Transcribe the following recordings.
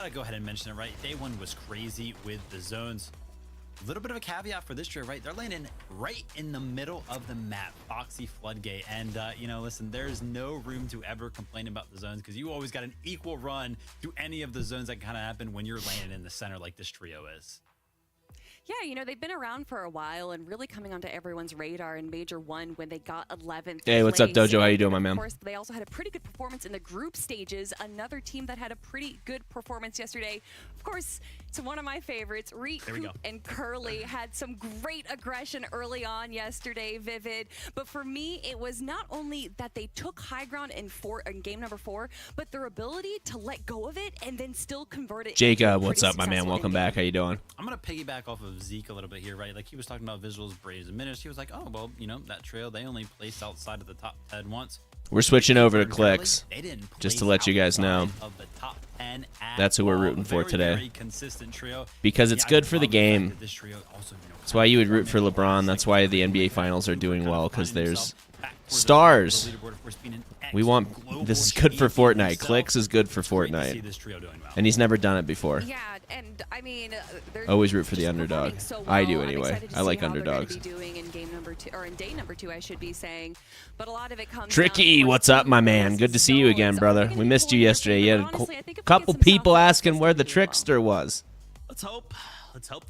Gotta go ahead and mention it, right? Day one was crazy with the zones. A little bit of a caveat for this trio, right? They're landing right in the middle of the map, Foxy Floodgate. And, you know, listen, there's no room to ever complain about the zones because you always got an equal run to any of the zones that kind of happen when you're landing in the center like this trio is. Yeah, you know, they've been around for a while and really coming onto everyone's radar in Major 1 when they got 11th. Hey, what's up, place. Dojo? How you doing, my man? Of course, they also had a pretty good performance in the group stages. Another team that had a pretty good performance yesterday. Of course, it's one of my favorites. Reek and Curly had some great aggression early on yesterday, Vivid. But for me, it was not only that they took high ground in game number 4, but their ability to let go of it and then still convert it. Jacob, what's up, my man? Welcome back. How you doing? I'm going to piggyback off of Zeke a little bit here, right? Like he was talking about visuals, Braves, and minutes. He was like, oh, well, you know, that trail, they only placed outside of the top 10 once. We're switching over to Clix, just to let you guys know. That's who we're rooting for today. Because it's good for the game. That's why you would root for LeBron. That's why the NBA Finals are doing well, because there's stars. We want, this is good for Fortnite. Clix is good for Fortnite. And he's never done it before. Yeah, and I mean, always root for the underdog. So I do anyway. I like underdogs. Doing in game number 2, or in day number 2, I should be saying. But a lot of it comes Tricky, what's up, my man? Good to see you again, brother. We missed you yesterday. You had a couple people asking where the trickster was. Let's hope.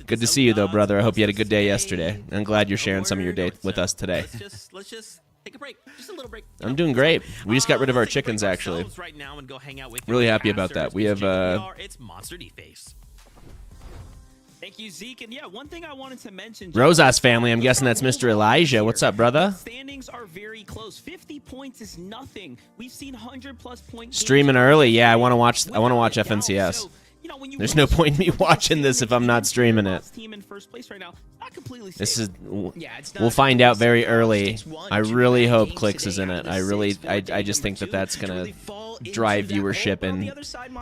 Good to see you, though, brother. I hope you had a good day yesterday. I'm glad you're sharing some of your day with us today. Let's just take a break. Just a little break. I'm doing great. We just got rid of our chickens, actually. Really happy about that. We have it's Monster D-Face. Thank you, Zeke. And yeah, one thing I wanted to mention. Rosas family. I'm guessing that's Mr. Elijah. What's up, brother? Standings are very close. 50 points is nothing. We've seen 100+ points. Streaming early. Yeah, I want to watch FNCS. There's no point in me watching this if I'm not streaming it. This is, we'll find out very early. I really hope Clix is in it. I just think that that's gonna drive viewership, and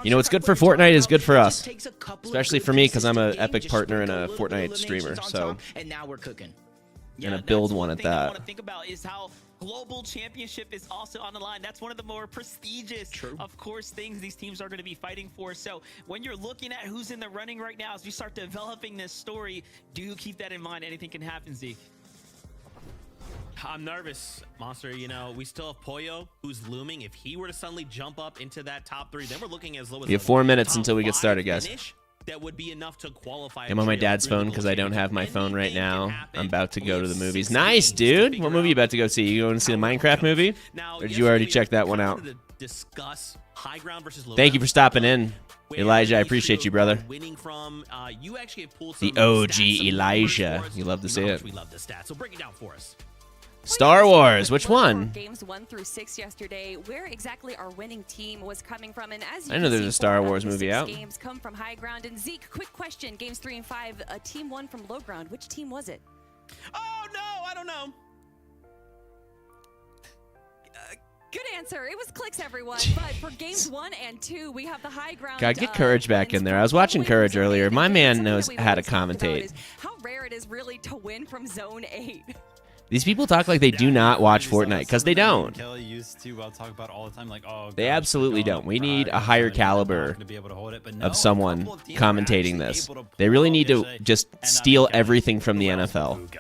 you know what's good for Fortnite is good for us, especially for me because I'm an Epic partner and a Fortnite streamer. So, and a build one at that. Global championship is also on the line. That's one of the more prestigious, of course, things these teams are going to be fighting for. So when you're looking at who's in the running right now, as we start developing this story, do keep that in mind. Anything can happen, Zeke. I'm nervous, Monster. You know, we still have Pollo, who's looming. If he were to suddenly jump up into that top 3, then we're looking as low as... We have 4 minutes until we get started, guys. That would be enough to qualify. I'm on my dad's phone because I don't have my phone right now. I'm about to go to the movies. Nice, dude. What movie are you about to go see? You going to see the Minecraft movie? Or did you already check that one out? Thank you for stopping in, Elijah. I appreciate you, brother. The OG Elijah. You love to see it. So break it down for us. Star Wars, which one? Games 1 through 6 yesterday. Where exactly our winning team was coming from, and as you I know there's a Star Wars movie out. Games come from high ground. And Zeke, quick question: Games 3 and 5, a team won from low ground. Which team was it? Oh no, I don't know. Good answer. It was Clix, everyone. But for games 1 and 2, we have the high ground. God, get Courage back in there. I was watching Courage earlier. My man knows how to commentate. How rare it is really to win from Zone 8. These people talk like they do not watch Fortnite, because they don't. Kelly used to talk about all the time, like, oh, they absolutely don't. We need a higher caliber of someone commentating this. They really need to just steal everything from the NFL.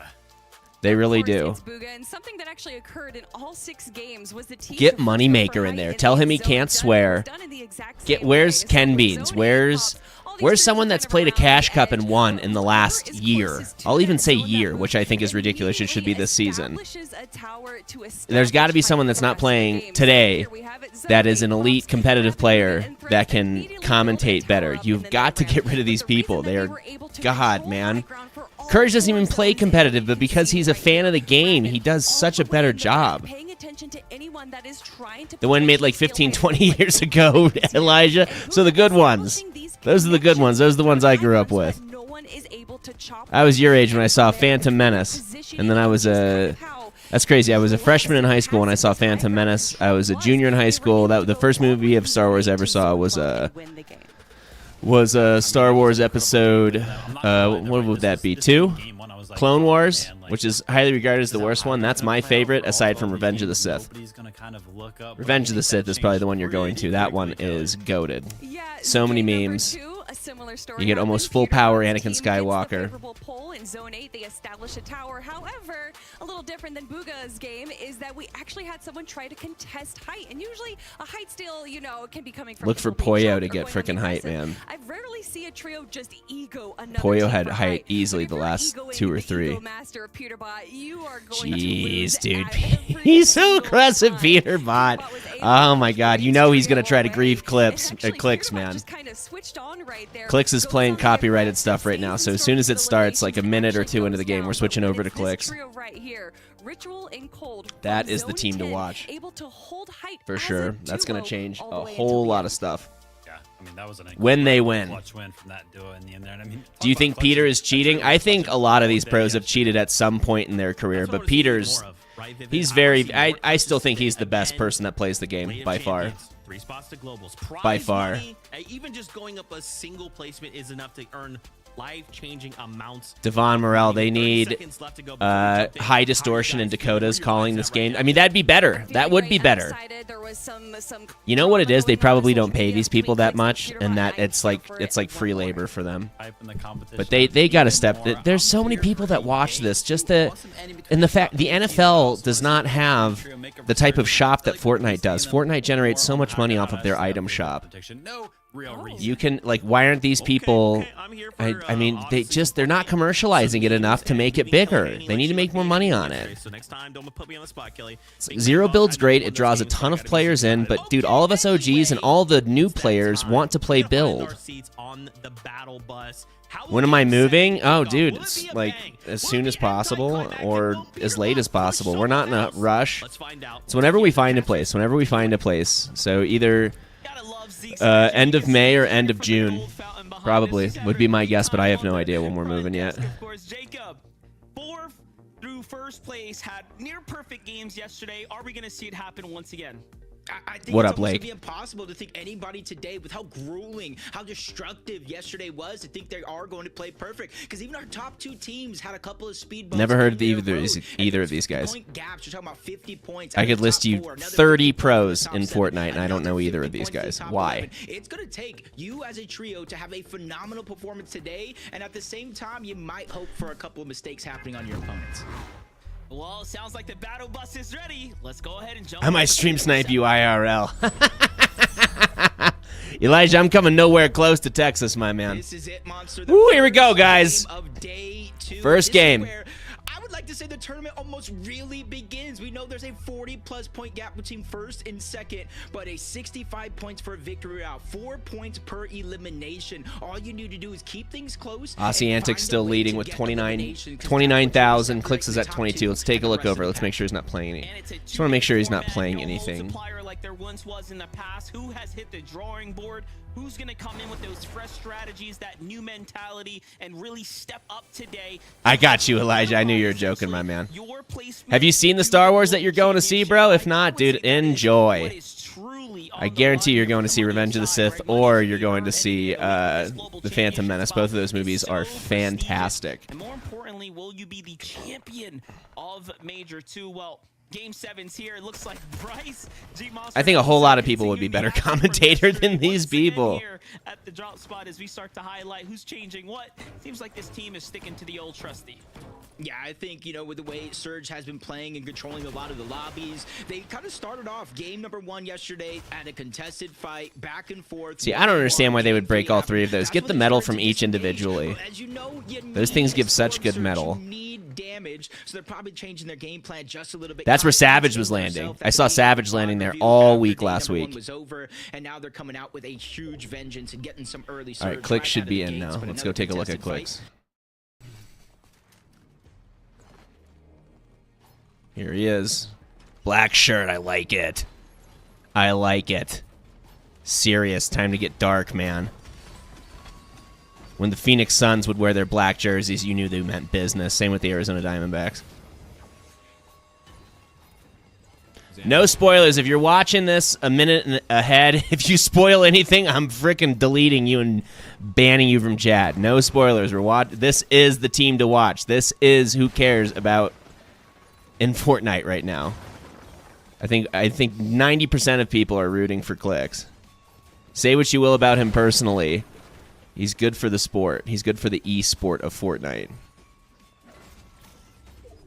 They really do. And something that actually occurred in all 6 games was the team. Get Moneymaker in there. Tell him he can't swear. Where's Ken Beans? Where's someone that's played a Cash Cup and won in the last year? I'll even say year, which I think is ridiculous. It should be this season. There's got to be someone that's not playing today that is an elite competitive player that can commentate better. You've got to get rid of these people. They are, God, man. Courage doesn't even play competitive, but because he's a fan of the game, he does such a better job. The one made like 15, 20 years ago, Elijah. So the good ones. Those are the good ones. Those are the ones I grew up with. I was your age when I saw Phantom Menace. And then I was a... That's crazy. I was a freshman in high school when I saw Phantom Menace. I was a junior in high school. The first movie of Star Wars I ever saw was Star Wars episode... what would that be? 2? was like, Clone Wars, man, like, which is highly regarded as the worst one. That's my favorite, aside from Revenge of the Sith. Revenge of the Sith is probably the one you're going to. That one is goated. Yeah, So many memes. You get almost full power Anakin Skywalker. In Zone 8, they establish a tower. However, a little different than Booga's game is that we actually had someone try to contest height. And usually a height steal, you know, can be coming from Look for Poyo to get frickin' height, man. I rarely see a trio just ego another Poyo team had for height easily the last 2 or 3. Master of Peterbot, you are going Jeez, to dude. every He's so single aggressive, time. Peterbot. Oh my god, you know he's going to try to grieve Clix, man. Clix is playing copyrighted stuff right now, so as soon as it starts, like a minute or 2 into the game, we're switching over to Clix. That is the team to watch. For sure. That's going to change a whole lot of stuff. I mean, that was when they win. Win from that duo in the end there. And I mean, do you think Peter is cheating? I think a lot of these pros have cheated at some point in their career, but Peter's, he's very, I still think he's the best person that plays the game by far. 3 spots to globals. By far. Even just going up a single placement is enough to earn life-changing amounts. Devon Morel, they need high distortion and Dakota's calling this game. I mean, that'd be better. That would be better. You know what it is? They probably don't pay these people that much, and that it's like free labor for them. But they got to step. There's so many people that watch this. Just and the fact the NFL does not have the type of shop that Fortnite does. Fortnite generates so much money off of their item shop. You can, like, why aren't these people, I mean, they're not commercializing it enough to make it bigger. They need to make more money on it. Zero Build's great. It draws a ton of players in, but, dude, all of us OGs and all the new players want to play Build. When am I moving? Oh, dude, it's like as soon as possible or as late as possible. We're not in a rush. It's whenever we find a place, So either end of May or end of June, probably, would be my guess, but I have no idea when we're moving yet. Of course, Jacob, 4th through 1st place, had near perfect games yesterday. Are we going to see it happen once again? I think what it's up, Blake? Be impossible to think anybody today, with how grueling, how destructive yesterday was, to think they are going to play perfect. Because even our top 2 teams had a couple of speed bumps. Never heard of either of these guys. Point gaps, you're talking about 50 points. I could list you 30 pros in Fortnite, and I don't know either of these guys. Why? It's going to take you as a trio to have a phenomenal performance today, and at the same time, you might hope for a couple of mistakes happening on your opponents. Well, sounds like the battle bus is ready. Let's go ahead and jump. I might stream snipe you IRL. Elijah, I'm coming nowhere close to Texas, my man. This is it, Monster. Ooh, here we go, guys. First game. I would like to say the tournament almost really begins. We know there's a 40+ point gap between 1st and 2nd, but a 65 points for a victory route, 4 points per elimination. All you need to do is keep things close. Aussie Antics still leading with 29,000. Clix is at 22. Let's take a look over. Let's make sure he's not playing any. Just want to make sure he's not playing anything. Like there once was in the past. Who has hit the drawing board? Who's going to come in with those fresh strategies, that new mentality, and really step up today? I got you, Elijah. I knew you were joking, my man. Have you seen the Star Wars that you're going to see, bro? If not, dude, enjoy. I guarantee you're going to see Revenge of the Sith, or you're going to see The Phantom Menace. Both of those movies are fantastic. And more importantly, will you be the champion of Major 2? Well, Game 7's here. It looks like Bryce G Monster. I think a whole lot of people would be better commentator than these people. Here at the drop spot, as we start to highlight who's changing what, seems like this team is sticking to the old trusty. Yeah, I think, you know, with the way Surge has been playing and controlling a lot of the lobbies, they kind of started off game number 1 yesterday at a contested fight, back and forth. See, I don't understand why they would break all 3 of those. Get the metal from each individually. Those things give such good metal. Damage, so they're probably changing their game plan just a little bit. That's where Savage was landing. I saw Savage landing there all week last week. Was over, and now they're coming out with a huge vengeance and getting some early. All right, Clix should be in now. Let's go take a look at Clix. Here he is. Black shirt. I like it. I like it. Serious. Time to get dark, man. When the Phoenix Suns would wear their black jerseys, you knew they meant business. Same with the Arizona Diamondbacks. No spoilers. If you're watching this a minute ahead, if you spoil anything, I'm freaking deleting you and banning you from chat. No spoilers. This is the team to watch. This is who cares about in Fortnite right now. I think 90% of people are rooting for Clix. Say what you will about him personally. He's good for the sport. He's good for the e-sport of Fortnite.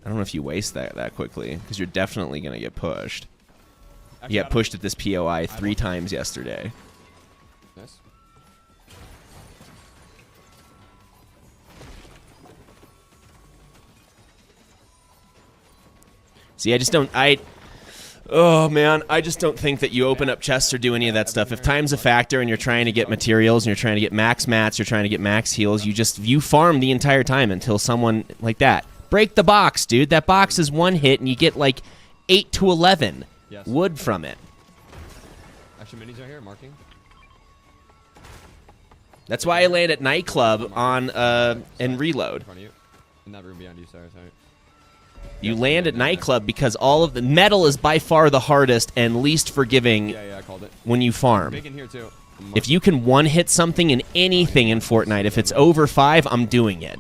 I don't know if you waste that quickly, because you're definitely going to get pushed. You got pushed at this POI 3 times yesterday. Nice. See, I just don't... Oh, man, I just don't think that you open up chests or do any of that stuff. If time's a factor and you're trying to get materials and you're trying to get max mats, you're trying to get max heals, you farm the entire time until someone like that. Break the box, dude. That box is one hit and you get like 8 to 11 wood from it. Actually, minis are here, marking. That's why I land at nightclub on and reload. In front of you. In that room behind you, sorry. You land at nightclub because all of the metal is by far the hardest and least forgiving I called it. when you farm. Big in here too. If you can one-hit something in anything in Fortnite, if it's over 5, I'm doing it.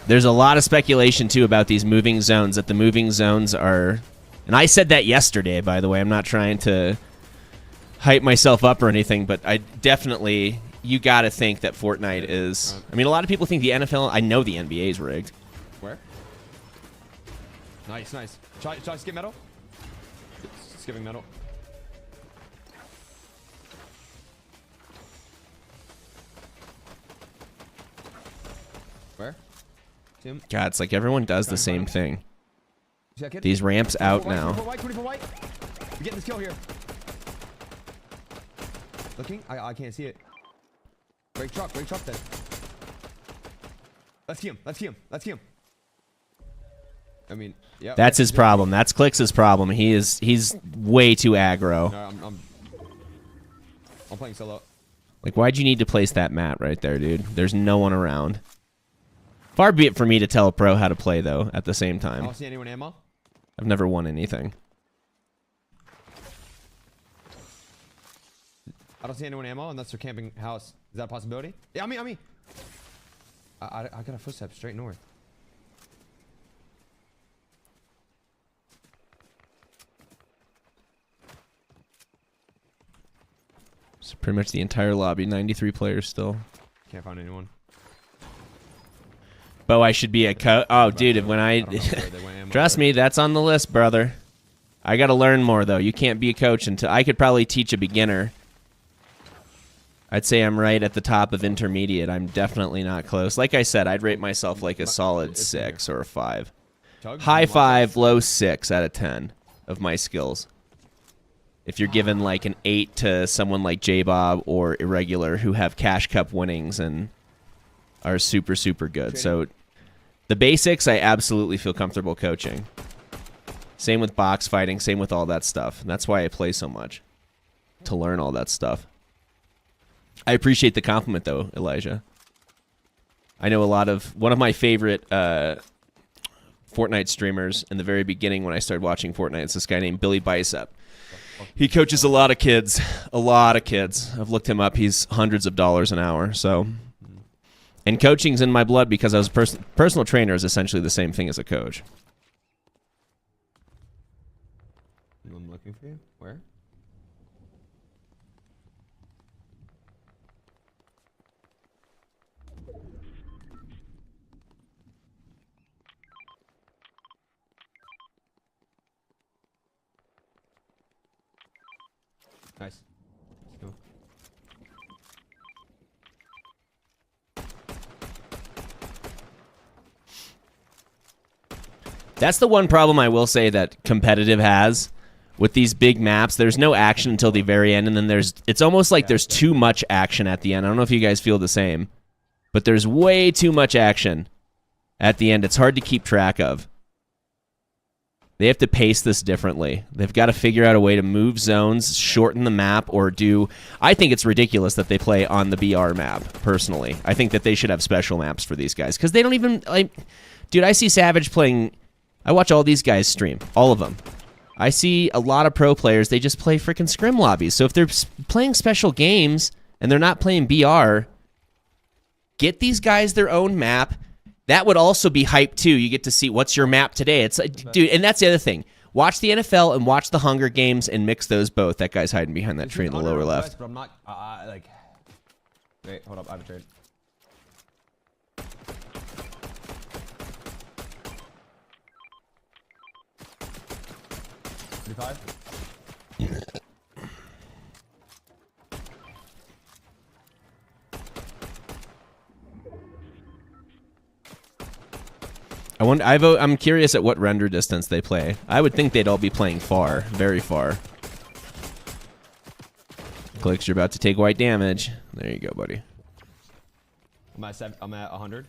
There's a lot of speculation, too, about these moving zones, that the moving zones are... And I said that yesterday, by the way. I'm not trying to hype myself up or anything, but I definitely... You got to think that Fortnite is... I mean, a lot of people think the NFL... I know the NBA is rigged. Where? Nice. Try to skip metal. Skipping metal. Where? Tim? God, it's like everyone does the same thing. These ramps out now. 24 white. We're getting this kill here. Looking? I can't see it. Break truck then. Let's key him. I mean, yeah. That's his problem. That's Clix's problem. He's way too aggro. No, I'm playing solo. Like, why'd you need to place that mat right there, dude? There's no one around. Far be it for me to tell a pro how to play, though, at the same I time. don't see anyone ammo. I've never won anything. I don't see anyone ammo unless they're camping house. Is that a possibility? Yeah, on me. I got a footstep straight north. So pretty much the entire lobby, 93 players still. Can't find anyone. Bo, I should be a coach. Oh, dude, when I trust me, that's on the list, brother. I got to learn more, though. You can't be a coach until I could probably teach a beginner. I'd say I'm right at the top of intermediate. I'm definitely not close. Like I said, I'd rate myself like a solid 6 or a 5. High 5, low 6 out of 10 of my skills. If you're given like an 8 to someone like J-Bob or Irregular who have Cash Cup winnings and are super, super good. So the basics, I absolutely feel comfortable coaching. Same with box fighting, same with all that stuff. And that's why I play so much, to learn all that stuff. I appreciate the compliment, though, Elijah. I know one of my favorite Fortnite streamers in the very beginning when I started watching Fortnite. It's this guy named Billy Bicep. He coaches a lot of kids. I've looked him up. He's hundreds of dollars an hour. So, and coaching's in my blood because I was personal trainer is essentially the same thing as a coach. I'm looking for you. Where? Nice. Let's go. That's the one problem I will say that competitive has with these big maps. There's no action until the very end, and then it's almost like there's too much action at the end. I don't know if you guys feel the same, but there's way too much action at the end. It's hard to keep track of. They have to pace this differently. They've got to figure out a way to move zones, shorten the map, or do... I think it's ridiculous that they play on the BR map, personally. I think that they should have special maps for these guys, because they don't even... like, dude, I see Savage playing... I watch all these guys stream, all of them. I see a lot of pro players, they just play freaking scrim lobbies. So if they're playing special games and they're not playing BR, get these guys their own map. That would also be hype too. You get to see what's your map today. It's like, dude, and that's the other thing. Watch the NFL and watch the Hunger Games and mix those both. That guy's hiding behind that tree in the lower left. But I'm not, like... Wait, hold up, I have a trade. 35? I'm curious at what render distance they play. I would think they'd all be playing far, very far. Clix, you're about to take white damage. There you go, buddy. I'm at 100.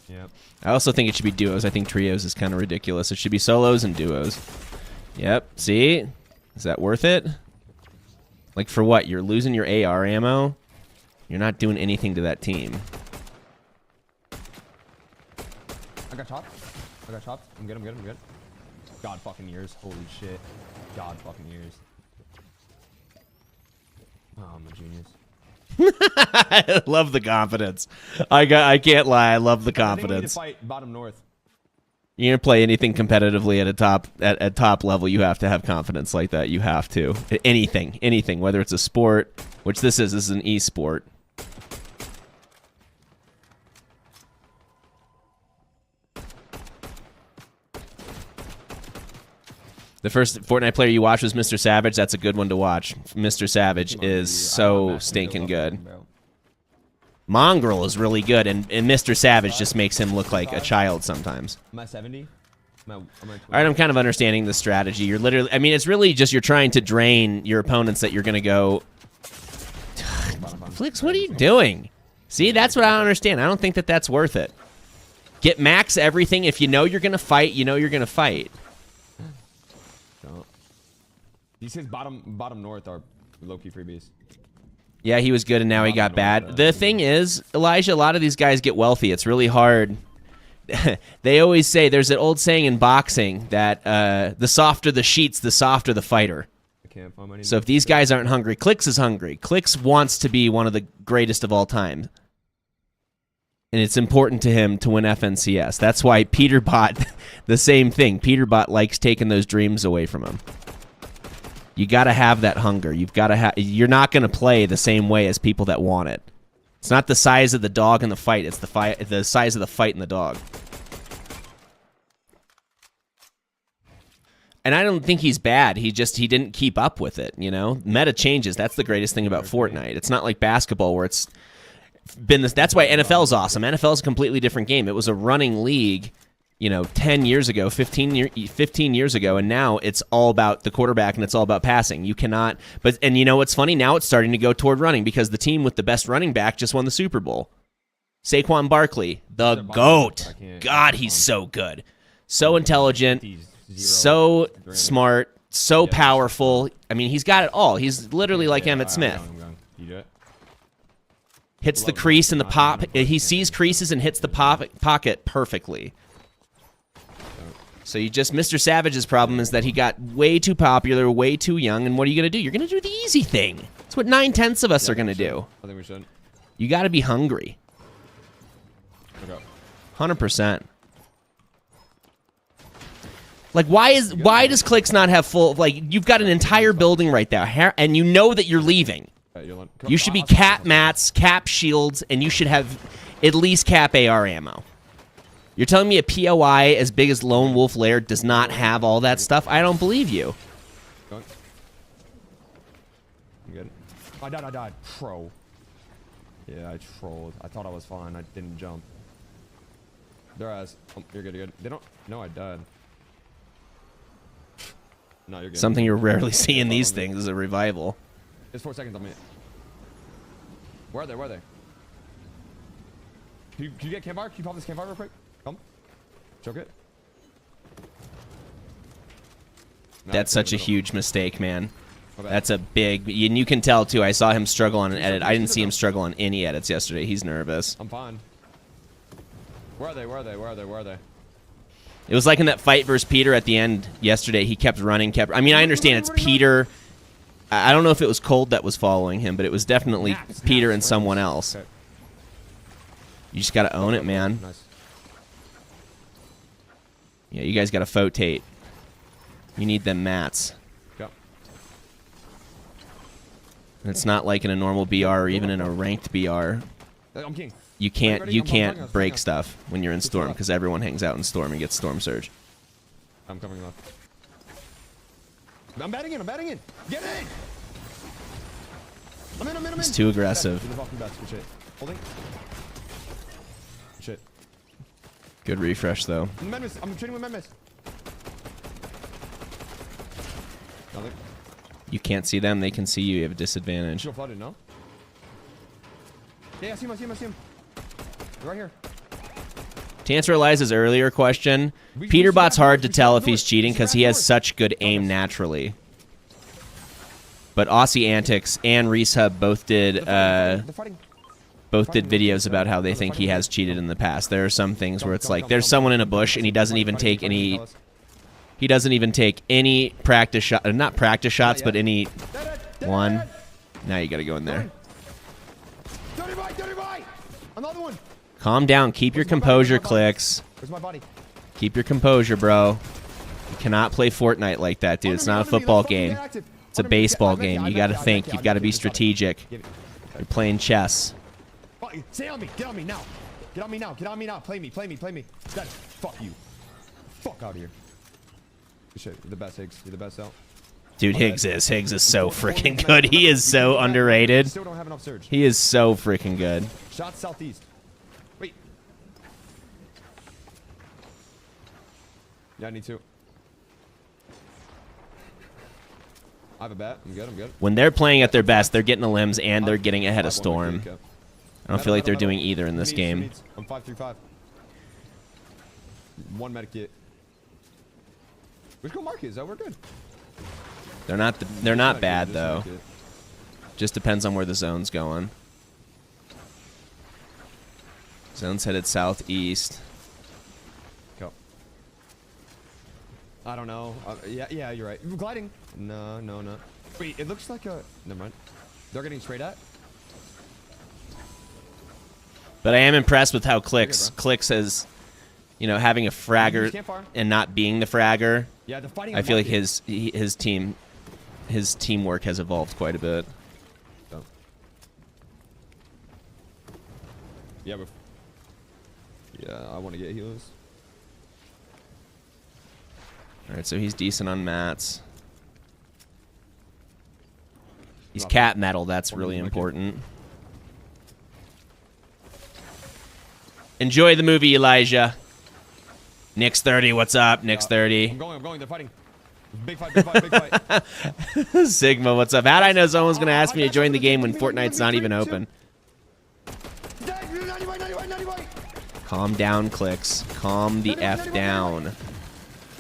Yep. I also think it should be duos. I think trios is kind of ridiculous. It should be solos and duos. Yep. See? Is that worth it? Like for what? You're losing your AR ammo? You're not doing anything to that team. I got chopped. I'm good. God fucking years. Holy shit. God fucking years. Oh, I'm a genius. I love the confidence. I can't lie. I love the confidence. I think we need to fight bottom north. You're gonna play anything competitively at top level, you have to have confidence like that. You have to. Anything, whether it's a sport, which this is an e-sport. The first Fortnite player you watched was Mr. Savage. That's a good one to watch. Mr. Savage is so stinking good. Mongrel is really good, and Mr. Savage just makes him look like a child sometimes. Am I 70? All right, I'm kind of understanding the strategy. You're literally, I mean, it's really just you're trying to drain your opponents that you're going to go... Flix, what are you doing? See, that's what I don't understand. I don't think that that's worth it. Get max everything. If you know you're going to fight, you know you're going to fight. These guys bottom north are low-key freebies. Yeah, he was good, and now he got bad. The thing is, Elijah, a lot of these guys get wealthy. It's really hard. They always say, there's an old saying in boxing that the softer the sheets, the softer the fighter. So if these guys aren't hungry, Clix is hungry. Clix wants to be one of the greatest of all time. And it's important to him to win FNCS. That's why Peterbot, the same thing. Peterbot likes taking those dreams away from him. You got to have that hunger. You've got to have. You're not going to play the same way as people that want it. It's not the size of the dog in the fight. It's the size of the fight in the dog. And I don't think he's bad. He didn't keep up with it. You know, meta changes. That's the greatest thing about Fortnite. It's not like basketball where it's been this. That's why NFL's awesome. NFL's a completely different game. It was a running league, you know, 10 years ago, 15 years ago, and now it's all about the quarterback and it's all about passing. You cannot, and you know what's funny? Now it's starting to go toward running because the team with the best running back just won the Super Bowl. Saquon Barkley, the GOAT. God, he's so good. So intelligent, so smart, so powerful. I mean, he's got it all. He's literally like Emmitt Smith. Hits the crease and the pop. He sees creases and hits the pocket perfectly. So you just, Mr. Savage's problem is that he got way too popular, way too young, and what are you going to do? You're going to do the easy thing. That's what 9/10 of us are going to do. I think we should. You got to be hungry. Okay. 100%. Like, why does Clix not have full, like, you've got an entire building right there, and you know that you're leaving. You should be cap mats, cap shields, and you should have at least cap AR ammo. You're telling me a POI as big as Lone Wolf Lair does not have all that stuff? I don't believe you. I'm good. I died. Pro. Yeah, I trolled. I thought I was fine. I didn't jump. Their ass. Oh, you're good. They don't. No, I died. No, you're good. Something you're rarely seeing these things is a revival. There's 4 seconds on me. Where are they? Can you get campfire? Can you pop this campfire real quick? Come. Choke it. No, That's such a huge mistake, man. Okay. That's a big, and you can tell too. I saw him struggle on an edit. I didn't see him struggle on any edits yesterday. He's nervous. I'm fine. Where are they? Where are they? Where are they? Where are they? It was like in that fight versus Peter at the end yesterday. He kept running, I mean, I understand it's Peter. I don't know if it was Cold that was following him, but it was definitely Peter and someone else. Okay. You just gotta own it, man. Nice. Yeah, you guys gotta fotate. You need them mats. Go. It's not like in a normal BR or even in a ranked BR. I'm king. You can't break stuff when you're in Storm because everyone hangs out in Storm and gets Storm Surge. I'm coming off. I'm batting in. I'm batting in. Get in. I'm in. He's too aggressive. Good shit. Holding. Shit. Good refresh though. I'm trading with Memphis. Nothing. You can't see them. They can see you. You have a disadvantage. She'll flooded, no? Yeah, I see him. They're right here. To answer Eliza's earlier question, Peterbot's hard to tell if he's cheating because he has such good aim naturally. But Aussie Antics and Reese Hub both did videos about how they think he has cheated in the past. There are some things where it's like there's someone in a bush and he doesn't even take any. He doesn't even take any practice shot, not practice shots, but any one. Now you got to go in there. Another one. Calm down. Keep your composure, Clix. Where's my body? Keep your composure, bro. You cannot play Fortnite like that, dude. It's not a football game. It's a baseball game. You got to think. You've got to be strategic. You're playing chess. Stay on me. Get on me now. Get on me now. Get on me now. Play me. That's fuck you. Fuck out of here. Good shit. You're the best, Higgs. You're the best out. Dude, Higgs is so freaking good. He is so underrated. Still don't have enough surge. He is so freaking good. Shot southeast. Wait. Yeah, I need to. I have a bat. I'm good. When they're playing at their best, they're getting the limbs and they're getting ahead of Storm. I don't feel like they're doing either in this game. I'm 5-3-5. One medic kit. Which go mark is that? We're good. They're not bad though. Just depends on where the zone's going. Zone's headed southeast. Go. I don't know. Yeah, you're right. We're gliding. No. Wait, it looks like a. Never mind. They're getting straight at. But I am impressed with how Clix has, having a fragger and not being the fragger. Yeah, the fighting. I feel like his teamwork has evolved quite a bit. Oh. Yeah, I want to get healers. All right, so he's decent on mats. He's cat metal. That's really important. Enjoy the movie, Elijah. Nick's 30. What's up, Nick's 30? I'm going. They're fighting. Big fight. Sigma, what's up? How'd I know someone's going to ask me to join the game when Fortnite's not even open? Calm down, Clix. Calm the F down.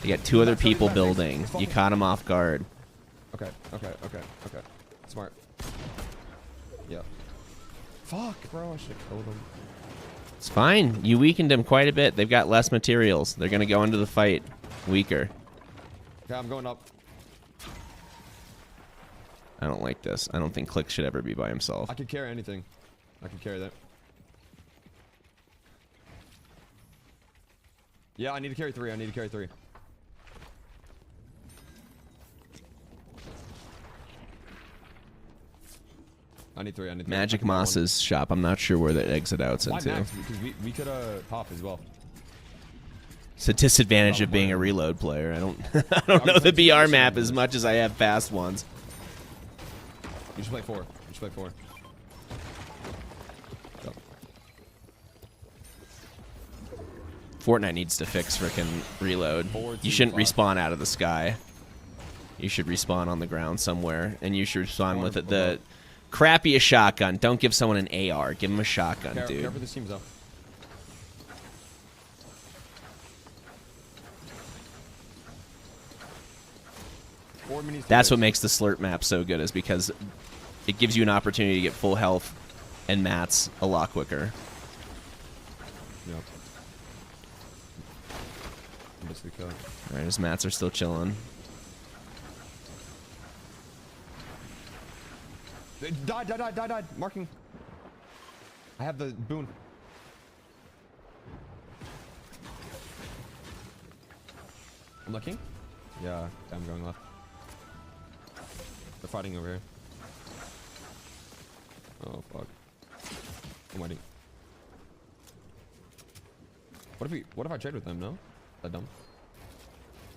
You got two other people building. You caught him off guard. Okay. Smart. Yeah. Fuck, bro. I should have killed him. It's fine. You weakened him quite a bit. They've got less materials. They're going to go into the fight weaker. Okay, I'm going up. I don't like this. I don't think Clix should ever be by himself. I could carry anything. I could carry that. Yeah, I need to carry 3. I need 3. Magic Moss's shop. I'm not sure where the exit out's into. Max? Because we could pop as well. It's a disadvantage of being a reload player. I don't know the BR map as much as I have past ones. You should play 4. Go. Fortnite needs to fix frickin' reload. You shouldn't respawn out of the sky. You should respawn on the ground somewhere, and you should respawn with the crappiest shotgun. Don't give someone an AR. Give them a shotgun, dude. Care for this team, though. That's what makes the slurp map so good, is because it gives you an opportunity to get full health and mats a lot quicker. Yep. Alright, his mats are still chilling. Died. Marking. I have the boon. I'm looking. Yeah, I'm going left. They're fighting over here. Oh fuck. I'm waiting. What if I trade with them? No? Is that dumb?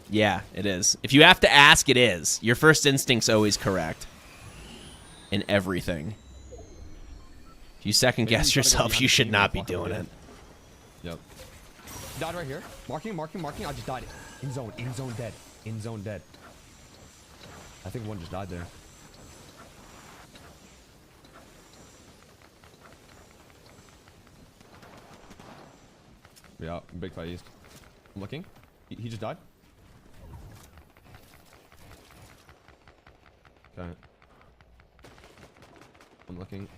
Yeah, it is. If you have to ask, it is. Your first instinct's always correct. In everything. If you second guess yourself, you should not be doing it. Yep. Died right here. Marking. I just died. In zone dead. In zone dead. I think one just died there. Yeah, big fight east. I'm looking. He just died. Okay. I'm looking.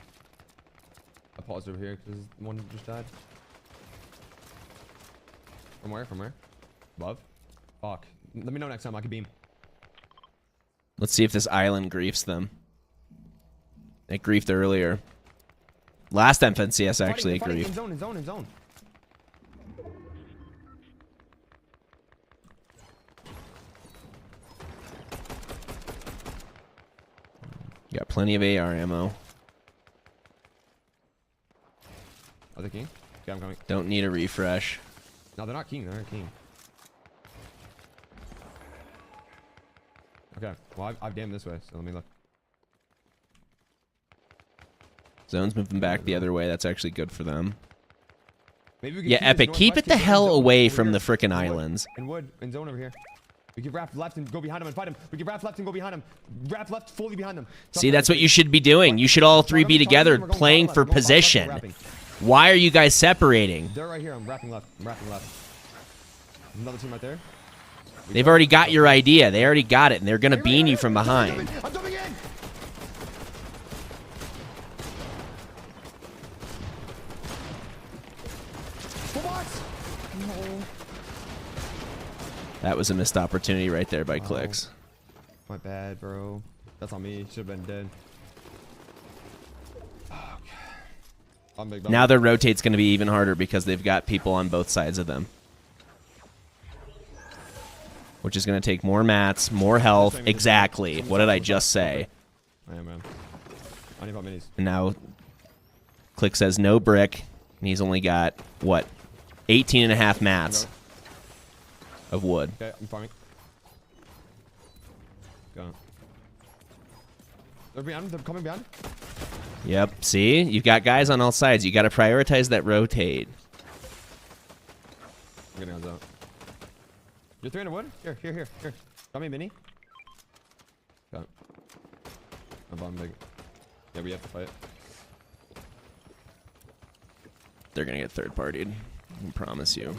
I paused over here because one just died. From where? Above? Fuck. Let me know next time I can beam. Let's see if this island griefs them. It griefed earlier. Last FNCS actually it griefed. In zone. You got plenty of AR ammo. Are they king? Okay, I'm coming. Don't need a refresh. No, they're not king. They're not king. Okay. Well, I've damned this way, so let me look. Zone's moving back the other way. That's actually good for them. Maybe we can Yeah, Epic, keep it the hell away from the frickin' islands. In zone over here. We can wrap left and go behind him and fight him. We can wrap left and go behind him. Wrap left fully behind him. See, that's what you should be doing. You should all three be together playing for position. Why are you guys separating? They're right here. I'm wrapping left. Another team right there. They've already got your idea. They already got it, and they're going to bean you from behind. I'm jumping in! No. That was a missed opportunity right there by Clix. My bad, bro. That's on me. Should have been dead. Now their rotate's going to be even harder because they've got people on both sides of them. Which is going to take more mats, more health. Exactly. What did I just say? I am, man. I need about minis. And now Clix says no brick, and he's only got, what, 18 and a half mats of wood. Okay, I'm farming. Go. They're behind. They're coming behind. Yep. See? You've got guys on all sides. You got to prioritize that rotate. I'm getting on zone. You're 300 wood? Here. Got me a mini. Got it. I'm bomb big. Yeah, we have to fight. They're going to get third-partied. I can promise you.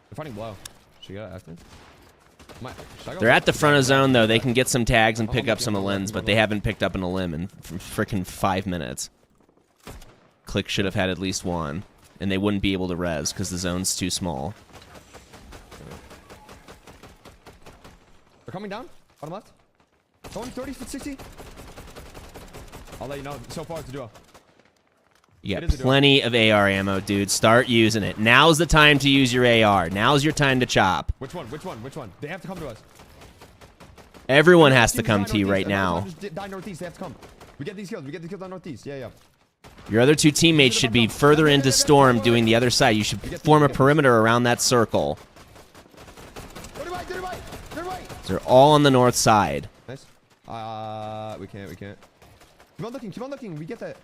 They're fighting below. Should we get it after? They're at the front of zone, though. They can get some tags and pick up some limbs, but they haven't picked up an limb in frickin' 5 minutes. Click should have had at least one, and they wouldn't be able to res because the zone's too small. They're coming down. Bottom left. Going 30, 60. I'll let you know. So far, it's a duo. You got plenty of AR ammo, dude. Start using it. Now's the time to use your AR. Now's your time to chop. Which one? They have to come to us. Everyone has to come to you right now. Die northeast. They have to come. We get these kills. On northeast. Yeah. Your other two teammates should be further into Storm doing the other side. You should form a perimeter around that circle. They're all on the north side. Nice. We can't. Keep on looking. We get that.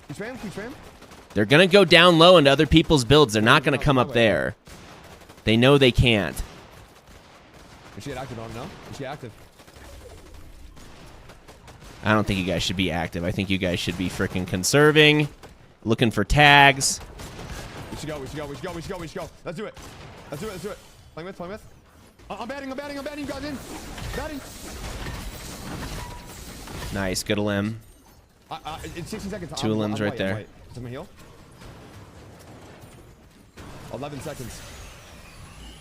Keep spam. They're going to go down low into other people's builds. They're not going to come up there. They know they can't. Is she active on? No? Is she active? I don't think you guys should be active. I think you guys should be freaking conserving, looking for tags. We should go. Let's do it. Let's do it. Let's do it. Playing with. I'm batting. You guys in. Batting. Nice. Good limb. It's 60 seconds. 2 limbs right there. Someone heal. 11 seconds.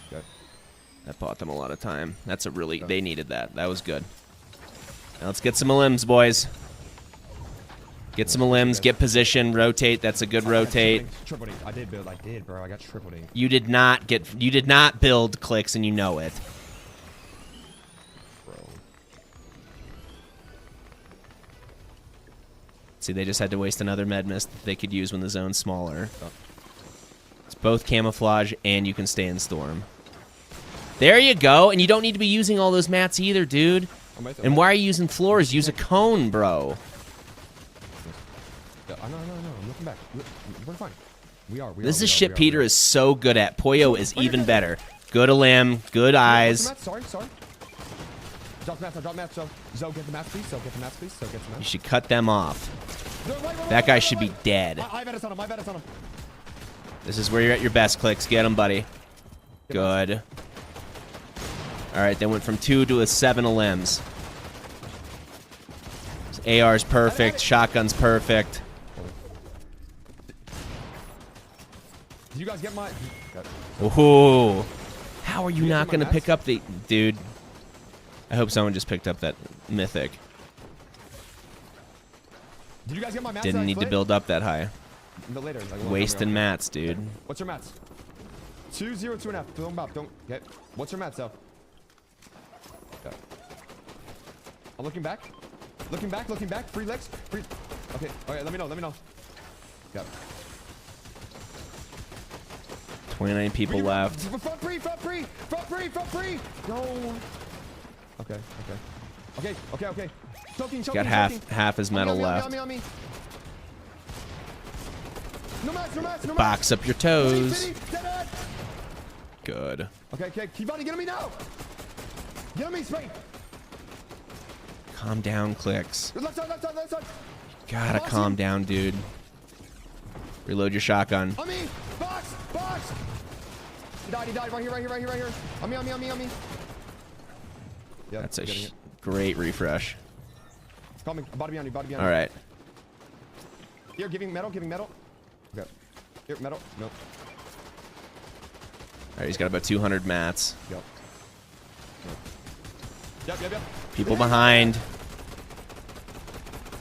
Good. That bought them a lot of time. That's a really... They needed that. That was good. Now let's get some limbs, boys. Get some limbs. Get position. Rotate. That's a good rotate. Tripling. I did build. I did, bro. I got tripling. You did not build Clix, and you know it. Bro. See, they just had to waste another med mist that they could use when the zone's smaller. It's both camouflage, and you can stay in storm. There you go. And you don't need to be using all those mats either, dude. And why are you using floors? Use a cone, bro. No. I'm looking back. We're fine. This is shit Peter is so good at. Pollo is even better. Good limb, good eyes. Sorry. Drop mats. Zo, get the mats, please. You should cut them off. That guy should be dead. I bet it's on him. This is where you're at your best, Clix. Get him, buddy. Good. All right, they went from 2 to a 7 of limbs. AR's perfect. Shotgun's perfect. Did you guys get my... Ooh. How are you not going to pick up the... Dude. I hope someone just picked up that mythic. Did you guys get my mats? Didn't need to build up that high. No, later. Wasting mats, dude. Okay. What's your mats? 2, 0, 2.5. Don't bop. Don't get. What's your mats, though? Okay. I'm looking back. Looking back. Free legs. Free. Okay. Okay. Let me know. Got it. 29 people left. Front free. No. Okay. Choking. Got half his metal left. On me. No mats. Box up your toes. Good. Okay. Keep on. Get on me now. Get on me, straight. Calm down, Clix. Left side. Gotta calm down, dude. Reload your shotgun. On me. Box. He died. Right here. On me. Yeah, That's a great refresh. Coming. Body behind you. All right. Here, giving metal. Okay. Here, metal. Nope. All right, he's got about 200 mats. Yep. People behind.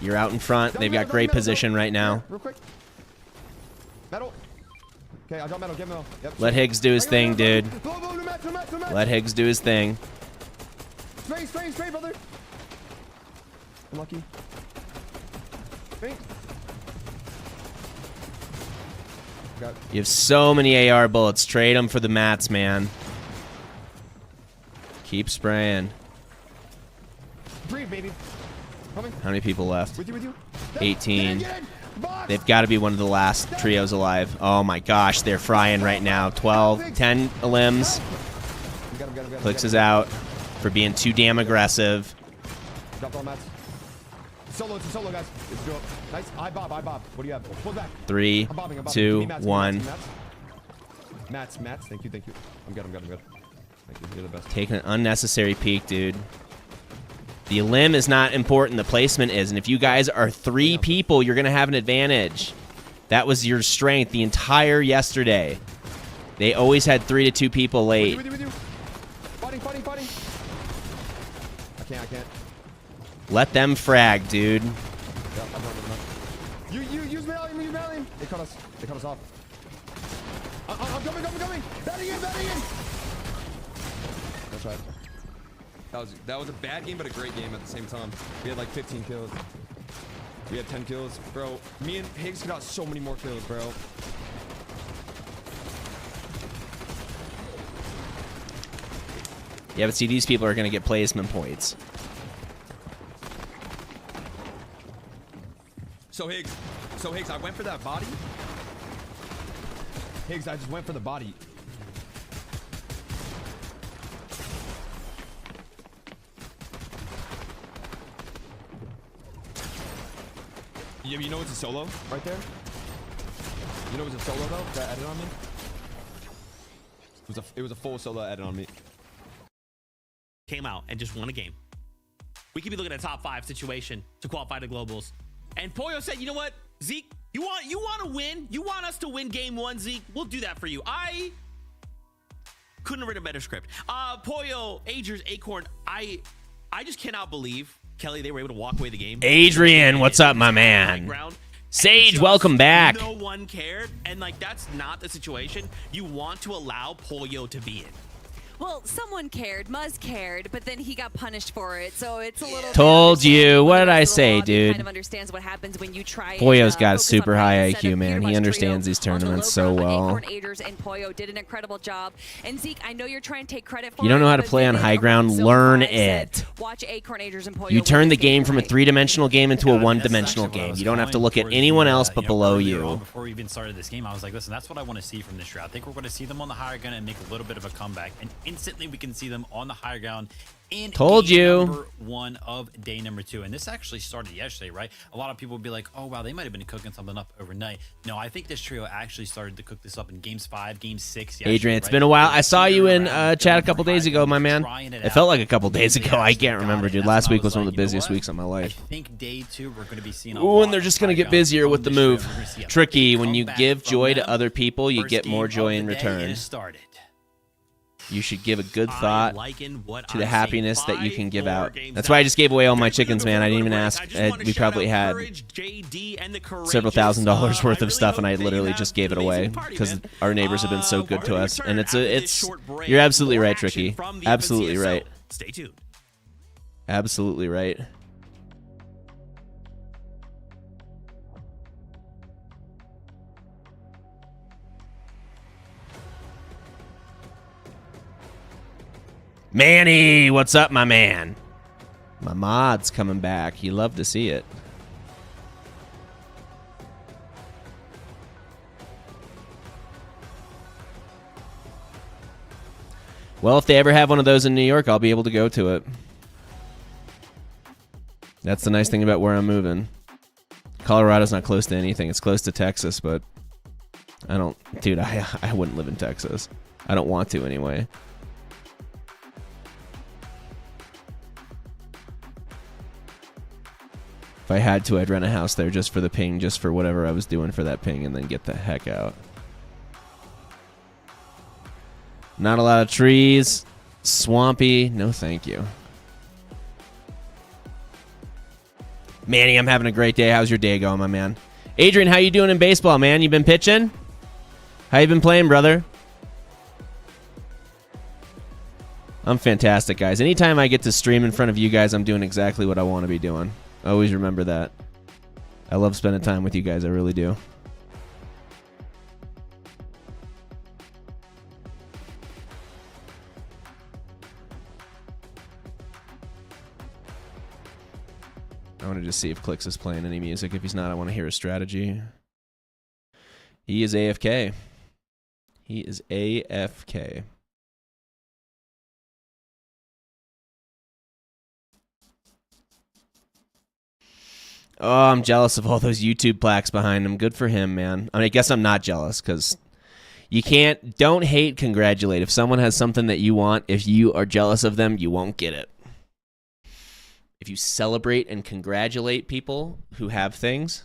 You're out in front. They've got great position right now. Real quick. Metal. Okay, I got metal. Get metal. Yep. Let Higgs do his thing, dude. Let Higgs do his thing. Spray, brother. Unlucky. Spray. You have so many AR bullets. Trade them for the mats, man. Keep spraying. Breathe, baby. Coming. How many people left? With you. 18. They've got to be one of the last trios alive. Oh my gosh, they're frying right now. 12, 10 limbs. Clix is out for being too damn aggressive. Drop all mats. Solo, guys. Let's do it. Nice. I bob. What do you have? Pull back. 3, 2, 1. Mats. Thank you. I'm good. Thank you. You're the best. Take an unnecessary peek, dude. The limb is not important. The placement is. And if you guys are 3 people, you're going to have an advantage. That was your strength the entire yesterday. They always had 3 to 2 people late. With you. Fighting. I can't. Let them frag, dude. Yeah, you use Valium. They cut us off. I'm coming. Batting in. That's right. That was a bad game, but a great game at the same time. We had like 15 kills. We had 10 kills. Bro, me and Higgs got so many more kills, bro. Yeah, but see, these people are going to get placement points. So Higgs, I went for that body. Higgs, I just went for the body. You know it's a solo right there? You know it's a solo though? That added on me? It was a full solo edit on me. Came out and just won a game. We could be looking at a top 5 situation to qualify to globals. And Pollo said, you know what, Zeke, you want to win? You want us to win game 1, Zeke? We'll do that for you. I couldn't have written a better script. Pollo, Agers, Acorn, I just cannot believe, Kelly, they were able to walk away the game. Adrian, what's up, my man? Sage, welcome back. No one cared, and like that's not the situation you want to allow Pollo to be in. Well, someone cared. Muzz cared, but then he got punished for it. So it's a little. Told you. What did I say, dude? Kind of understands what happens when you try. Pollo's got a super high IQ, man. He understands these tournaments so well. Agers and Pollo did an incredible job. And Zeke, I know you're trying to take credit for. You don't know how to play on high ground. Learn it. Watch Acorn, Agers, and Pollo. You turn the game from a 3-dimensional game into a 1-dimensional game. You don't have to look at anyone else but below you. Before we even started this game, I was like, listen, that's what I want to see from this year. I think we're going to see them on the higher ground and make a little bit of a comeback, and instantly we can see them on the higher ground in Told you. number 1 of day number 2. And this actually started yesterday, right? A lot of people would be like, oh wow, they might have been cooking something up overnight. No, I think this trio actually started to cook this up in games 5, game 6 yesterday, Adrian, it's right? been a while. I saw you in chat a couple days ago, my man. It felt like a couple days ago. I can't remember, dude. Last week was one of the busiest weeks of my life. I think day 2 we're going to be seeing Ooh, and they're just going to get busier with the move. Tricky, when you give joy to other people, you get more joy in return. You should give a good thought to the happiness that you can give out. That's why I just gave away all my chickens, man. I didn't even ask. We probably had several $1,000s worth of stuff, and I literally just gave it away because our neighbors have been so good to us. And you're absolutely right, Tricky. Absolutely right. Stay tuned. Absolutely right. Manny, what's up, my man? My mod's coming back. You love to see it. Well, if they ever have one of those in New York, I'll be able to go to it. That's the nice thing about where I'm moving. Colorado's not close to anything. It's close to Texas, but I wouldn't live in Texas. I don't want to anyway. If I had to, I'd rent a house there just for the ping, just for whatever I was doing for that ping, and then get the heck out. Not a lot of trees. Swampy. No, thank you. Manny, I'm having a great day. How's your day going, my man? Adrian, how you doing in baseball, man? You been pitching? How you been playing, brother? I'm fantastic, guys. Anytime I get to stream in front of you guys, I'm doing exactly what I want to be doing. Always remember that. I love spending time with you guys. I really do. I want to just see if Clix is playing any music. If he's not, I want to hear his strategy. He is AFK. He is AFK. Oh, I'm jealous of all those YouTube plaques behind him. Good for him, man. I mean, I guess I'm not jealous because you don't hate, congratulate. If someone has something that you want, if you are jealous of them, you won't get it. If you celebrate and congratulate people who have things,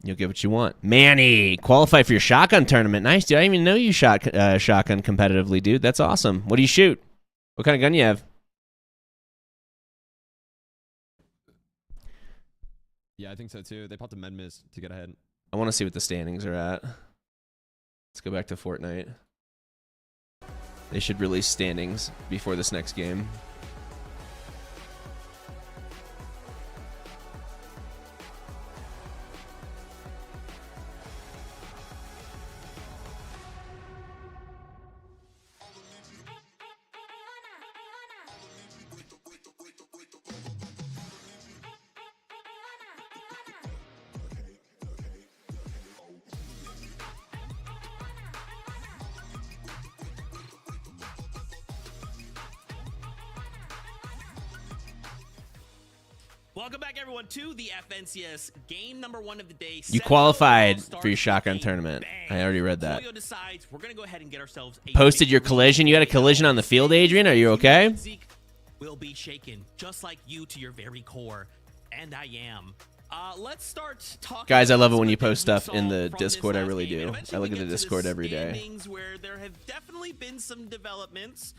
you'll get what you want. Manny, qualify for your shotgun tournament. Nice, dude. I didn't even know you shot shotgun competitively, dude. That's awesome. What do you shoot? What kind of gun you have? Yeah, I think so too. They popped a med miss to get ahead. I want to see what the standings are at. Let's go back to Fortnite. They should release standings before this next game. Welcome back, everyone, to the FNCS game number 1 of the day. You qualified for your shotgun tournament. I already read that. Decides we're gonna go ahead and get ourselves a Posted your collision. You had a collision on the field, Adrian. Are you okay? Zeke will be shaken, just like you to your very core, and I am. Let's start talking. Guys, I love it when you post stuff in the Discord. I really do. I look at the Discord every day. Where there have definitely been some developments.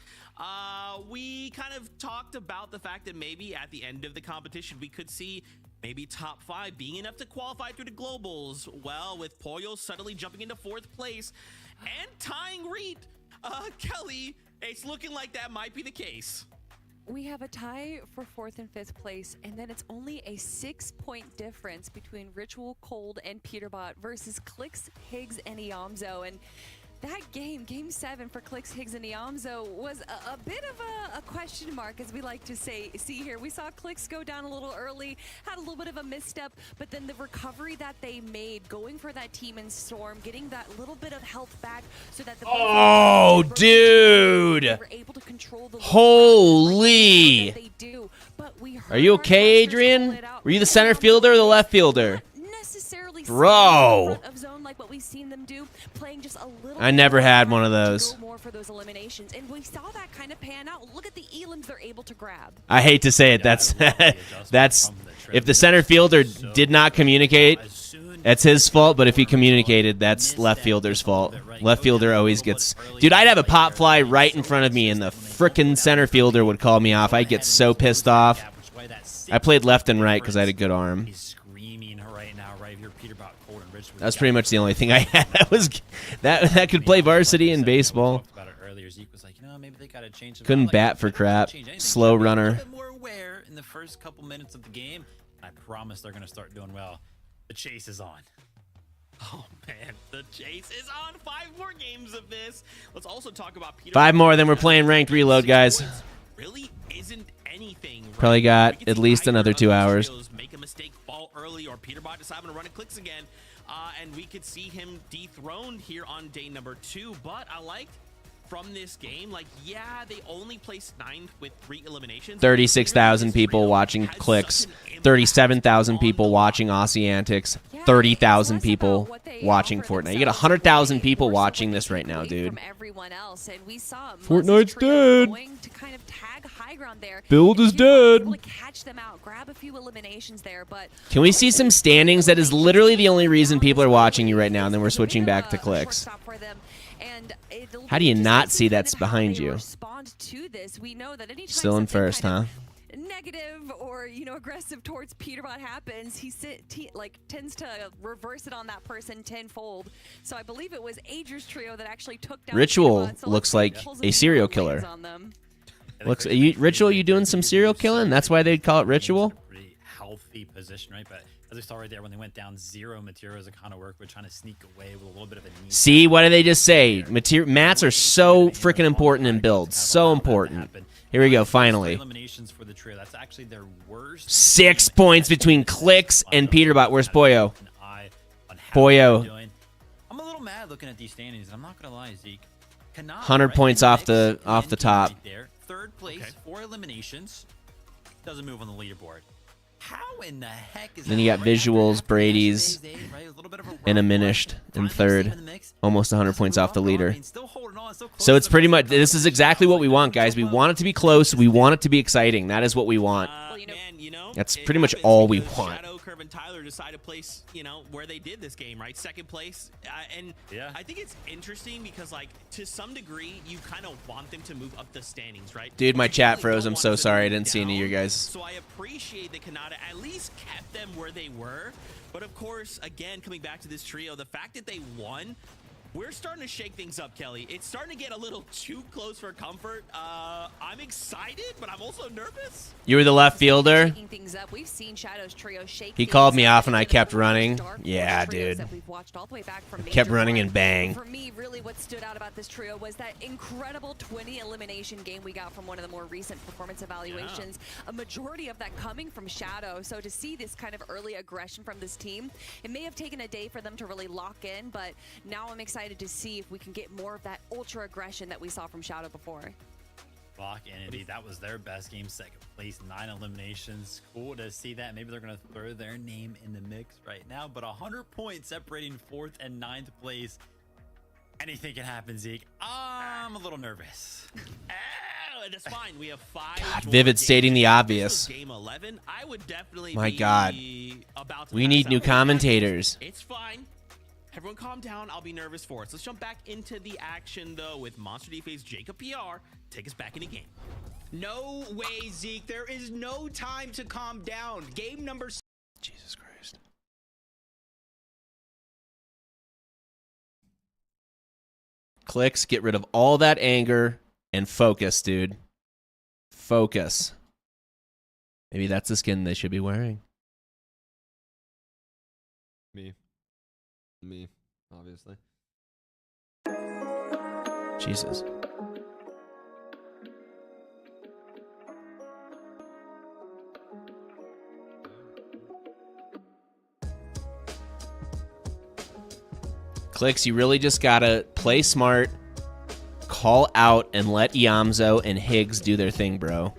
We kind of talked about the fact that maybe at the end of the competition we could see maybe top 5 being enough to qualify through the globals. Well, with Pollo suddenly jumping into 4th place and tying Reed, Kelly, it's looking like that might be the case. We have a tie for 4th and 5th place, and then it's only a 6-point difference between Ritual, Cold, and Peterbot versus Clix, Higgs, and Iamzo. And that game 7 for Clix, Higgs, and Iamzo was a bit of a question mark, as we like to see here. We saw Clix go down a little early, had a little bit of a misstep, but then the recovery that they made, going for that team in Storm, getting that little bit of health back so that the dude, were able to control the holy. They do. But we Are you okay, Adrian? Were you the center fielder or the left fielder? Bro. Like what we've seen them do, playing just a little. I never had one of those. More for those eliminations, and we saw that kind of pan out. Look at the elims they're able to grab. I hate to say it, that's if the center fielder did not communicate, that's his fault. But if he communicated, that's left fielder's fault. Left fielder always gets. Dude, I'd have a pop fly right in front of me, and the frickin' center fielder would call me off. I'd get so pissed off. I played left and right because I had a good arm. That's pretty much the only thing I had. That could play varsity in baseball. Couldn't bat for crap. Slow runner. More aware in the first couple minutes of the game. I promise they're going to start doing well. The chase is on. Oh man, the chase is on. 5 more games of this. Let's also talk about Peter. 5 more, then we're playing ranked reload, guys. Really isn't anything. Right? Probably got at least another 2 hours. Make a mistake, fall early, or Peterbot decide to run a Clix again. And we could see him dethroned here on day number 2. But I liked from this game, like, yeah, they only placed 9th with 3 eliminations. 36,000 people watching Clix. 37,000 people watching Aussie Antics. 30,000 people watching Fortnite. You get 100,000 people watching this right now, dude. Fortnite's dead. Build is dead. Can we see some standings? That is literally the only reason people are watching you right now, and then we're switching back to Clix. How do you not see that's behind you? Still in first, huh? Negative or aggressive towards Peterbot happens, he tends to reverse it on that person tenfold. So I believe it was Adrian's trio that actually took down Ritual. Peterbot, so looks like a serial killer. Looks Ritual, you doing some serial killing? That's why they'd call it Ritual. Pretty healthy position, right? But as we saw right there, when they went down 0 materials, it kind of worked. We're trying to sneak away with a little bit of a knee. See, what did they just say? Mats are so freaking important in builds. So important. Here we go, finally. Eliminations for the trio. That's actually their worst. 6 points between Clix and Peterbot. Where's Pollo? Pollo. I'm a little mad looking at these standings, and I'm not gonna lie, Zeke. 100 points off the top. Third place, 4 eliminations. Doesn't move on the leaderboard. How in the heck is Then you got Visuals, Brady's, and Diminished in third. Almost 100 points off the leader. So it's pretty much, this is exactly what we want, guys. We want it to be close. We want it to be exciting. That is what we want. That's pretty much all we want. Shadow, Curve, and Tyler decide to place, where they did this game, right? 2nd place. And yeah. I think it's interesting because, like, to some degree, you kind of want them to move up the standings, right? Dude, my chat froze. I'm so sorry. I didn't see any of you guys. So I appreciate that Kanata at least kept them where they were. But, of course, again, coming back to this trio, the fact that they won, we're starting to shake things up, Kelly. It's starting to get a little too close for comfort. I'm excited, but I'm also nervous. You were the left fielder? He called me off and I kept running. Yeah, dude. Kept running and bang. For me, really what stood out about this trio was that incredible 20 elimination game we got from one of the more recent performance evaluations. Yeah. A majority of that coming from Shadow. So to see this kind of early aggression from this team, it may have taken a day for them to really lock in, but now I'm excited to see if we can get more of that ultra aggression that we saw from Shadow before. Block, and indeed that was their best game. Second place, 9 eliminations. Cool to see that. Maybe they're going to throw their name in the mix right now, but 100 points separating 4th and 9th place. Anything can happen, Zeke. I'm a little nervous. Oh, that's fine. We have 5. God, Vivid stating the obvious. Game 11. I would definitely My be God. about to We pass need new out. commentators. It's fine. Everyone calm down. I'll be nervous for us. Let's jump back into the action, though, with Monster D-Face Jacob PR. Take us back in the game. No way, Zeke. There is no time to calm down. Game number... Jesus Christ. Clix, get rid of all that anger and focus, dude. Focus. Maybe that's the skin they should be wearing. Me, obviously. Jesus. Clix, you really just gotta play smart, call out, and let Iamzo and Higgs do their thing, bro.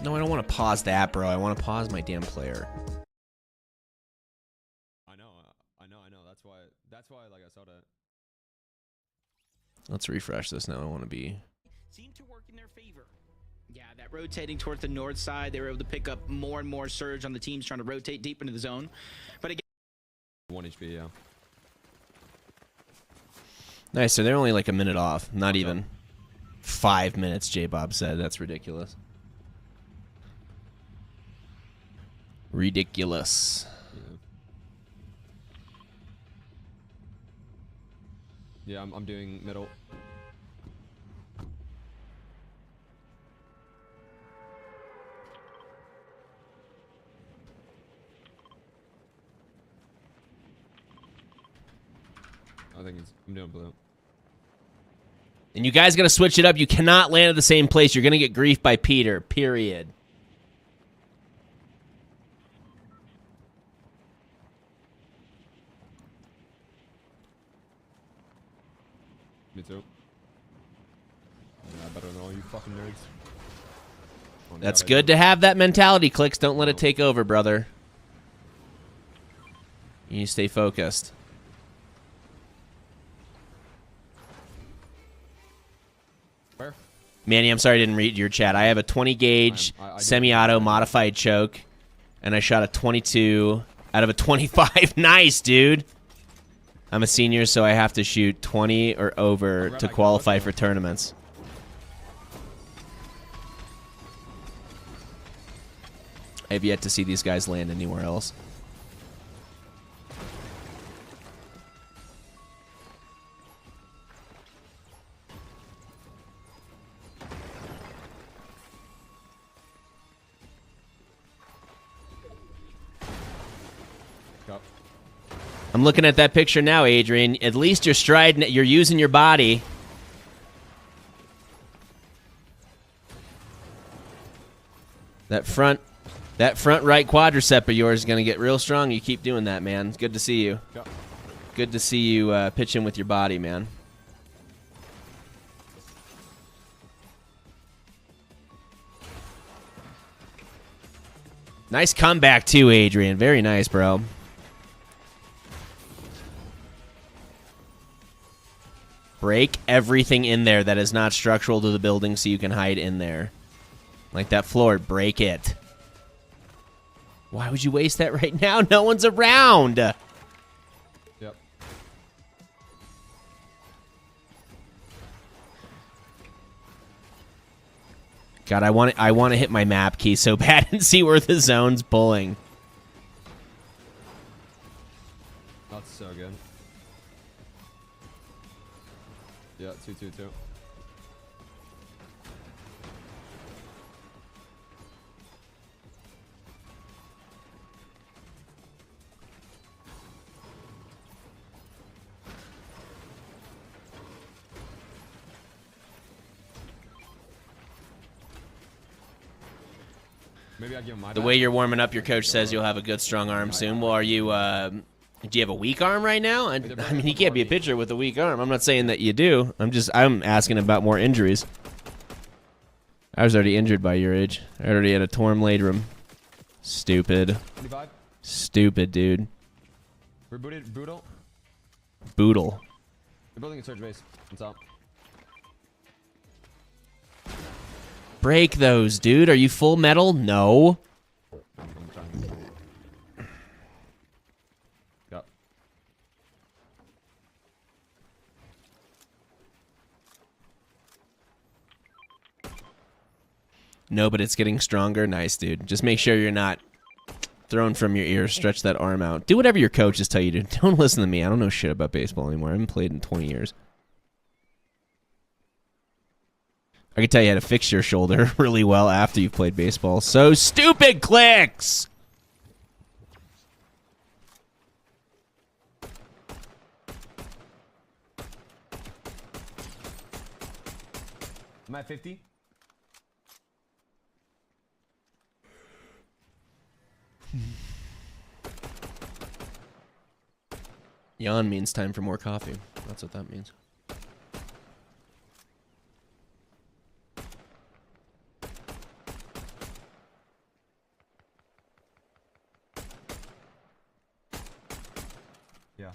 No, I don't want to pause that, bro. I want to pause my damn player. I know. That's why, like, I saw that. Let's refresh this now. I want to be... Seem to work in their favor. Yeah, that rotating towards the north side, they were able to pick up more and more surge on the teams trying to rotate deep into the zone. But again... 1 HP, yeah. Nice, so they're only like a minute off. Not even 5 minutes, J-Bob said. That's ridiculous. Ridiculous. Yeah, I'm doing middle. I'm doing blue. And you guys got to switch it up. You cannot land at the same place. You're going to get grief by Peter, period. Me too. Yeah, I better than all you fucking nerds. Oh, That's God, good to have that mentality, Clix. Don't let it take over, brother. You need to stay focused. Where? Manny, I'm sorry I didn't read your chat. I have a 20 gauge semi-auto modified choke, and I shot a 22 out of a 25. Nice, dude. I'm a senior, so I have to shoot 20 or over to qualify for tournaments. I have yet to see these guys land anywhere else. I'm looking at that picture now, Adrian. At least you're striding, you're using your body. That front right quadricep of yours is going to get real strong. You keep doing that, man. It's good to see you. Yep. Good to see you pitch in with your body, man. Nice comeback, too, Adrian. Very nice, bro. Break everything in there that is not structural to the building so you can hide in there. Like that floor, break it. Why would you waste that right now? No one's around. Yep. God, I want to hit my map key so bad and see where the zone's pulling. That's so good. Yeah, 2-2-2. Maybe I'll give him my The back. way you're warming up, your coach says you'll have a good, strong arm soon. Well, are you? Do you have a weak arm right now? I mean, you can't be a pitcher with a weak arm. I'm not saying that you do. I'm asking about more injuries. I was already injured by your age. I already had a torn labrum. Stupid. 25. Stupid, dude. We're booted. Brutal. Boodle. They're building a surge base. What's up? Break those, dude. Are you full metal? No. Yep. No, but it's getting stronger. Nice, dude. Just make sure you're not thrown from your ear. Stretch that arm out. Do whatever your coaches tell you to. Don't listen to me. I don't know shit about baseball anymore. I haven't played in 20 years. I can tell you how to fix your shoulder really well after you've played baseball. So stupid, Clix! I'm at 50. Yawn means time for more coffee. That's what that means. Yeah.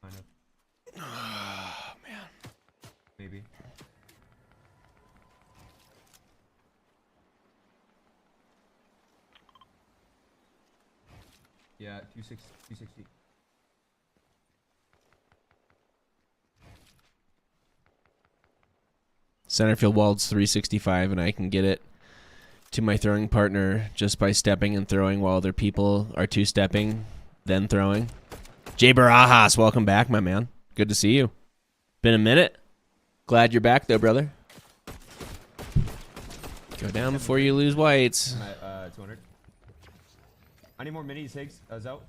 Kind of. Oh, man. Maybe. Yeah, 260. Center field wall's 365, and I can get it to my throwing partner just by stepping and throwing while other people are two-stepping, then throwing. Jay Barajas, welcome back, my man. Good to see you. Been a minute. Glad you're back, though, brother. Go down before you lose whites. I'm at 200. I need more minis, Higgs. Out.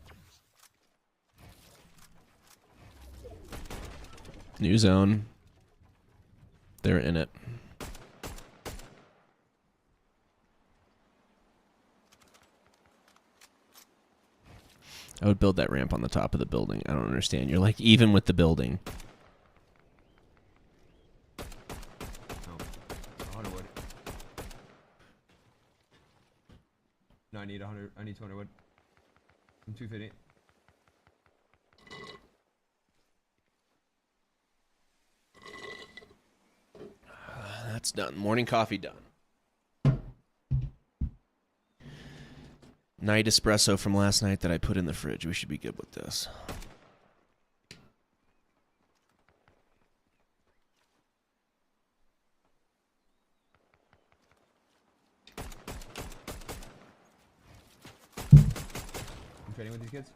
New zone. They're in it. I would build that ramp on the top of the building. I don't understand. You're like, even with the building. No. 100 wood. No, I need 100. I need 200 wood. I'm 250. That's done. Morning coffee done. Night espresso from last night that I put in the fridge. We should be good with this. I'm trading with these kids.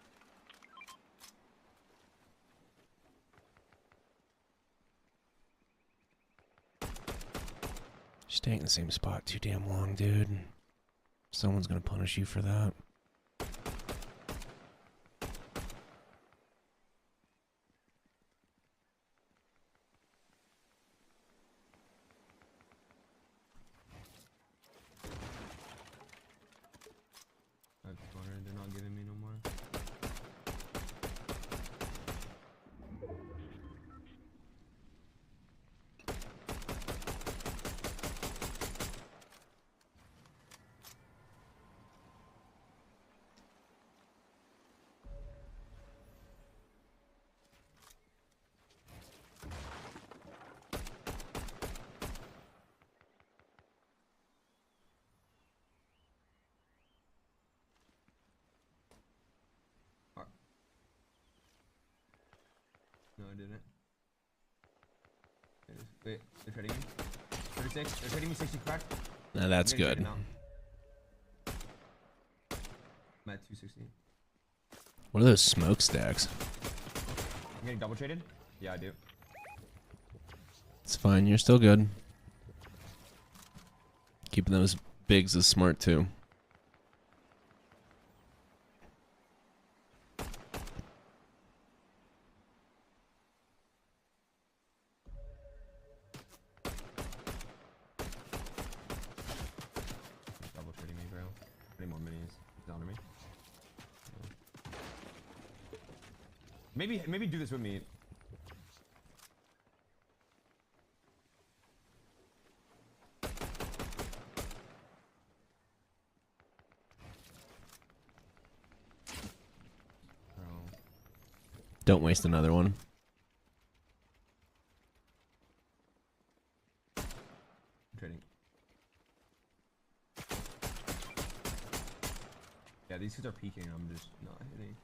Staying in the same spot too damn long, dude. Someone's gonna punish you for that. I have 200. They're not giving me no more. No, I didn't. Wait, they're trading me. 36. They're trading me 60 crack. Now that's I'm getting good. traded now. I'm at 260. What are those smokestacks? I'm getting double traded? Yeah, I do. It's fine. You're still good. Keeping those bigs is smart too. Double trading me, bro. Any more minis? He's under me. Maybe do this with me. Don't waste another one. Trading. Yeah, these kids are peeking. I'm just not hitting.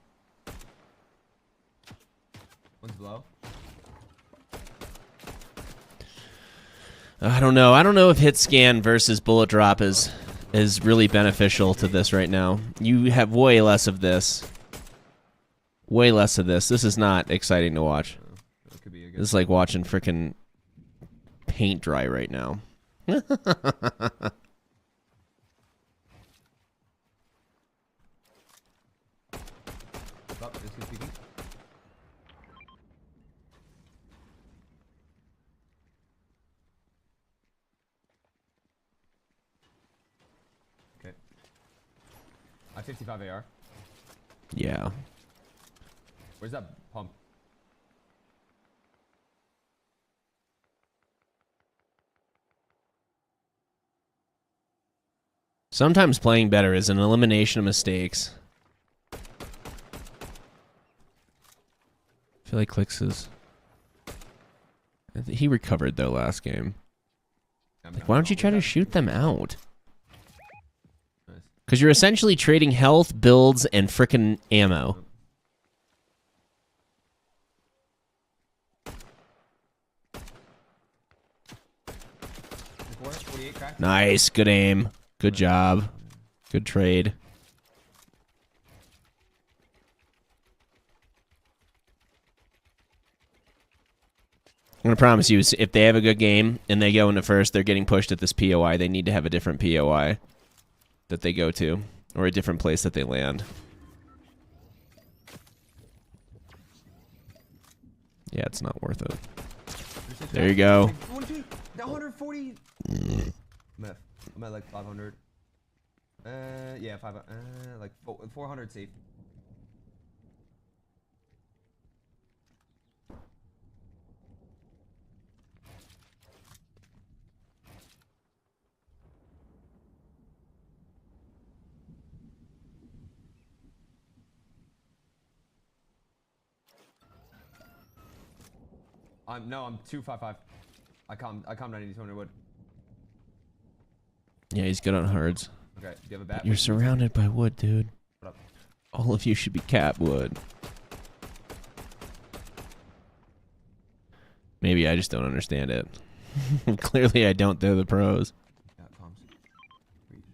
One's below. I don't know. I don't know if hit scan versus bullet drop is really beneficial to this right now. You have way less of this. Way less of this. This is not exciting to watch. Could be a good This is like watching frickin' paint dry right now. oh, this is peeking. Okay. I 55 AR. Yeah. Where's that pump? Sometimes playing better is an elimination of mistakes. I feel like Clix is... He recovered though last game. Like, why don't you try to shoot them out? Because you're essentially trading health, builds, and frickin' ammo. Nice, good aim. Good job. Good trade. I'm going to promise you, if they have a good game and they go into first, they're getting pushed at this POI. They need to have a different POI that they go to, or a different place that they land. Yeah, it's not worth it. There you go. 140. I'm at like 500. Yeah, 500. Like 400 safe. I'm 255. I calm 90 200 wood. Yeah, he's good on hards. Okay, do you have a bat? You're surrounded by wood, dude. What up? All of you should be cat wood. Maybe I just don't understand it. Clearly I don't. They're the pros. Yeah, comms. Thanks.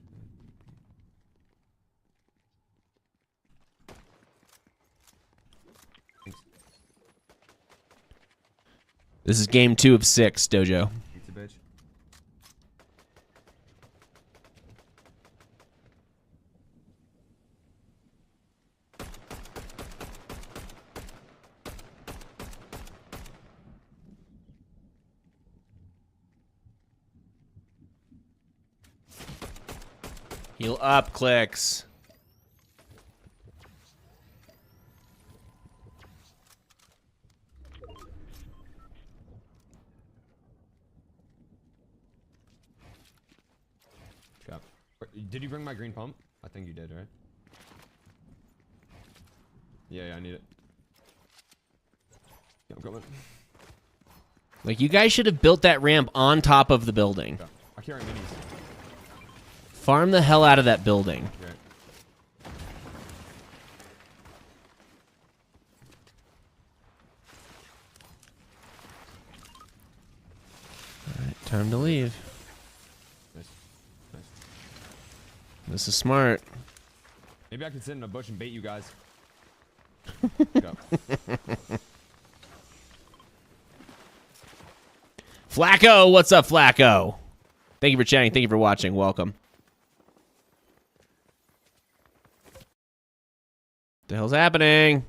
This is game 2 of 6, Dojo. Pizza bitch. Heal up, Clix. Did you bring my green pump? I think you did, right? Yeah, I need it. Yeah, I'm coming. Like, you guys should have built that ramp on top of the building. Yeah. I'm carrying minis. Farm the hell out of that building. Okay. Alright, time to leave. Nice. Nice. This is smart. Maybe I can sit in a bush and bait you guys. Go. Flacco, what's up, Flacco? Thank you for chatting. Thank you for watching. Welcome. What the hell's happening?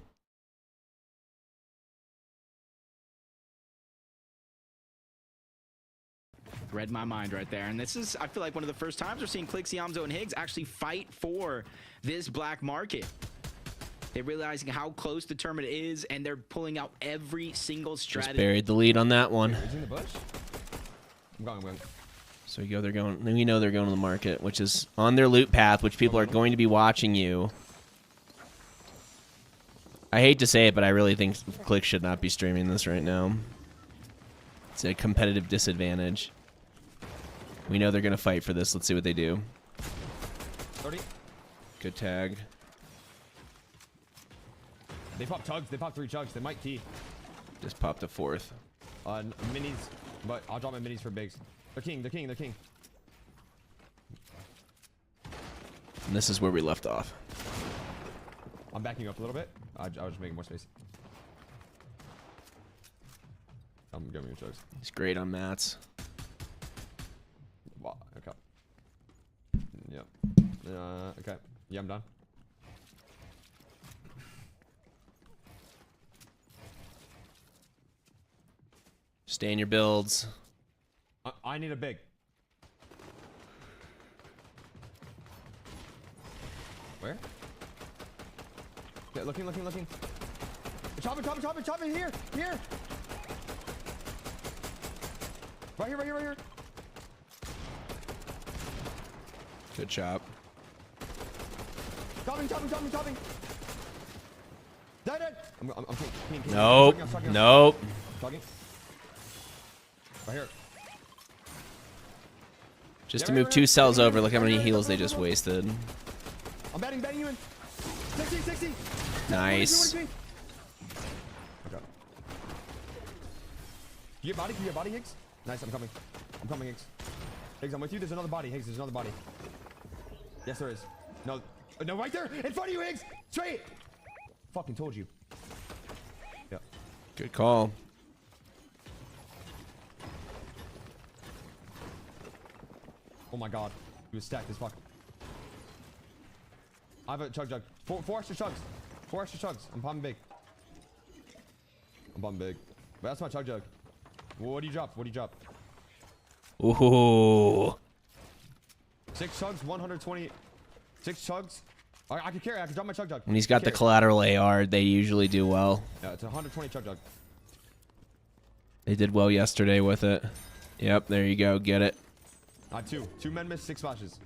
read my mind right there. And this is, I feel like, one of the first times we're seeing Clix, Yamzo, and Higgs actually fight for this black market. They're realizing how close the tournament is, and they're pulling out every single strategy. Just buried the lead on that one. Is he in the bush? I'm going. So we know they're going to the market, which is on their loot path, which people are going to be watching you. I hate to say it, but I really think Clix should not be streaming this right now. It's a competitive disadvantage. We know they're going to fight for this. Let's see what they do. 30. Good tag. They pop chugs. They pop 3 chugs. They might key. Just popped a 4th. Minis, but I'll drop my minis for bigs. They're king. And this is where we left off. I'm backing up a little bit. I was just making more space. I'm giving you chugs. He's great on mats. Wow, okay. Yep. Okay. Yeah, I'm done. Stay in your builds. I need a big. Where? Okay, looking. Chop it, here. Right here. Good chop. Chopping. Dead. I'm Nope. Nope. Talking. Right here. Just to move 2 cells over, look how many heals they just wasted. I'm betting you in. 60. Nice. Okay. You get body, Higgs? Nice, I'm coming, Higgs. Higgs, I'm with you. There's another body, Higgs. There's another body. Yes, there is. No, right there! In front of you, Higgs! Straight! Fucking told you. Yeah. Good call. Oh my god. He was stacked as fuck. I have a chug. 4 extra chugs. 4 extra chugs. I'm pumping big. But that's my chug. What do you drop? Ooh. 6 chugs, 120. 6 chugs. I can carry. I can drop my chug. When he's got the collateral AR, they usually do well. Yeah, it's 120 chug. They did well yesterday with it. Yep, there you go. Get it. 2 men miss, 6 splashes.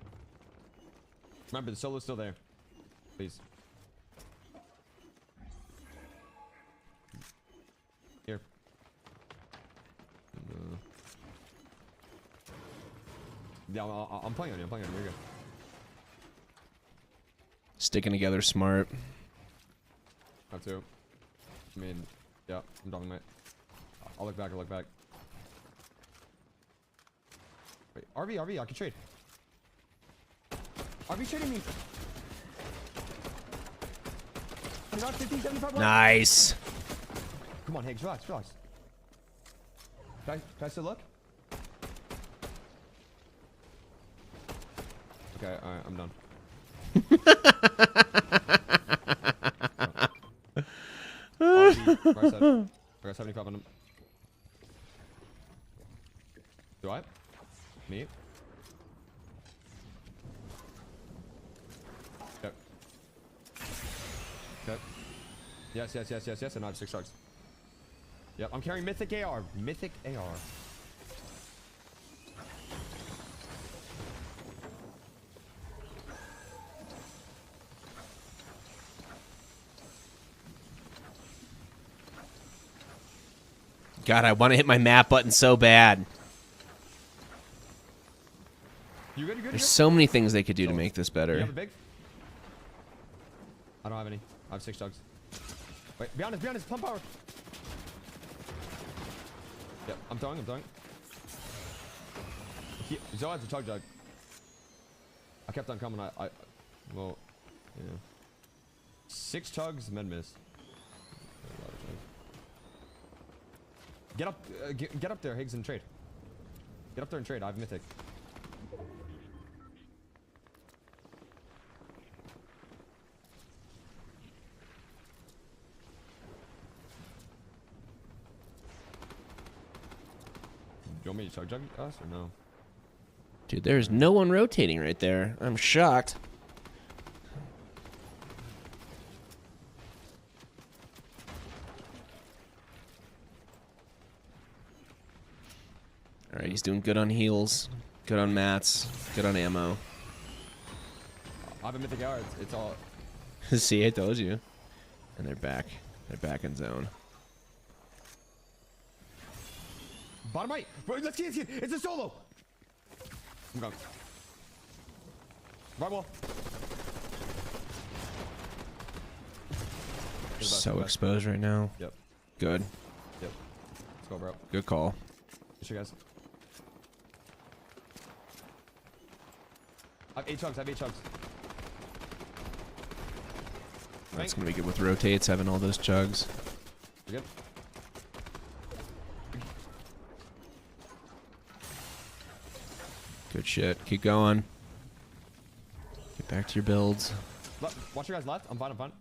Remember, the solo's still there. Please. Here. Yeah, I'm playing on you. You're good. Sticking together smart. Have to. I mean, yeah, I'm dropping mate. I'll look back. Wait, RV, I can trade. RV trading me. 50, 75. Nice. Come on, Higgs, relax. Can I still look? Okay, alright, I'm done. RV, I got 75 on him. Do I? Me? Yep. Yes, and I have 6 chugs. Yep, I'm carrying Mythic AR. God, I want to hit my map button so bad. You good? There's so many things they could do to make this You better. have a big? I don't have any. I have 6 chugs. Wait, be honest, pump power. Yep, I'm throwing. Zoe has a chug jug. I kept on coming. Well, yeah. 6 chugs, men miss. Get up there, Higgs, and trade. Get up there and trade. I have mythic. want me to chug us or no? Dude, there's no one rotating right there. I'm shocked. All right, he's doing good on heals, good on mats, good on ammo. I have a mythic hour. It's all. See, I told you. And they're back. They're back in zone. Bottom right. Bro, let's get it. It's a solo. I'm going. Right wall. So exposed right now. Yep. Good. Yep. Let's go, bro. Good call. Good shit, guys. I have 8 chugs. I have 8 chugs. That's gonna be good with rotates, having all those chugs. We're good. Good shit. Keep going. Get back to your builds. Watch your guys left. I'm fine. I'm fine.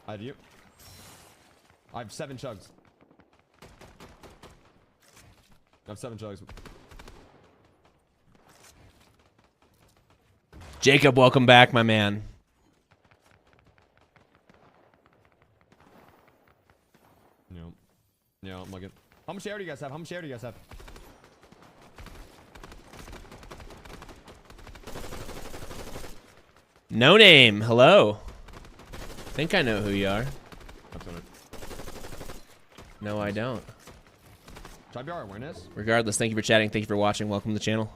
I have you. I have 7 chugs. I have 7 chugs. Jacob, welcome back, my man. Yeah, I'm looking. How much air do you guys have? How much air do you guys have? No name. Hello. Think I know who you are. No, I don't. Try BR awareness. Regardless, thank you for chatting. Thank you for watching. Welcome to the channel.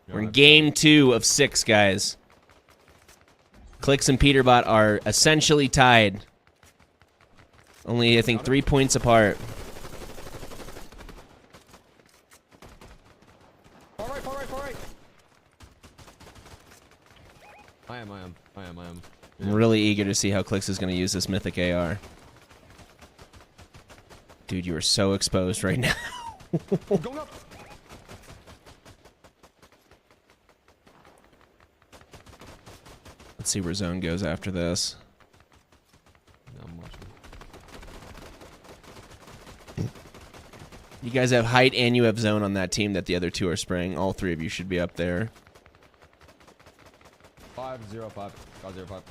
We're in game 2 of 6, guys. Clix and Peterbot are essentially tied. Only, I think, 3 points apart. Far right, far right, far right. I am. I'm really eager to see how Clix is going to use this mythic AR. Dude, you are so exposed right now. Going up. Let's see where zone goes after this. I'm watching. You guys have height and you have zone on that team that the other 2 are spraying. All 3 of you should be up there. 505. 505.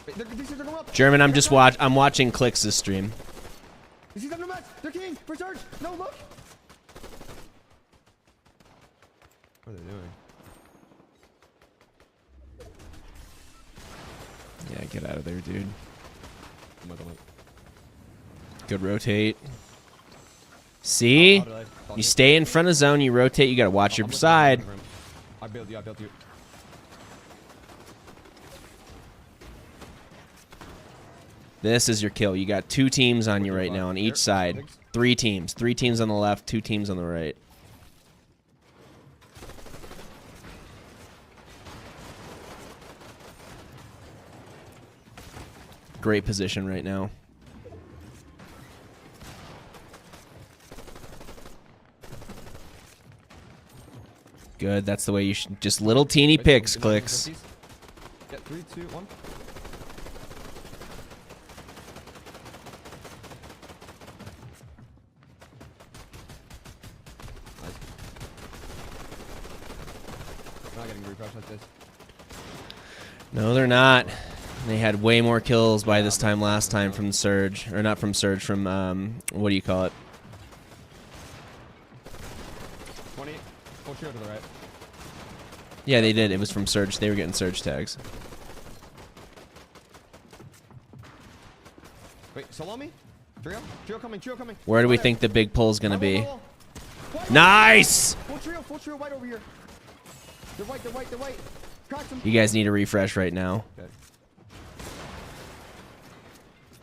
Wait, these are going up. German, I'm watching Clix's stream. You see them no mats? They're king for surge. No, look. What are they doing? Yeah, get out of there, dude. Good rotate. See? You stay in front of zone, you rotate, you gotta watch your side. I built you. This is your kill. You got 2 teams on you right now on each side. 3 teams. 3 teams on the left, 2 teams on the right. Great position right now. Good. That's the way you should. Just little teeny picks, Clix. Get 3, 2, 1. Not getting refresh like this. No, they're not. They had way more kills by this time last time from Surge. Or not from Surge, from, what do you call it? 20. Full trio to the right. Yeah, they did. It was from Surge. They were getting Surge tags. Wait, solo me? Trio? Trio coming, trio coming. Where do we think the big pull's gonna be? Nice! Full trio white over here. They're white, they're white, they're white. Crack them. You guys need a refresh right now. Okay.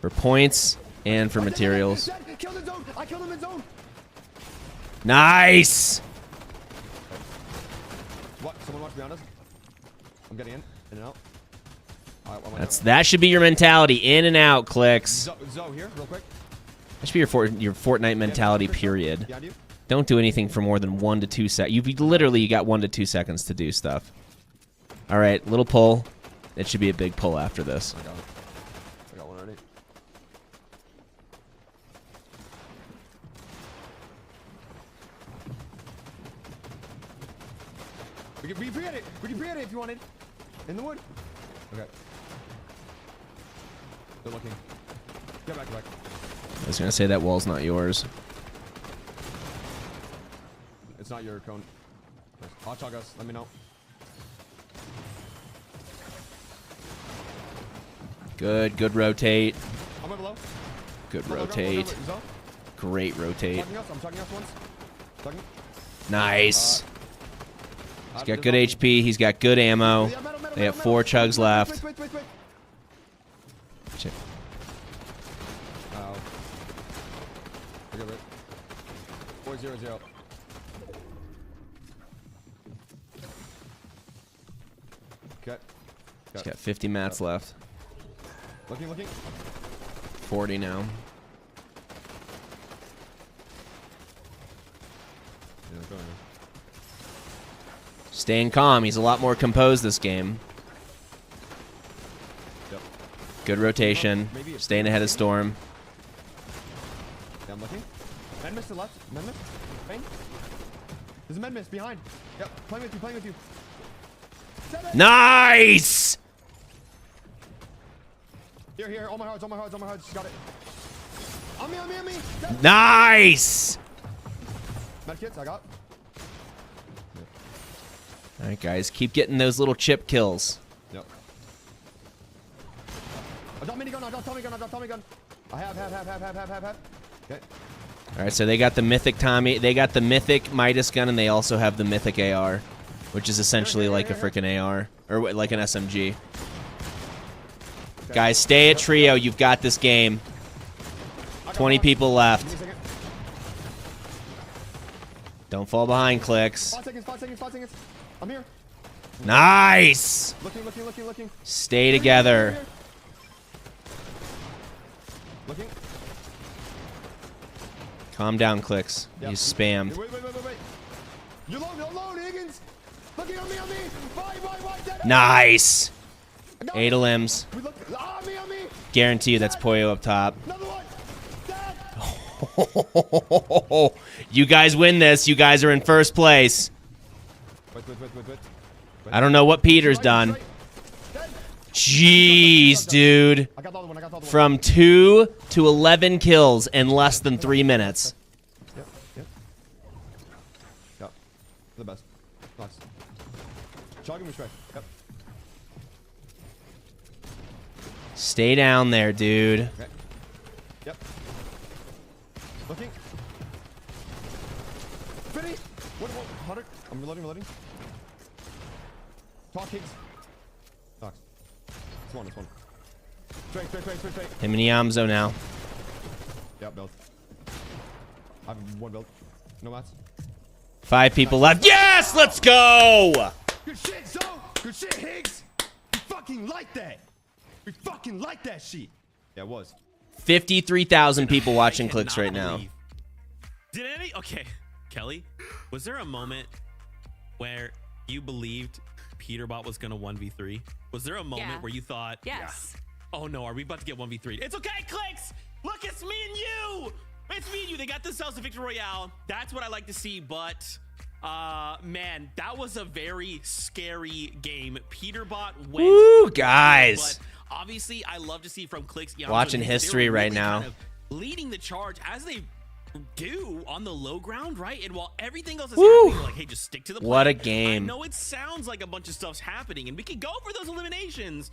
For points and for materials. Kill the zone. I killed him in zone. Nice! What? Someone watch behind us? I'm getting in and out. That should be your mentality. In and out, Clix. Zo here, real quick. That should be your Fortnite mentality, period. Behind you. Don't do anything for more than 1 to 2 seconds. You got 1 to 2 seconds to do stuff. All right, little pull. It should be a big pull after this. I got it. I got one already. We can pre-hit it. We can pre-hit it if you wanted. In the wood. Okay. They're looking. Get back, get back. I was gonna say that wall's not yours. It's not your cone. Hot shot us. Let me know. Good rotate. I'm below. Good Go, rotate. go, go, go, go. Great rotate. I'm talking us once. Talking. Nice. He's got good HP. He's got good ammo. They have 4 chugs left. Wait. Check. Oh. I got it. 4-0-0. Okay. He's got 50 mats left. Looking. 40 now. Yeah, go ahead. Staying calm. He's a lot more composed this game. Yep. Good rotation. Staying ahead of Storm. Yeah, I'm looking. Men miss to the left. Men miss. Bang. There's a men miss behind. Yep. Playing with you. Nice! Here. All my hearts. Got it. On me. Nice! Medkits, I got. All right, guys. Keep getting those little chip kills. Yep. I got minigun. I got Tommy gun. I have. Okay. All right, so they got the mythic Tommy. They got the mythic Midas gun, and they also have the mythic AR, which is essentially like a freaking AR or like an SMG. Okay. Guys, stay at trio. You've got this game. 20 people left. Don't fall behind, Clix. 5 seconds. I'm here. Nice. Looking. Stay together. Looking. Calm down, Clix. You spammed. Wait. You're low, Higgins. Looking on me. Why, Nice. 8 limbs. We look, on me. Guarantee you that's Poyo up top. Another one. You guys win this. You guys are in first place. Wait. I don't know what Peter's done. Jeez, dude. I got the other one. From 2 to 11 kills in less than 3 minutes. Yep. The best. Nice. Chugging me straight. Yep. Stay down there, dude. Okay. Yep. Looking. Fitty. What? 100. I'm reloading. Talk, Higgs. Talks. It's one. Straight. Him and Yamzo now. Yep, build. I have 1 build. No mats. 5 people left. Yes, let's go. Good shit, Zo. Good shit, Higgs. We fucking like that. Shit. Yeah, it was. 53,000 people watching Clix right now. Did any? Okay, Kelly, was there a moment where you believed Peterbot was gonna 1v3? Was there a moment where you thought, yes. Oh no, are we about to get 1v3? It's okay, Clix. Look, it's me and you. They got themselves a victory royale. That's what I like to see. But man, that was a very scary game. Peterbot went. Woo, guys. But obviously, I love to see from Clix. Watching history right now. Kind of leading the charge as they do on the low ground, right? And while everything else is Woo. happening, like, hey, just stick to the plan. What a game. I know it sounds like a bunch of stuff's happening, and we could go for those eliminations.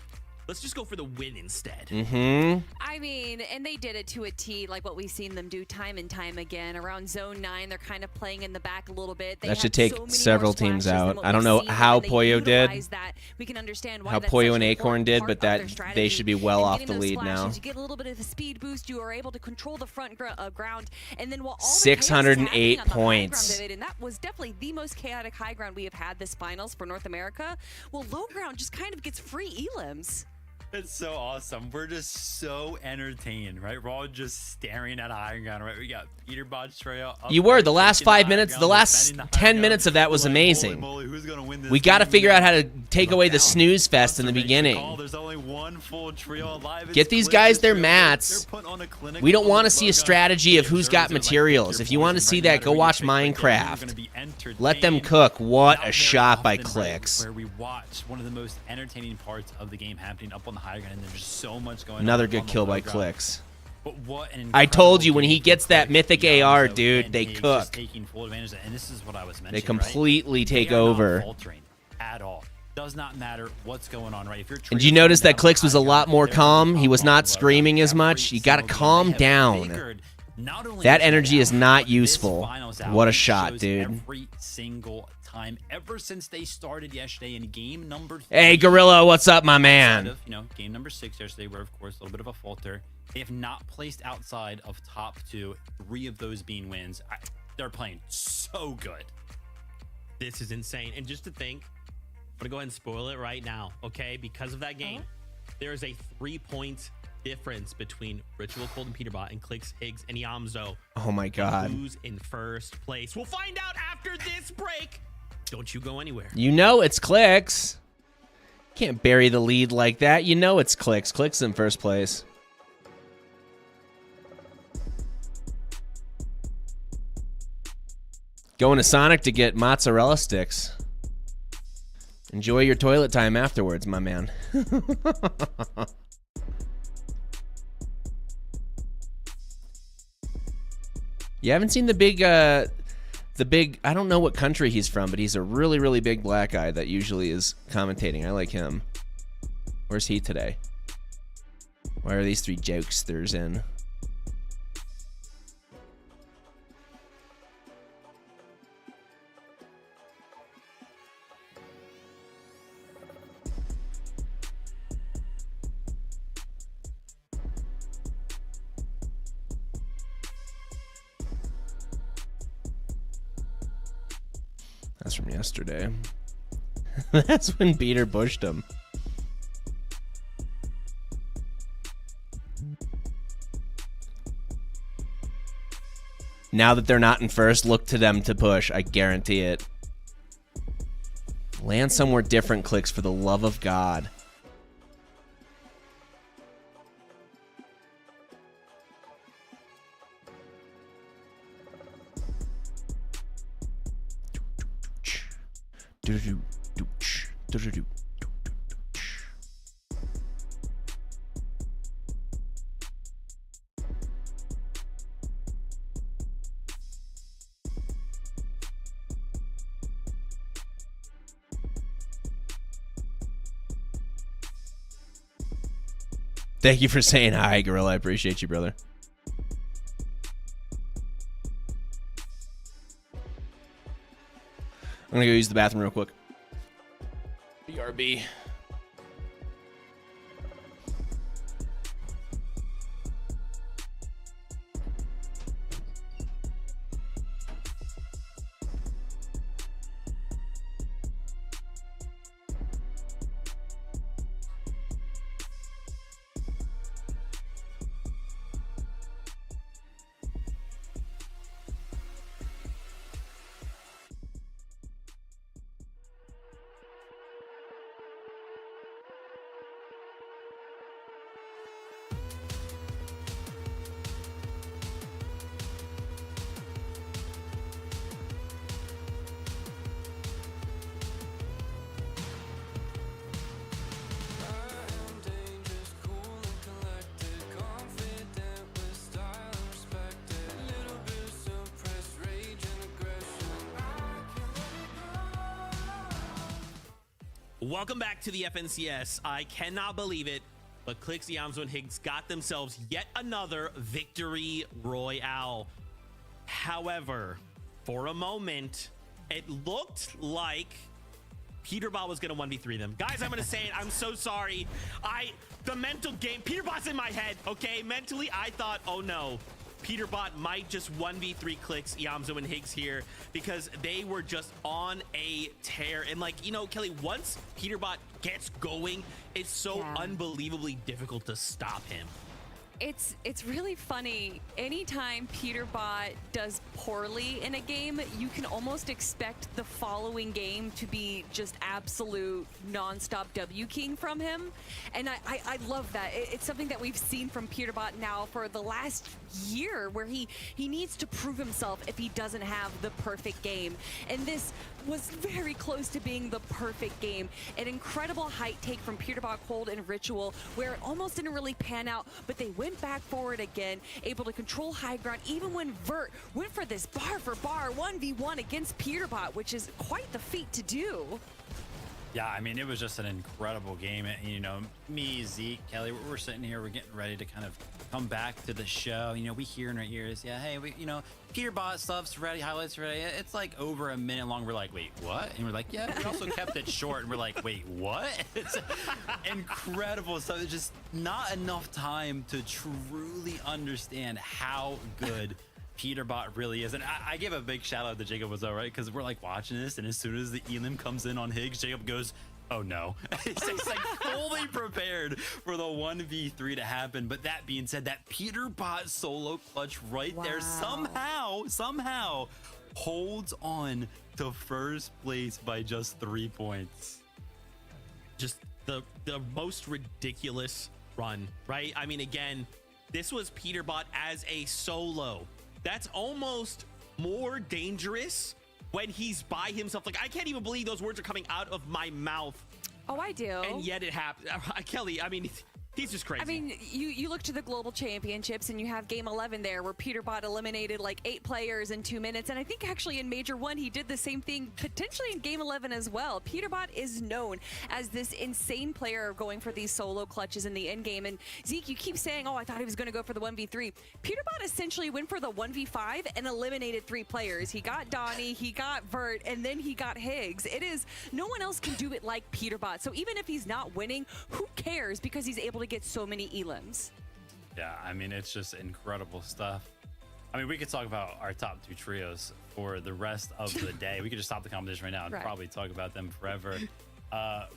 Let's just go for the win instead. Mm-hmm. I mean, and they did it to a T, like what we've seen them do time and time again. Around Zone 9, they're kind of playing in the back a little bit. They That should had take so many several more teams splashes than out. what I don't we've know seen, how and they Poyo did. utilize that. We can understand why How that's Poyo such and an Acorn important did, part but of their that they strategy. should be well And off getting the those lead now. splashes, you get a little bit of a speed boost. You are able to control the front ground, and then while all 608 the chaos is happening on the high points. ground of it, and that was definitely the most chaotic high ground we have had this finals for North America. Well, low ground just kind of gets free elims. It's so awesome. We're just so entertained, right? We're all just staring at high ground, right? We got Peterbot trail. You were. The last 5 minutes, the last 10 minutes of that was amazing. We got to figure out how to take away the snooze fest in the beginning. There's only one full trio alive. Get these guys their mats. We don't want to see a strategy of who's got materials. If you want to see that, go watch Minecraft. Let them cook. What a shot by Clix. Where we watch one of the most entertaining parts of the game happening up on the high ground, and there's just so much going on. Another good kill by Clix. But what an I told you, when he gets that mythic AR, dude, they cook. Taking full advantage of that. And this is what I was mentioning. They completely take They are not over. faltering at all. Does not matter what's going on, right? If you're And you notice that Clix was a lot more calm? He was not screaming as much. You got to calm down. That energy is not useful. What a shot, dude. Every single time, ever since they started yesterday in game number 3. Hey, Gorilla, what's up, my man? Of, game number 6 yesterday, where of course a little bit of a falter. They have not placed outside of top 2, 3 of those being wins. They're playing so good. This is insane. And just to think, I'm gonna go ahead and spoil it right now, okay? Because of that game, there is a 3-point difference between Ritual Cold and Peterbot and Clix, Higgs, and Yamzo. Oh my God. Who's in first place? We'll find out after this break. Don't you go anywhere. You know it's Clix. Can't bury the lead like that. You know it's Clix. Clix in first place. Going to Sonic to get mozzarella sticks. Enjoy your toilet time afterwards, my man. You haven't seen the big, I don't know what country he's from, but he's a really, really big black guy that usually is commentating. I like him. Where's he today? Why are these 3 jokesters in? That's from yesterday. That's when Peter bushed him. Now that they're not in first, look to them to push. I guarantee it. Land somewhere different, Clix, for the love of God. Thank you for saying hi, Gorilla. I appreciate you, brother. I'm gonna go use the bathroom real quick. BRB. Welcome back to the FNCS. I cannot believe it, but Clix, Yamzo, and Higgs got themselves yet another victory royale. However, for a moment, it looked like Peterbot was going to 1v3 them. Guys, I'm going to say it. I'm so sorry. The mental game, Peterbot's in my head, okay? Mentally, I thought, oh no, Peterbot might just 1v3 Clix, Yamzo and Higgs here because they were just on a tear. And like, you know, Kelly, once Peterbot gets going, it's so unbelievably difficult to stop him. It's really funny. Anytime Peterbot does poorly in a game, you can almost expect the following game to be just absolute nonstop W king from him. And I love that. It's something that we've seen from Peterbot now for the last year, where he needs to prove himself if he doesn't have the perfect game. And this was very close to being the perfect game. An incredible height take from Peterbot, Cold, and Ritual, where it almost didn't really pan out, but they went back forward again, able to control high ground, even when Vert went for this bar for bar 1v1 against Peterbot, which is quite the feat to do. Yeah, I mean, it was just an incredible game. And, you know, me, Zeke, Kelly, we're sitting here, we're getting ready to kind of come back to the show. You know, we hear in our ears, yeah, hey, we, you know, Peterbot stuff's ready, highlights ready. It's like over a minute long. We're like, wait, what? And we're like, yeah, we also kept it short. And we're like, wait, what? It's incredible stuff. It's just not enough time to truly understand how good Peterbot really is. And I give a big shout out to Jacob was right, because we're like watching this, and as soon as the elim comes in on Higgs, Jacob goes, oh no. He's like fully prepared for the 1v3 to happen. But that being said, that Peterbot solo clutch right there somehow holds on to first place by just 3 points. Just the most ridiculous run, right? I mean, again, this was Peterbot as a solo. That's almost more dangerous when he's by himself. Like, I can't even believe those words are coming out of my mouth. Oh, I do. And yet it happened. Kelly, I mean, he's just crazy. I mean, you look to the global championships and you have game 11 there, where Peterbot eliminated like 8 players in 2 minutes. And I think actually in Major 1, he did the same thing, potentially in game 11 as well. Peterbot is known as this insane player going for these solo clutches in the end game. And Zeke, you keep saying, oh, I thought he was going to go for the 1v3. Peterbot essentially went for the 1v5 and eliminated 3 players. He got Donnie, he got Vert, and then he got Higgs. It is, no one else can do it like Peterbot. So even if he's not winning, who cares, because he's able to get so many elims. Yeah, I mean, it's just incredible stuff. I mean, we could talk about our top 2 trios for the rest of the day. We could just stop the competition right now and probably talk about them forever.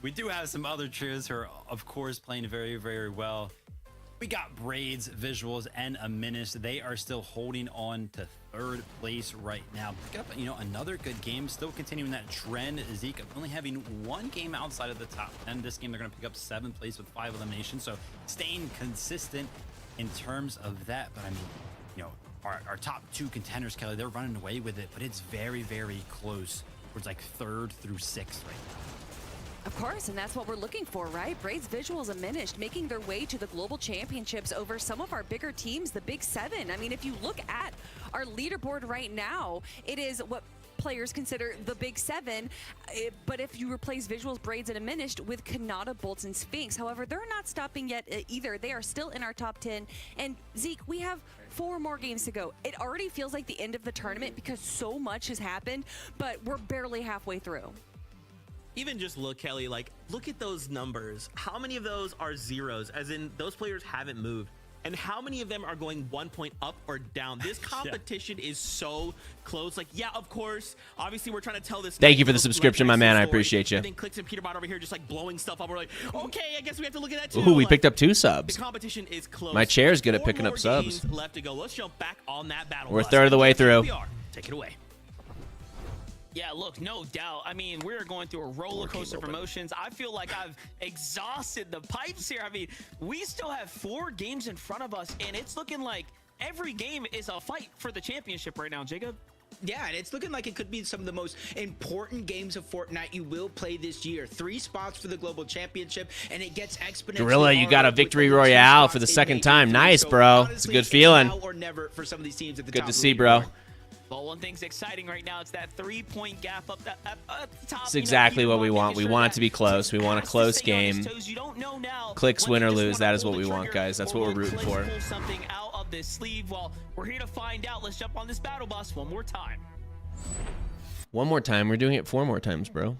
We do have some other trios who are, of course, playing very, very well. We got Braids, Visuals, and a Menace. They are still holding on to 3rd place right now. Pick up, you know, another good game, still continuing that trend, Zeke, of only having 1 game outside of the top 10. This game, they're going to pick up 7th place with 5 eliminations, so staying consistent in terms of that. But I mean, you know, our top 2 contenders, Kelly, they're running away with it, but it's very, very close towards like 3rd through 6th right now. Of course, and that's what we're looking for, right? Braids, Visuals, and Diminished making their way to the global championships over some of our bigger teams, the Big 7. I mean, if you look at our leaderboard right now, it is what players consider the Big 7, but if you replace Visuals, Braids, and Diminished with Kanata, Bolts, and Sphinx, however, they're not stopping yet either. They are still in our top 10. And Zeke, we have 4 more games to go. It already feels like the end of the tournament because so much has happened, but we're barely halfway through. Even just look, Kelly, like, look at those numbers. How many of those are zeros, as in those players haven't moved? And how many of them are going 1 point up or down? This competition is so close. Like, yeah, of course, obviously we're trying to tell this. Thank you for the subscription, my man. I appreciate you. And then Clix and Peterbot over here just like blowing stuff up. We're like, okay, I guess we have to look at that too. Ooh, we like, picked up 2 subs. The competition is close. My chair's good at 4 picking up more subs. games left to go. Let's jump back on that battle. We're bus. 1/3 of the way through. We are. Take it away. Yeah, look, no doubt. I mean, we're going through a roller coaster of emotions. I feel like I've exhausted the pipes here. I mean, we still have 4 games in front of us, and it's looking like every game is a fight for the championship right now, Jacob. Yeah, and it's looking like it could be some of the most important games of Fortnite you will play this year. 3 spots for the global championship, and it gets exponentially. Gorilla, you got a victory royale for the 2nd time. Nice, bro. It's a good feeling. Or never for some of these teams at the good top to see, bro. Well, one thing's exciting right now, it's that 3-point gap up the top. It's exactly what we want. We want it to be close. We want a close game. Clix win or lose. That is what we want, guys. That's what we're rooting for. Pull something out of this sleeve. Well, we're here to find out. Let's jump on this battle bus one more time. One more time. We're doing it 4 more times, bro.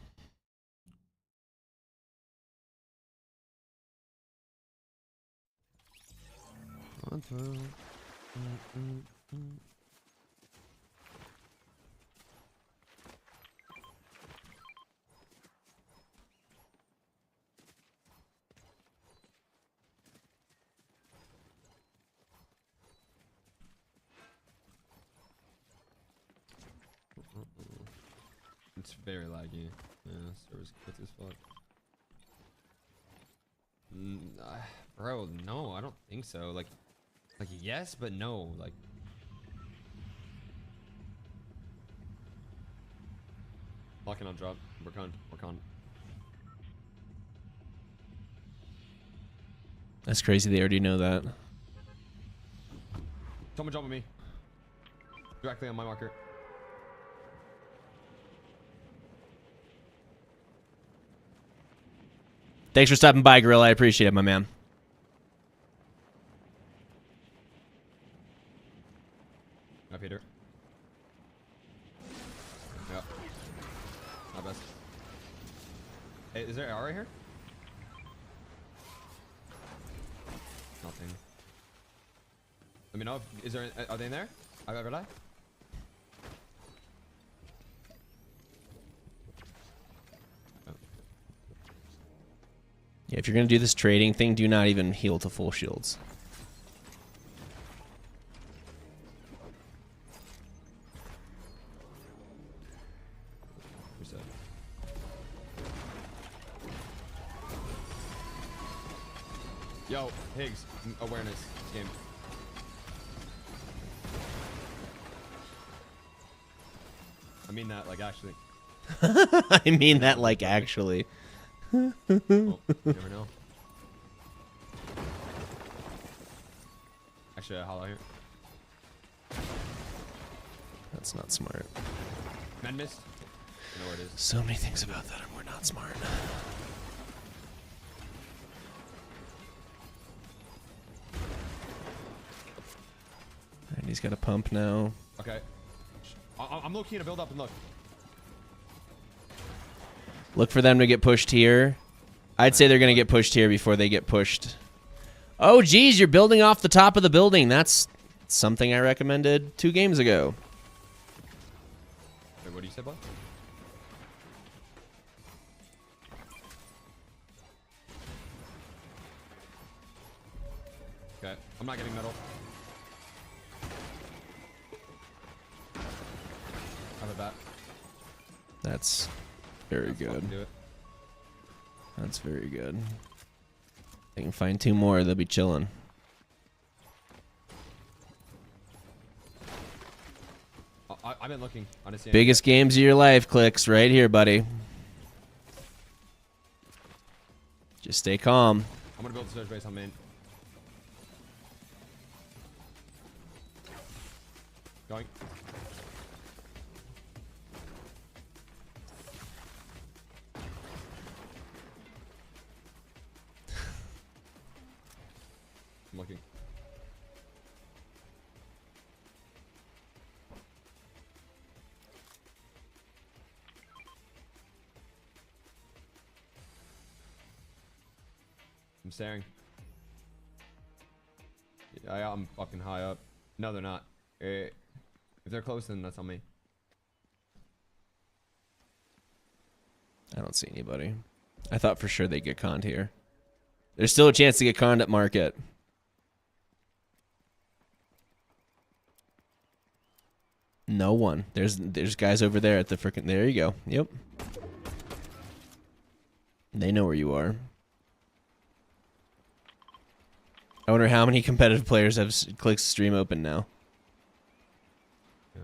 It's very laggy. Yeah, server's quick as fuck. Bro, no, I don't think so. Like yes, but no. Like, locking on drop. Work on. That's crazy. They already know that. Someone jump with me. Directly on my marker. Thanks for stopping by, Gorilla. I appreciate it, my man. Hi, Peter. Yeah. Not best. Hey, is there an AR right here? Nothing. Let me know. Is there? Are they in there? I've ever died. Yeah, if you're gonna do this trading thing, do not even heal to full shields. Reset. Yo, Higgs, awareness game. I mean that, like, actually. I mean that, like, actually. Oh, you never know. Actually, a hollow here. That's not smart. Man missed. I know where it is. So many things about that and we're not smart. And he's got a pump now. Okay. I'm looking to build up and look. Look for them to get pushed here. I'd say they're going to get pushed here before they get pushed. Oh, geez, you're building off the top of the building. That's something I recommended 2 games ago. Wait, what do you say, bud? Okay, I'm not getting metal. How about that? That's very good. Do it. That's very good. They can find 2 more, they'll be chilling. I've been looking. Honestly, Biggest games of your life, Clix, right here, buddy. Just stay calm. I'm gonna build the surge base on main. Going. I'm looking. I'm staring. Yeah, I'm fucking high up. No, they're not. If they're close, then that's on me. I don't see anybody. I thought for sure they'd get conned here. There's still a chance to get conned at market. No one. There's guys over there at the frickin'. There you go. Yep. They know where you are. I wonder how many competitive players have Clix stream open now. Yeah.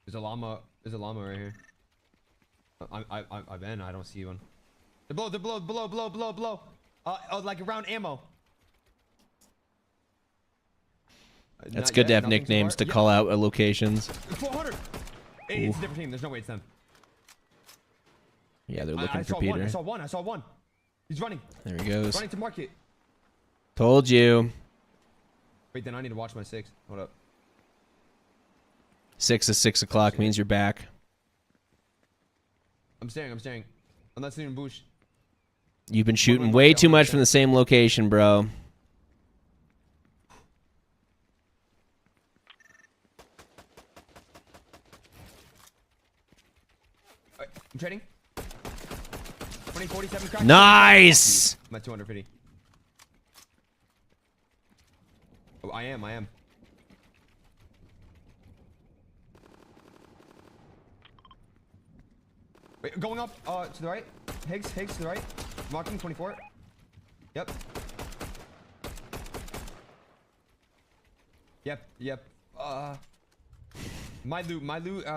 There's a llama. There's a llama right here. I've been. I don't see one. They're below. Like around ammo. It's good to have nicknames to call out locations. 400. Hey, it's a different team. There's no way it's them. Yeah, they're looking for I Peter. I saw one. He's running. There he goes. Running to market. Told you. Wait, then I need to watch my 6. Hold up. 6 is 6 o'clock means you're back. I'm staying. I'm not seeing bush. You've been shooting way too much from the same location, bro. I'm trading. 20, 47 crack. Nice! I'm at 250. Oh, I am. Wait, going up to the right. Higgs to the right. Marking 24. Yep. My loot,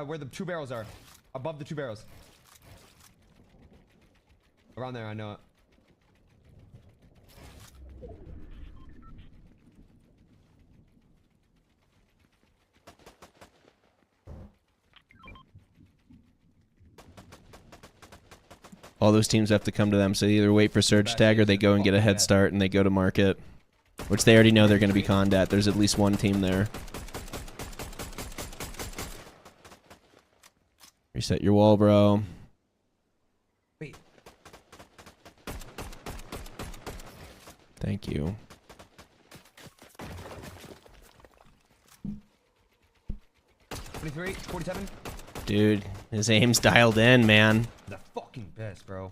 where the 2 barrels are. Above the 2 barrels. Around there, I know it. All those teams have to come to them, so they either wait for surge tag or they go and get a head start and they go to market. Which they already know they're going to be conned at. There's at least one team there. Reset your wall, bro. Wait. Thank you. $23, $47. Dude, his aim's dialed in, man. The fucking best, bro.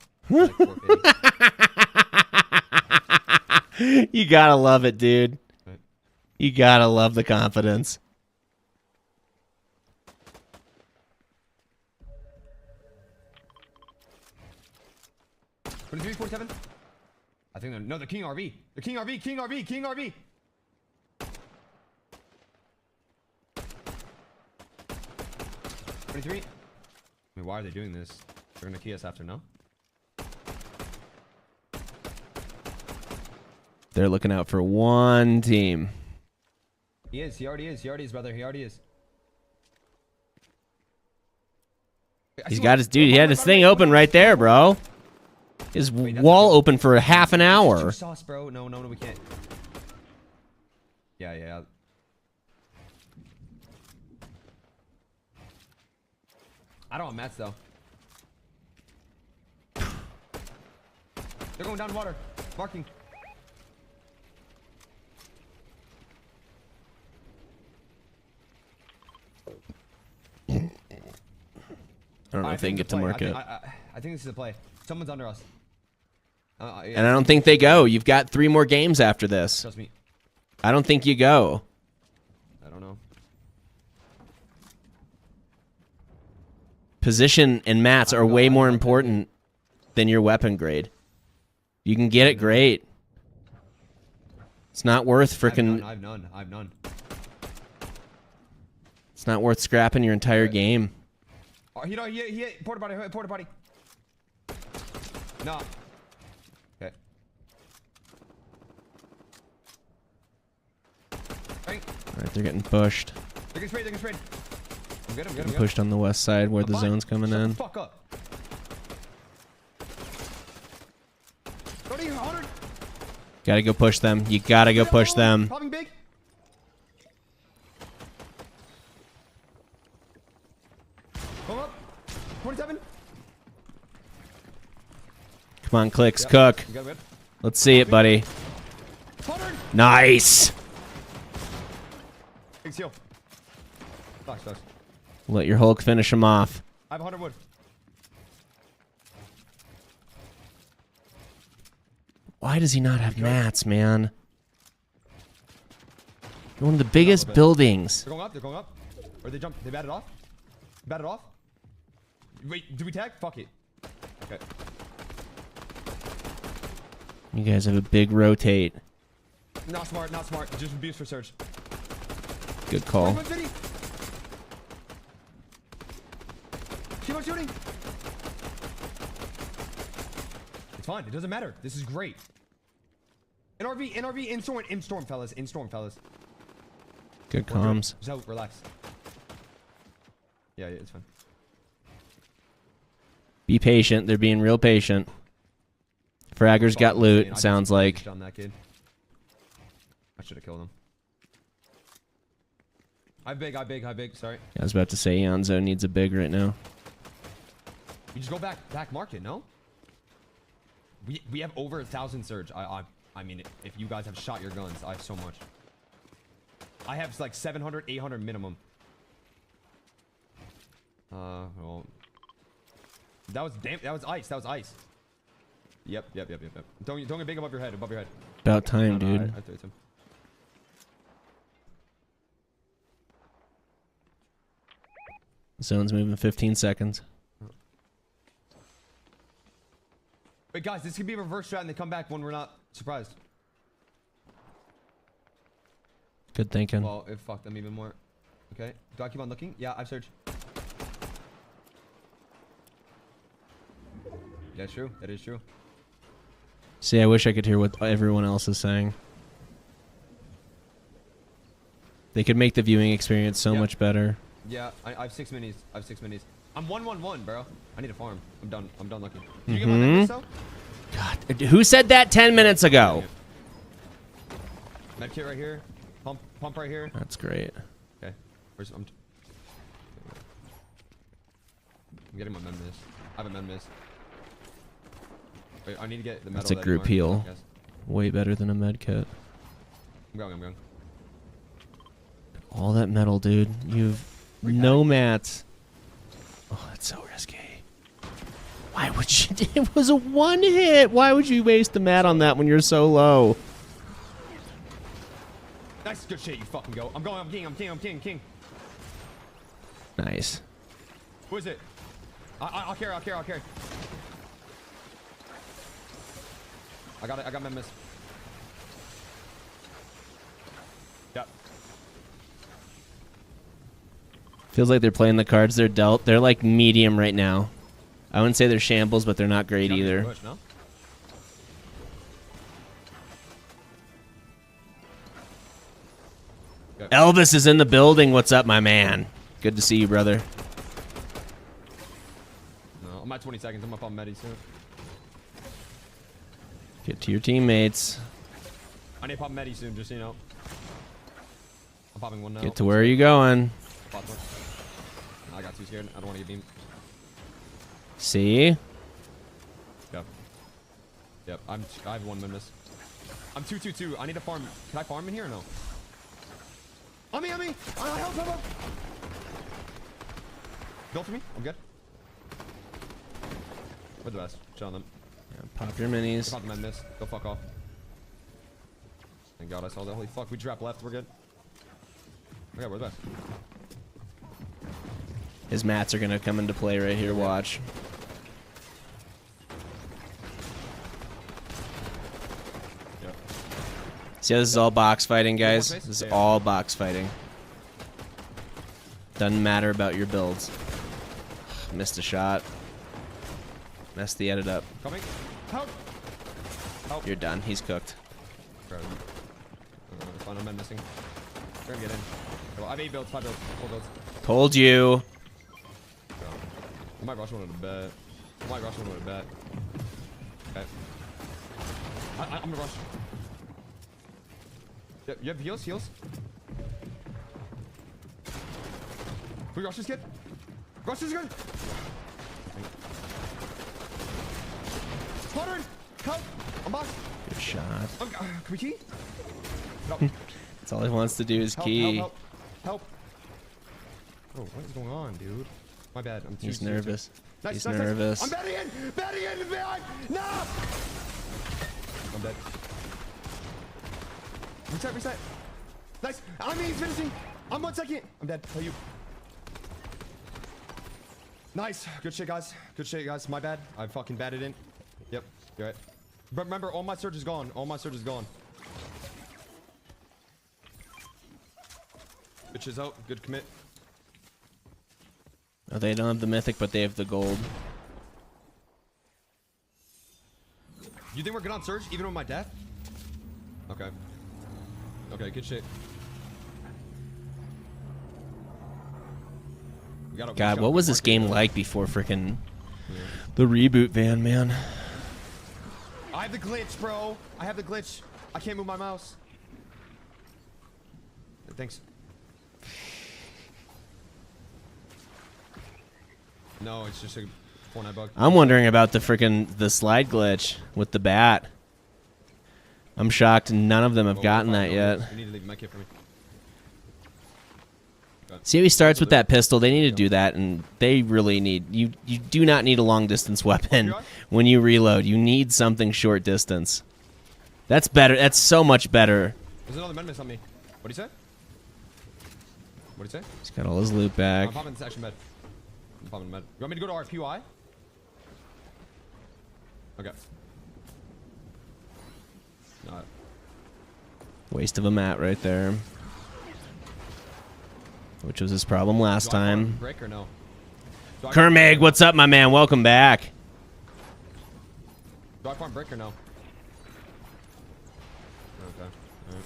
You gotta love it, dude. You gotta love the confidence. $23, $47. I think no, the King RV. The King RV. 23. I mean, why are they doing this? They're gonna key us after, no? They're looking out for one team. He is. He already is, brother. He already is. He's got his dude. He had his thing open right there, bro. His wall open for a half an hour. Sauce, bro. No, we can't. Yeah. I don't want mats though. They're going down water. Marking. I don't know if they can get to market. I think this is a play. Someone's under us. Yeah. And I don't think they go. You've got 3 more games after this. Trust me. I don't think you go. I don't know. Position and mats are way more important than your weapon grade. You can get it great. It's not worth frickin'... I've none. It's not worth scrapping your entire game. Oh, he hit porta potty. No. Okay. Alright, they're getting pushed. They're getting sprayed. I'm good. Getting pushed on the west side where the zone's coming in. Shut the fuck up. 30, 100. Gotta go push them. You gotta go push them. Popping big. Go up. 27. Come on, Clix, cook. Good. Let's see it, buddy. 100. Nice! Big seal. Sucks. Let your Hulk finish him off. I have 100 wood. Why does he not have mats, man? One of the biggest buildings. They're going up. Or they jumped. They batted off. Wait, do we tag? Fuck it. Okay. You guys have a big rotate. Not smart. Just abuse for surge. Good call. Keep on shooting. It's fine. It doesn't matter. This is great. NRV, in storm, fellas. Good comms. So relax. Yeah, it's fine. Be patient. They're being real patient. Fragger's got loot, sounds like. On that kid. I should have killed him. I big. Sorry. I was about to say Yanzo needs a big right now. You just go back market, no? We have over 1,000 surge. I mean, if you guys have shot your guns, I have so much. I have like 700, 800 minimum. Well, that was ice. That was ice. Yep. Don't get big above your head. About time, dude. I threw it to him. Zone's moving 15 seconds. Wait, guys, this could be a reverse strat and they come back when we're not surprised. Good thinking. Well, it fucked them even more. Okay. Do I keep on looking? Yeah, I've searched. That's true. That is true. See, I wish I could hear what everyone else is saying. They could make the viewing experience so much better. Yeah, I have 6 minis. I'm 1-1-1, bro. I need a farm. I'm done looking. Did you get my necklace, though? God, who said that 10 minutes ago? Medkit right here. Pump right here. That's great. Okay. I'm getting my med miss. I have a med miss. Wait, I need to get the metal. That's a group heal. Way better than a med kit. I'm going. All that metal, dude. You've no mats. Oh, that's so risky. Why would you? It was a 1 hit. Why would you waste the mat on that when you're so low? That's good shit. You fucking go. I'm king. Nice. Who is it? I'll carry. I got it. I got my miss. Yep. Feels like they're playing the cards they're dealt. They're like medium right now. I wouldn't say they're shambles, but they're not great either. Push, no? Okay. Elvis is in the building. What's up, my man? Good to see you, brother. No, I'm at 20 seconds. I'm up on Medi soon. Get to your teammates. I need to pop Medi soon, just so you know. I'm popping one now. Get to where are you going? I got too scared. I don't want to get beamed. See? Yep. I have 1 miss. I'm 2-2-2. I need to farm. Can I farm in here or no? On me! Help! Build for me. I'm good. We're the best. Chill on them. Yeah, pop your minis. Pop the med miss. Go fuck off. Thank God I saw that. Holy fuck. We drop left. We're good. Okay, we're the best. His mats are going to come into play right here. Watch. Yep. See how this is all box fighting, guys? This is all box fighting. Doesn't matter about your builds. Missed a shot. Messed the edit up. Coming. Help! You're done. He's cooked. Final men missing. We're gonna get in. Well, I have 8 builds, 5 builds, 4 builds. Told you. I might rush one with a bet. Okay. I'm gonna rush. You have heals? Can we rush this kid? Rush this kid! 100! Help! I'm boxed! Good shot. Can we key? No. That's all he wants to do is key. Help! Oh, what is going on, dude? My bad. He's nervous. Nice, He's nice. nervous. I'm betting in! Behind! No! I'm dead. Reset. Nice. I mean, he's finishing. I'm 1 second. I'm dead. Tell you. Nice. Good shit, guys. My bad. I fucking batted in. Yep. You're right. But remember, all my surge is gone. Bitches out. Good commit. Oh, they don't have the mythic, but they have the gold. You think we're good on surge, even with my death? Okay. Okay, good shit. God, what was this game like before frickin' the reboot van, man? I have the glitch, bro. I can't move my mouse. Thanks. No, it's just a Fortnite bug. I'm wondering about the slide glitch with the bat. I'm shocked none of them have gotten that yet. You need to leave my kit for me. See how he starts with that pistol? They need to do that, and they really need... You do not need a long-distance weapon when you reload. You need something short distance. That's better. That's so much better. There's another med miss on me. What'd he say? What'd he say? He's got all his loot back. I'm popping section med. I'm popping med. You want me to go to RPY? Okay. Not. Waste of a mat right there. Which was his problem last time. Brick or no? Kermig, what's up, my man? Welcome back. Do I farm brick or no? Okay. Alright.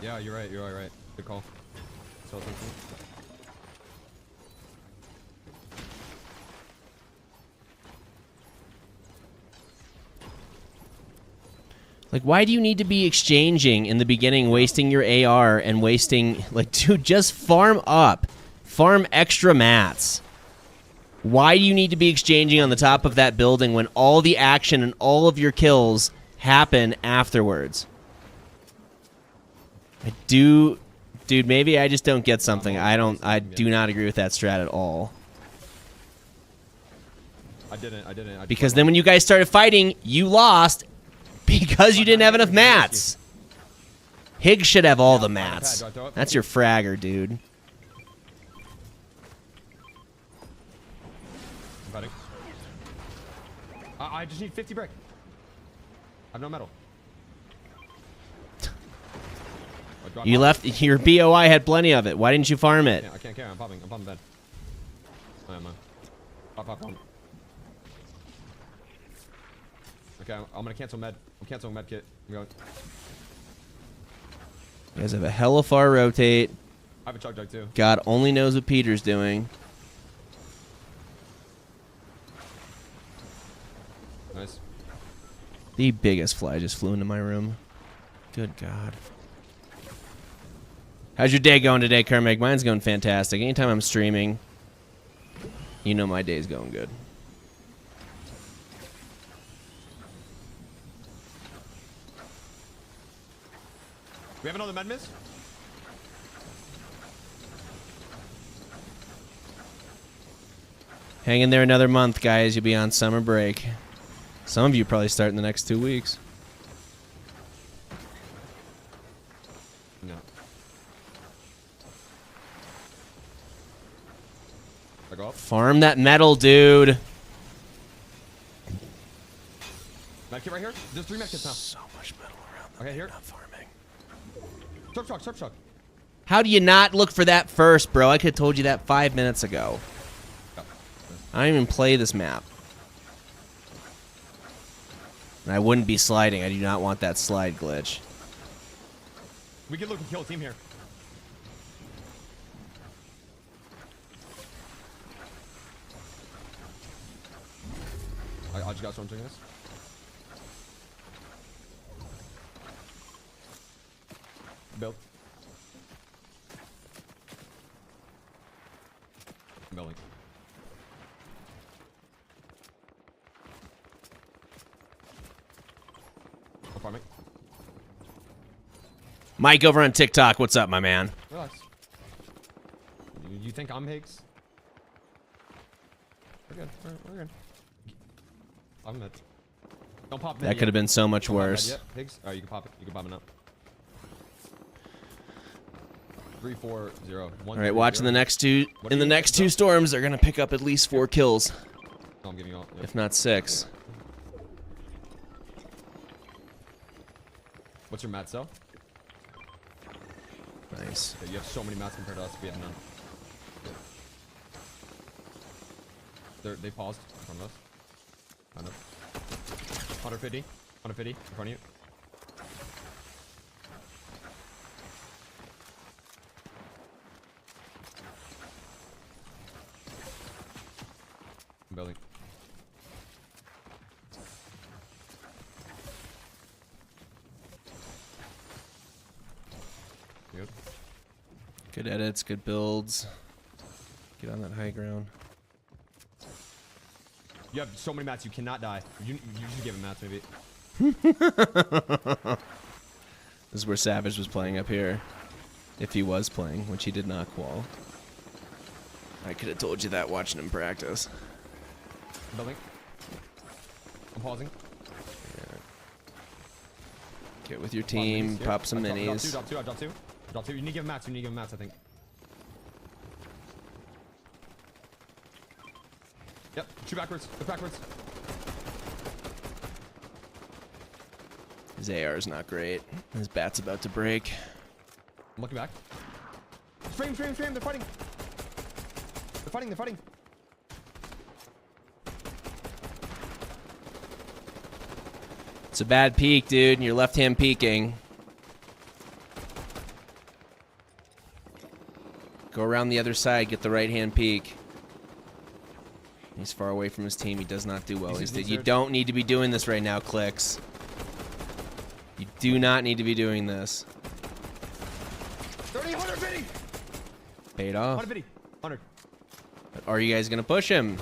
Yeah, you're right. You're right. Good call. So like, why do you need to be exchanging in the beginning, wasting your AR and wasting... Like, dude, just farm up. Farm extra mats. Why do you need to be exchanging on the top of that building when all the action and all of your kills happen afterwards? I do... Dude, maybe I just don't get something. I do not agree with that strat at all. I didn't. Because then when you guys started fighting, you lost... Because you didn't have enough mats. Higgs should have all the mats. That's your fragger, dude. I just need 50 brick. I have no metal. You left... Your BOI had plenty of it. Why didn't you farm it? I can't carry. I'm popping bed. I am. Pop. Okay, I'm gonna cancel med. I'm canceling med kit. I'm going. You guys have a hella far rotate. I have a chug jug too. God only knows what Peter's doing. Nice. The biggest fly just flew into my room. Good God. How's your day going today, Kermig? Mine's going fantastic. Anytime I'm streaming, you know my day's going good. We have another med miss? Hang in there another month, guys. You'll be on summer break. Some of you probably start in the next 2 weeks. No. I go up. Farm that metal, dude. Med kit right here? There's 3 med kits now. So much metal around them. Okay, here. Not farming. Surf shock. How do you not look for that first, bro? I could have told you that 5 minutes ago. I don't even play this map. And I wouldn't be sliding. I do not want that slide glitch. We can look and kill a team here. I just got someone taking this. Build. I'm building. I'm farming. Mike over on TikTok. What's up, my man? Relax. You think I'm Higgs? We're good. We're good. I'm mid. Don't pop mid That could have been so much worse. Higgs? Alright, you can pop it. You can pop it up. 3, 4, 0. All right, watching the next two. In the next 2 storms, they're gonna pick up at least 4 kills, No, I'm giving you all. Yep. if not 6. What's your mat cell? Nice. Okay, you have so many mats compared to us. We have none. They paused in front of us. Kind of. 150. 150 in front of you. I'm building. Good. Good edits, good builds. Get on that high ground. You have so many mats, you cannot die. You should give him mats, maybe. This is where Savage was playing up here. If he was playing, which he did not qual. I could have told you that watching him practice. Building. I'm pausing. Yeah. Get with your team, pop some minis. Drop two. You need to give him mats, I think. Yep, shoot backwards. Look backwards. His AR is not great. His bat's about to break. I'm looking back. Frame. They're fighting. They're fighting. It's a bad peek, dude. And you're left-hand peeking. Go around the other side. Get the right-hand peek. He's far away from his team. He does not do well. You don't need to be doing this right now, Clix. You do not need to be doing this. 30, 150. Paid off. 150. 100. But are you guys going to push him?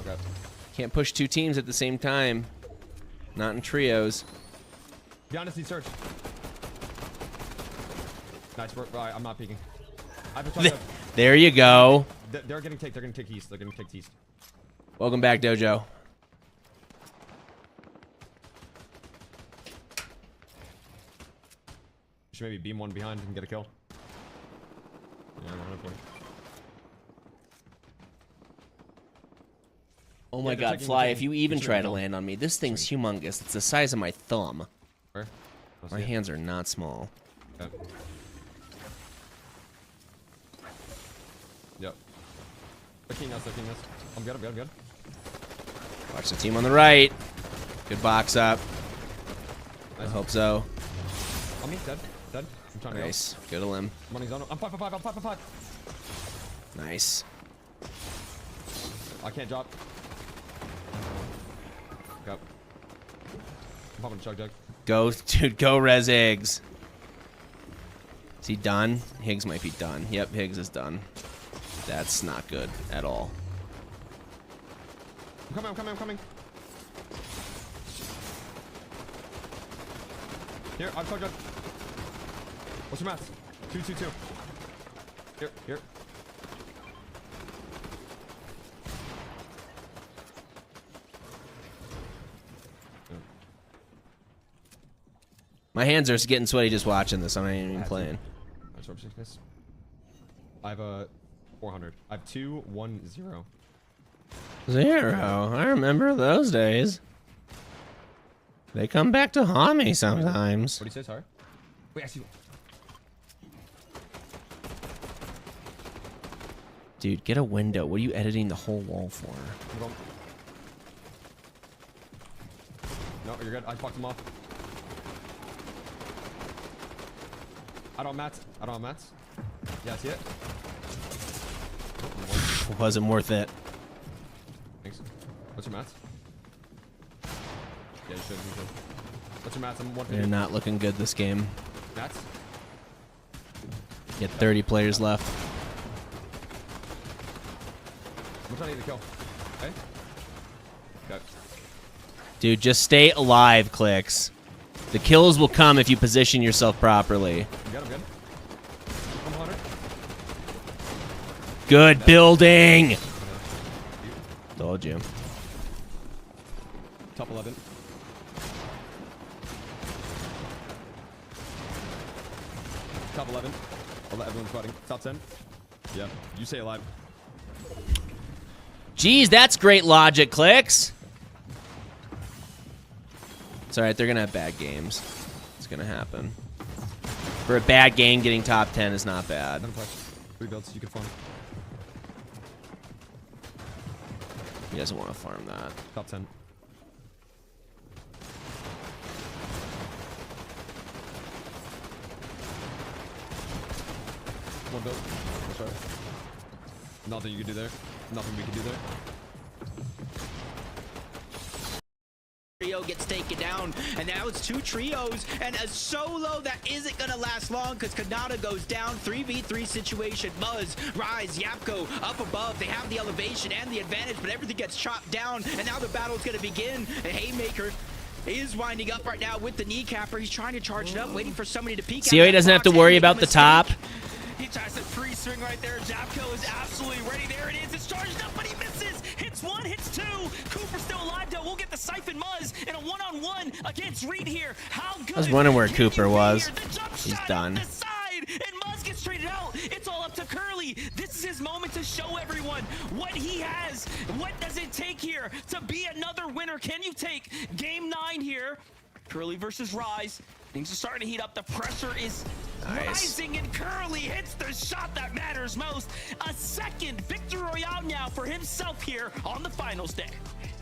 Okay. Can't push two teams at the same time. Not in trios. Be honest, need search. Nice work. Right, I'm not peeking. There you go. They're getting kicked. They're getting kicked east. Welcome back, Dojo. Should maybe beam one behind and get a kill. Yeah, 140. Oh my god, Fly, if you even try to land on me, this thing's humongous. It's the size of my thumb. Where? My hands are not small. Okay. Yep. They're kicking us. I'm good. Watch the team on the right. Good box up. Nice. I hope so. On me, dead. I'm trying Nice. Go to limb. I'm 5. Nice. I can't drop. Go. I'm popping a chug jug. Go, dude, go res Higgs. Is he done? Higgs might be done. Yep, Higgs is done. That's not good at all. I'm coming. Here, I'm chug jug. What's your math? 2. Here. My hands are getting sweaty just watching this. I'm not even playing. I have a 400. I have 210. 0. I remember those days. They come back to haunt me sometimes. What do you say? Sorry. Wait, I see. Dude, get a window. What are you editing the whole wall for? No, you're good. I fucked him off. I don't have mats. Yeah, I see it. Wasn't worth it. Thanks. What's your mats? Yeah, you should. What's your mats? I'm 150. They're not looking good this game. Mats? Get 30 players left. I'm trying to get a kill. Okay? Okay. Dude, just stay alive, Clix. The kills will come if you position yourself properly. I'm good. I'm 100. Good building! Told you. Top 11. Top 11. I'll let everyone fighting. Top 10. Yeah, you say alive. Jeez, that's great logic, Clix. It's alright, they're gonna have bad games. It's gonna happen. For a bad game, getting top 10 is not bad. 3 builds, you can farm. He doesn't want to farm that. Top 10. One build. That's right. Nothing you can do there. Nothing we can do there. gets taken down. And now it's 2 trios and a solo that isn't gonna last long because Kanata goes down. 3v3 situation. Muzz, Rise, Yapko up above. They have the elevation and the advantage, but everything gets chopped down. And now the battle's gonna begin. And Haymaker is winding up right now with the kneecapper. He's trying to charge it up, waiting for somebody to peek. See how he doesn't have to worry about the top. He tries to free swing right there. Japko is absolutely ready. There it is. It's charged up, but he misses. Hits 1, hits 2. Cooper still alive, though. We'll get the Siphon Muzz in a one-on-one against Reed here. How good? I was wondering where Cooper was. He's done. And Muzz gets traded out. It's all up to Curly. This is his moment to show everyone what he has. What does it take here to be another winner? Can you take game 9 here? Curly versus Rise. Things are starting to heat up. The pressure is rising, and Curly hits the shot that matters most. A second victory royale now for himself here on the finals day.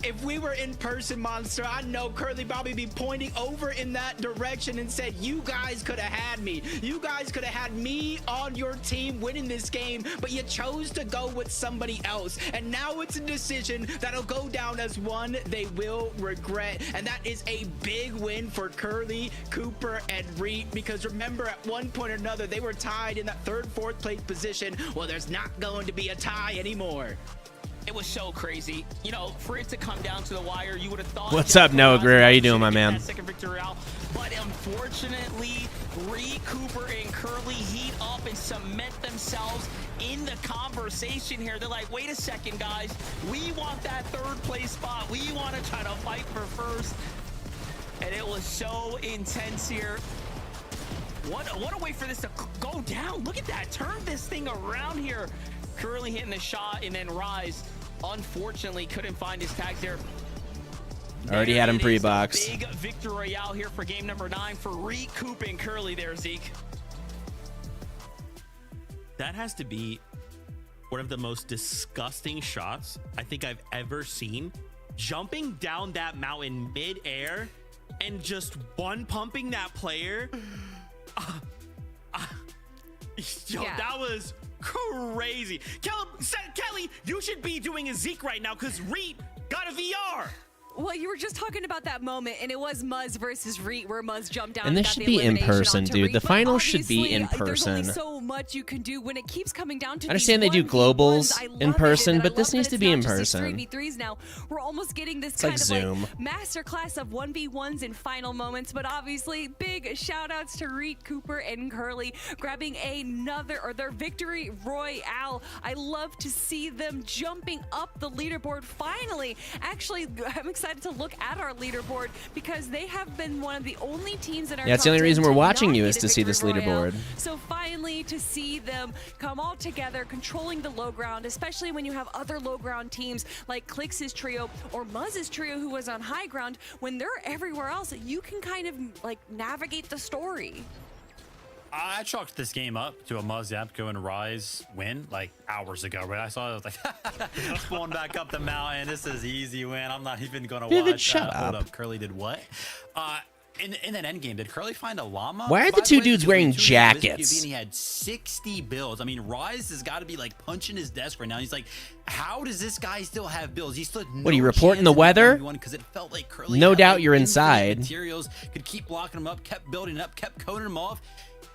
If we were in person, Monster, I know Curly Bobby be pointing over in that direction and said, you guys could have had me. You guys could have had me on your team winning this game, but you chose to go with somebody else. And now it's a decision that'll go down as one they will regret. And that is a big win for Curly, Cooper, and Reed, because remember, at one point or another, they were tied in that 3rd, 4th place position. Well, there's not going to be a tie anymore. It was so crazy. You know, for it to come down to the wire, you would have thought... What's up, Noah Greer? How you doing, my man? Second victory out. But unfortunately, Reed, Cooper, and Curly heat up and cement themselves in the conversation here. They're like, wait a second, guys. We want that 3rd place spot. We want to try to fight for first. And it was so intense here. What a way for this to go down. Look at that. Turn this thing around here. Curly hitting the shot, and then Rise, unfortunately, couldn't find his tags there. Already had him pre-boxed. Big victory royale here for game number 9 for Reed, Coop, and Curly there, Zeke. That has to be one of the most disgusting shots I think I've ever seen. Jumping down that mountain mid-air and just one-pumping that player. Yo, yeah. That was crazy. Kelly, you should be doing a Zeke right now because Reed got a VR. Well, you were just talking about that moment, and it was Muzz versus Reed, where Muzz jumped down. And this should be in person, dude. Reed. The finals should be in person. There's only so much you can do when it keeps coming down to. I understand they do globals in person, but this needs to be in person. 3v3s now. We're almost getting this kind of Zoom. like masterclass of 1v1s in final moments. But obviously, big shout outs to Reed, Cooper, and Curly grabbing their victory royale. I love to see them jumping up the leaderboard. Finally, actually, I'm excited to look at our leaderboard because they have been one of the only teams in our it's the only reason we're watching you is to see this leaderboard. So finally to see them come all together, controlling the low ground, especially when you have other low ground teams like Clix's trio or Muzz's trio who was on high ground, when they're everywhere else, you can kind of like navigate the story. I chalked this game up to a Muzz, Yapko, and Rise win like hours ago, right? I saw it, I was like, going back up the mountain. This is easy win. I'm not even going to watch shut Hold up. up. Curly did what? In that end game, did Curly find a llama? Why are the two dudes wearing jackets? And he had 60 builds. I mean, Rise has got to be like punching his desk right now. He's like, how does this guy still have builds? He stood no What are you reporting the chance in weather? Because it felt like Curly No had, doubt like, you're infinite inside. Materials could keep blocking him up, kept building up, kept coating him off.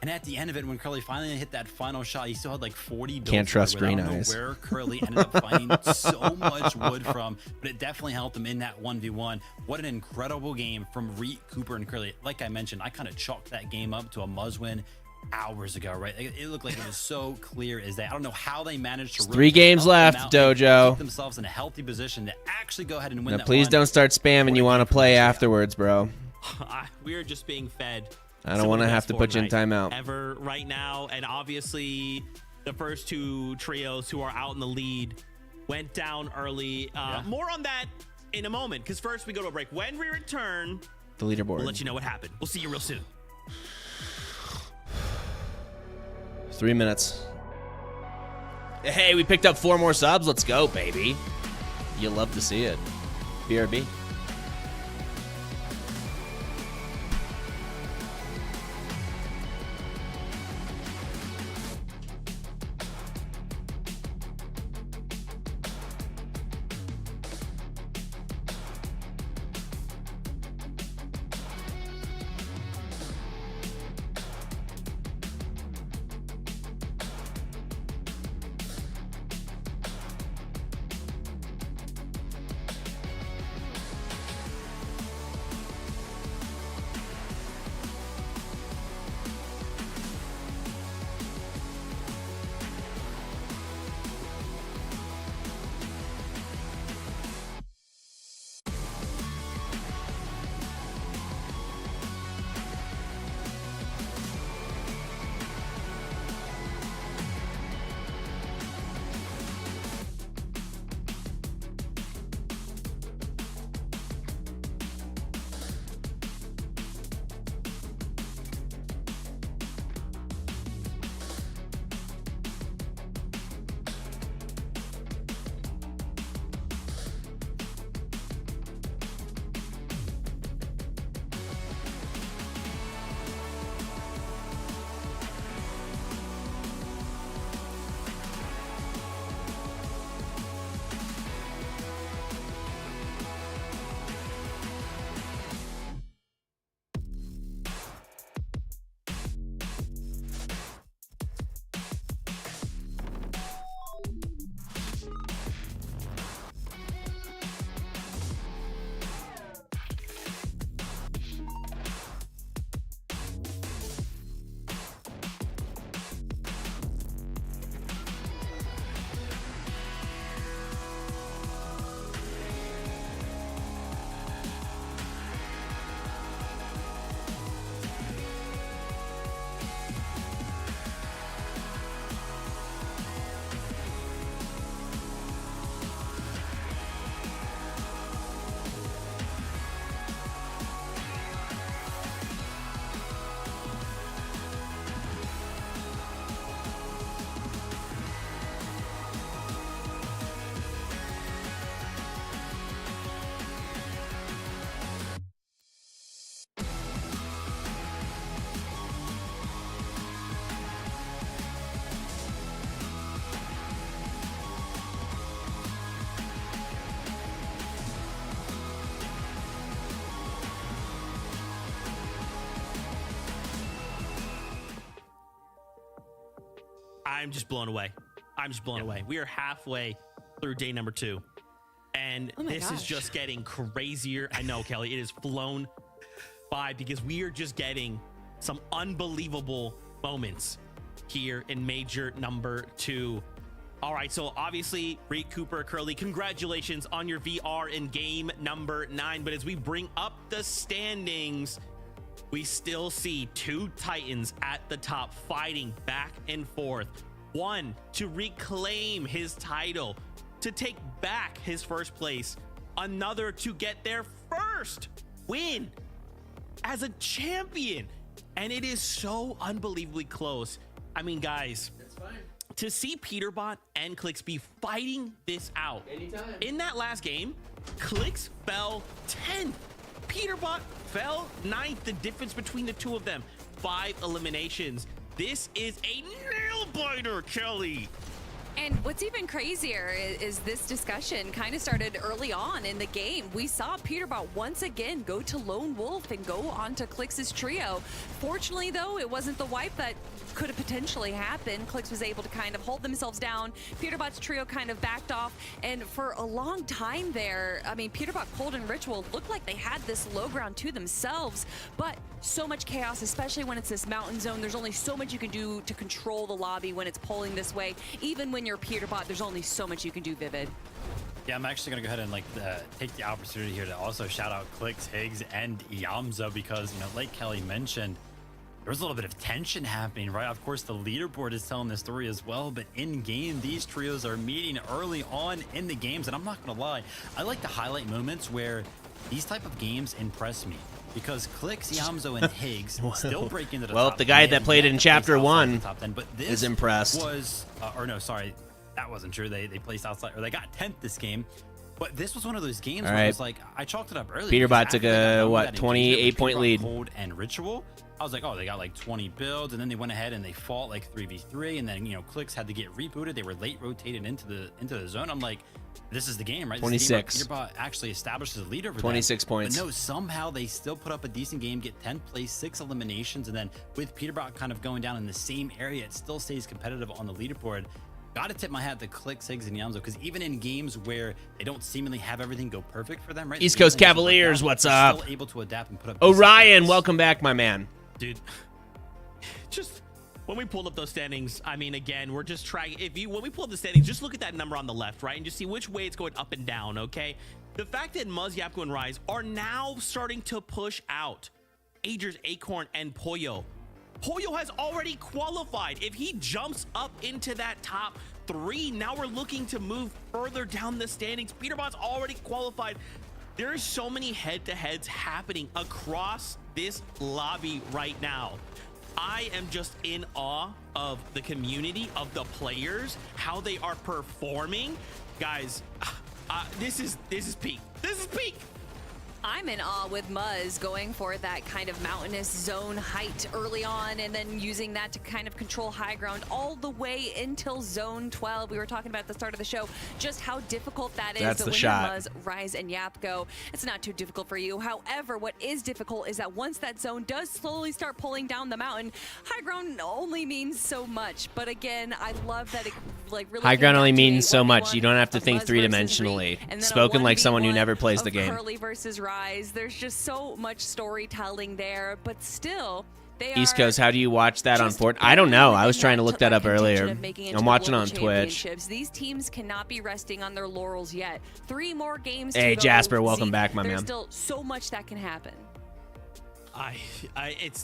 And at the end of it, when Curly finally hit that final shot, he still had like 40 builds. Can't trust green I don't know eyes. where Curly ended up finding so much wood from, but it definitely helped him in that 1v1. What an incredible game from Reed, Cooper, and Curly. Like I mentioned, I kind of chalked that game up to a Muzz win hours ago, right? It looked like it was so clear as day. I don't know how they managed to 3 games left, Dojo. Keep themselves in a healthy position to actually go ahead and win Now, that please one. don't start spamming. You want to play afterwards, bro. We're just being fed. I don't want to have to put you in timeout. Ever right now, and obviously the first 2 trios who are out in the lead went down early. More on that in a moment, because first we go to a break. When we return, The leaderboard. we'll let you know what happened. We'll see you real soon. 3 minutes. Hey, we picked up 4 more subs. Let's go, baby. You'll love to see it. BRB. I'm just blown away. I'm just blown away. We are halfway through day number 2. And this is just getting crazier. I know, Kelly, it has flown by because we are just getting some unbelievable moments here in major number 2. All right, so obviously, Reed, Cooper, Curly, congratulations on your VR in game number 9. But as we bring up the standings, we still see 2 Titans at the top fighting back and forth. One to reclaim his title, to take back his first place. Another to get their first win as a champion. And it is so unbelievably close. I mean, guys, to see Peterbot and Clix be fighting this out. Anytime. In that last game, Clix fell 10th. Peterbot fell 9th. The difference between the two of them, 5 eliminations. This is a nail-biter, Kelly. And what's even crazier is this discussion kind of started early on in the game. We saw Peterbot once again go to Lone Wolf and go onto Clix's trio. Fortunately, though, it wasn't the wipe that could have potentially happened. Clix was able to kind of hold themselves down. Peterbot's trio kind of backed off. And for a long time there, I mean, Peterbot, Cold, and Ritual looked like they had this low ground to themselves. But so much chaos, especially when it's this mountain zone. There's only so much you can do to control the lobby when it's pulling this way. Even when you're Peterbot, there's only so much you can do, Vivid. Yeah, I'm actually going to go ahead and take the opportunity here to also shout out Clix, Higgs, and Yamza because, you know, like Kelly mentioned, there was a little bit of tension happening, right? Of course, the leaderboard is telling the story as well, but in game, these trios are meeting early on in the games, and I'm not going to lie, I like to highlight moments where these type of games impress me. Because Clix, Yamzo, and Higgs still break into the top. Well, the guy that played in Chapter 1 top 10, but this is impressed. Was, or no, sorry, that wasn't true. They placed outside, or they got 10th this game. But this was one of those games where it was like, I chalked it up earlier. Peterbot took a, what, 28-point lead. Cold and Ritual. I was like, oh, they got like 20 builds, and then they went ahead and they fought like 3v3, and then, you know, Clix had to get rebooted. They were late rotated into the zone. I'm like, this is the game, right? 26. Peterbot actually establishes a lead over 26 them. points. But no, somehow they still put up a decent game, get 10th place, 6 eliminations, and then with Peterbot kind of going down in the same area, it still stays competitive on the leaderboard. Gotta tip my hat to Clix, Higgs, and Yamzo, because even in games where they don't seemingly have everything go perfect for them, right? East Coast Cavaliers, what's up? Still able to adapt and put up. Orion, welcome back, my man. Dude, just when we pulled up those standings, I mean, again, we're just trying. When we pull up the standings, just look at that number on the left, right, and just see which way it's going up and down. Okay, the fact that Muzz, Yapko, and Rise are now starting to push out Agers, Acorn, and Pollo. Pollo has already qualified. If he jumps up into that top 3, now we're looking to move further down the standings. Peterbot's already qualified. There are so many head-to-heads happening across this lobby right now. I am just in awe of the community, of the players, how they are performing. Guys, this is peak. This is peak. I'm in awe with Muzz going for that kind of mountainous zone height early on and then using that to kind of control high ground all the way until zone 12. We were talking about at the start of the show just how difficult that is. That's but the when shot. Muzz, Rise, and Yap go, it's not too difficult for you. However, what is difficult is that once that zone does slowly start pulling down the mountain, high ground only means so much. But again, I love that it like really high ground only means so much. You don't have to think three-dimensionally. Spoken like someone who never plays the game. Curly versus Rise. There's just so much storytelling there, but still, they East are Coast, how do you watch that on Fortnite? I don't know. I was trying to look that up earlier. I'm watching on Twitch. These teams cannot be resting on their laurels yet. 3 more games. Hey, to go. Jasper, welcome back, my There's man. still so much that can happen.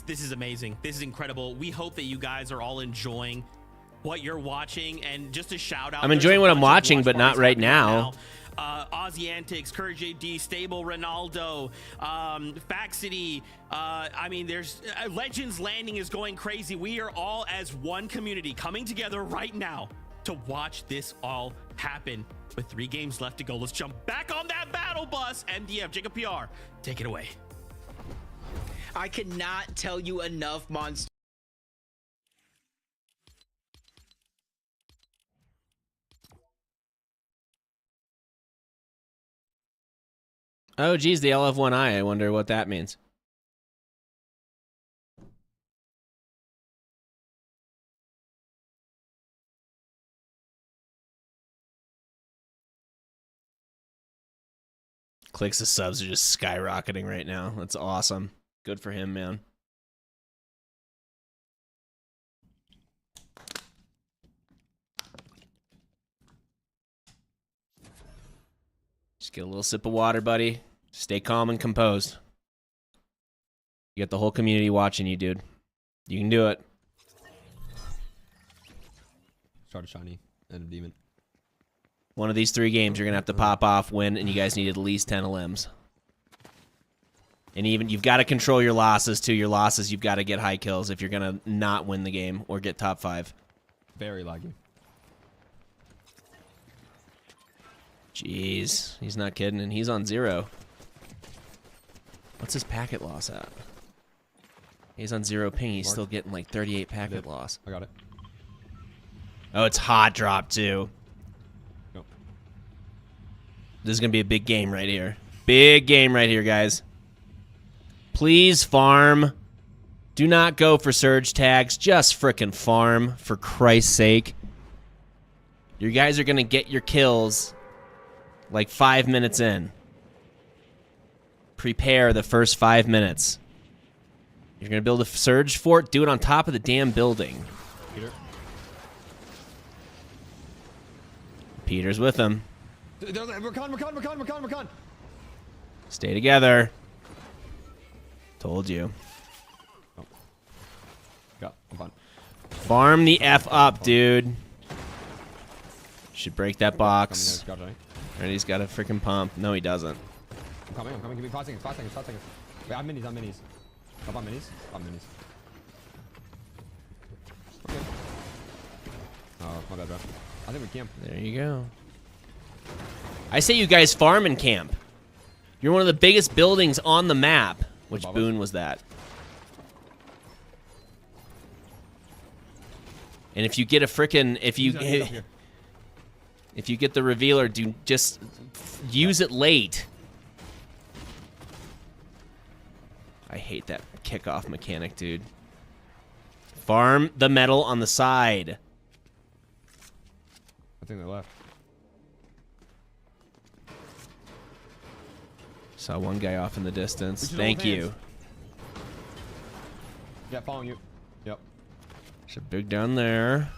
This is amazing. This is incredible. We hope that you guys are all enjoying what you're watching, and just a shout out. I'm enjoying what I'm watching, but not right now. Aussie Antics, Courage JD, Stable Ronaldo, Faxity. I mean, there's Legends Landing is going crazy. We are all as one community coming together right now to watch this all happen. With 3 games left to go, let's jump back on that battle bus. MDF, Jacob PR, take it away. I cannot tell you enough, Monster. Oh, geez, the LF1I. I wonder what that means. Clix's subs are just skyrocketing right now. That's awesome. Good for him, man. Just get a little sip of water, buddy. Stay calm and composed. You got the whole community watching you, dude. You can do it. Start a shiny and a demon. One of these 3 games, you're going to have to pop off, win, and you guys need at least 10 limbs. And even, you've got to control your losses, too. Your losses, you've got to get high kills if you're going to not win the game or get top 5. Very laggy. Jeez, he's not kidding, and he's on 0. What's his packet loss at? He's on 0 ping. He's still getting like 38 packet loss. I got it. Oh, it's hot drop, too. Nope. This is going to be a big game right here. Big game right here, guys. Please farm. Do not go for surge tags. Just frickin' farm, for Christ's sake. You guys are going to get your kills like 5 minutes in. Prepare the first 5 minutes. You're going to build a surge fort. Do it on top of the damn building. Peter's with him. Recon. Stay together. Told you. Oh. Got. I'm fine. Farm the F up, dude. Should break that box. And he's got a freaking pump. No, he doesn't. I'm coming. Give me 5 seconds. 5 seconds. Wait, I have minis. Up on minis. Okay. Oh, my bad, bro. I think we camp. There you go. I say you guys farm and camp. You're one of the biggest buildings on the map. Which boon was that? And if you get a frickin' if you get the revealer, do just use it late. I hate that kickoff mechanic, dude. Farm the metal on the side. I think they left. Saw one guy off in the distance. Thank you. Yeah, following you. Yep. There's a big down there.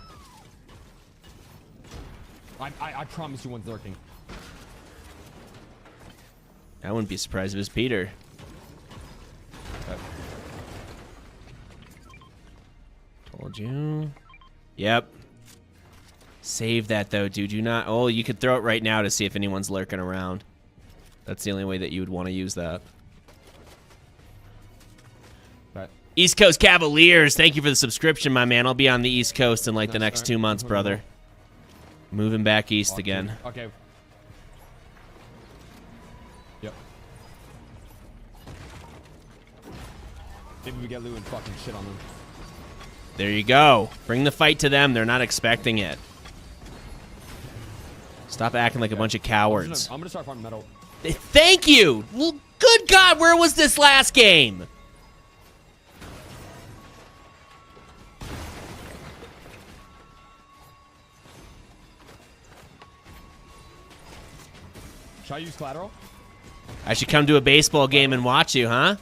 I promise you one's lurking. I wouldn't be surprised if it was Peter. Okay. Told you. Yep. Save that, though, dude. Do not... Oh, you could throw it right now to see if anyone's lurking around. That's the only way that you would want to use that. Right. East Coast Cavaliers, thank you for the subscription, my man. I'll be on the East Coast in like the next 2 months, brother. Moving back east again. Okay. Yep. Maybe we get Lou and fucking shit on them. There you go. Bring the fight to them. They're not expecting it. Stop acting like a bunch of cowards. I'm gonna start farming metal. Thank you! Well, good God, where was this last game? Should I use collateral? I should come to a baseball game and watch you, huh?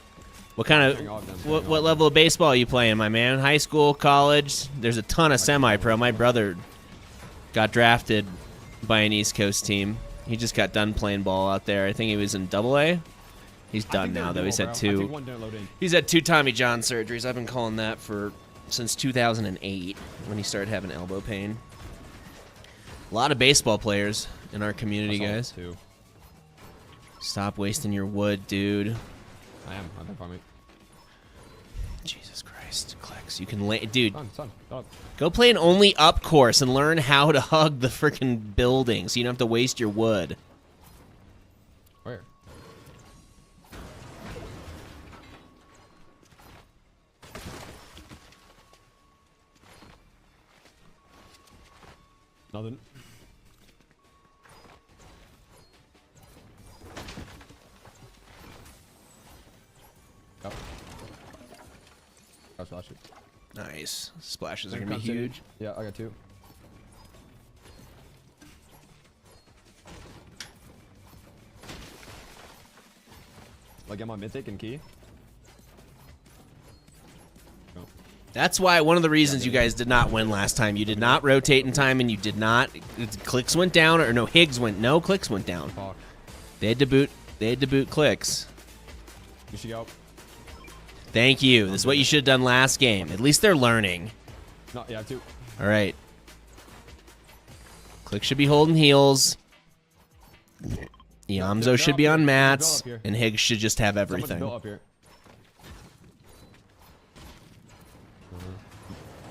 What kind of... What level of baseball are you playing, my man? High school, college? There's a ton of semi-pro. My brother got drafted by an East Coast team. He just got done playing ball out there. I think he was in AA. He's done now, though. He's had two Tommy John surgeries. I've been calling that since 2008 when he started having elbow pain. A lot of baseball players in our community, guys. Too. Stop wasting your wood, dude. I've been farming. Jesus Christ, Clix, you can lay, dude. Son, go play an only up course and learn how to hug the freaking building, so you don't have to waste your wood. Where? Nothing. Yep. I'll splash it. Nice. Splashes are gonna be huge. Yeah, I got 2. Like, am I mythic and key? No. That's why one of the reasons you guys did not win last time. You did not rotate in time, and you did not. Clix went down, or no, Higgs went. No, Clix went down. Fuck. They had to boot. They had to boot Clix. You should go. Thank you. This is what you should have done last game. At least they're learning. No, yeah, two. All right. Clix should be holding heals. Yamzo should be on mats, and Higgs should just have everything. Up here.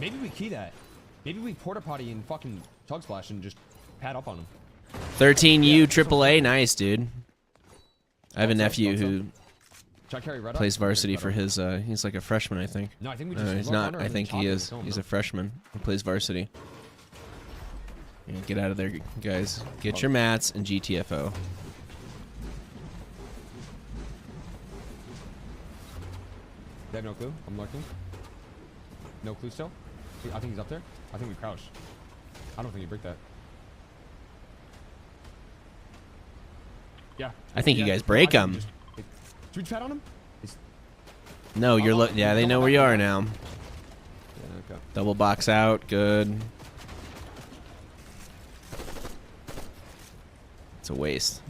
Maybe we key that. Maybe we porta potty and fucking chug splash and just pad up on him. 13U AAA, nice dude. I have a nephew who plays varsity for his. He's like a freshman, I think. No, I think we just. He's not. I think he is. He's a freshman. He plays varsity. Yeah, get out of there, guys. Get your mats and GTFO. They have no clue. I'm lurking. No clue still. I think he's up there. I think we crouched. I don't think you break that. Yeah. I think you guys break him. Should we chat on him? No, you're looking. Yeah, they know where you are now. Yeah, okay. Double box out. Good. It's a waste.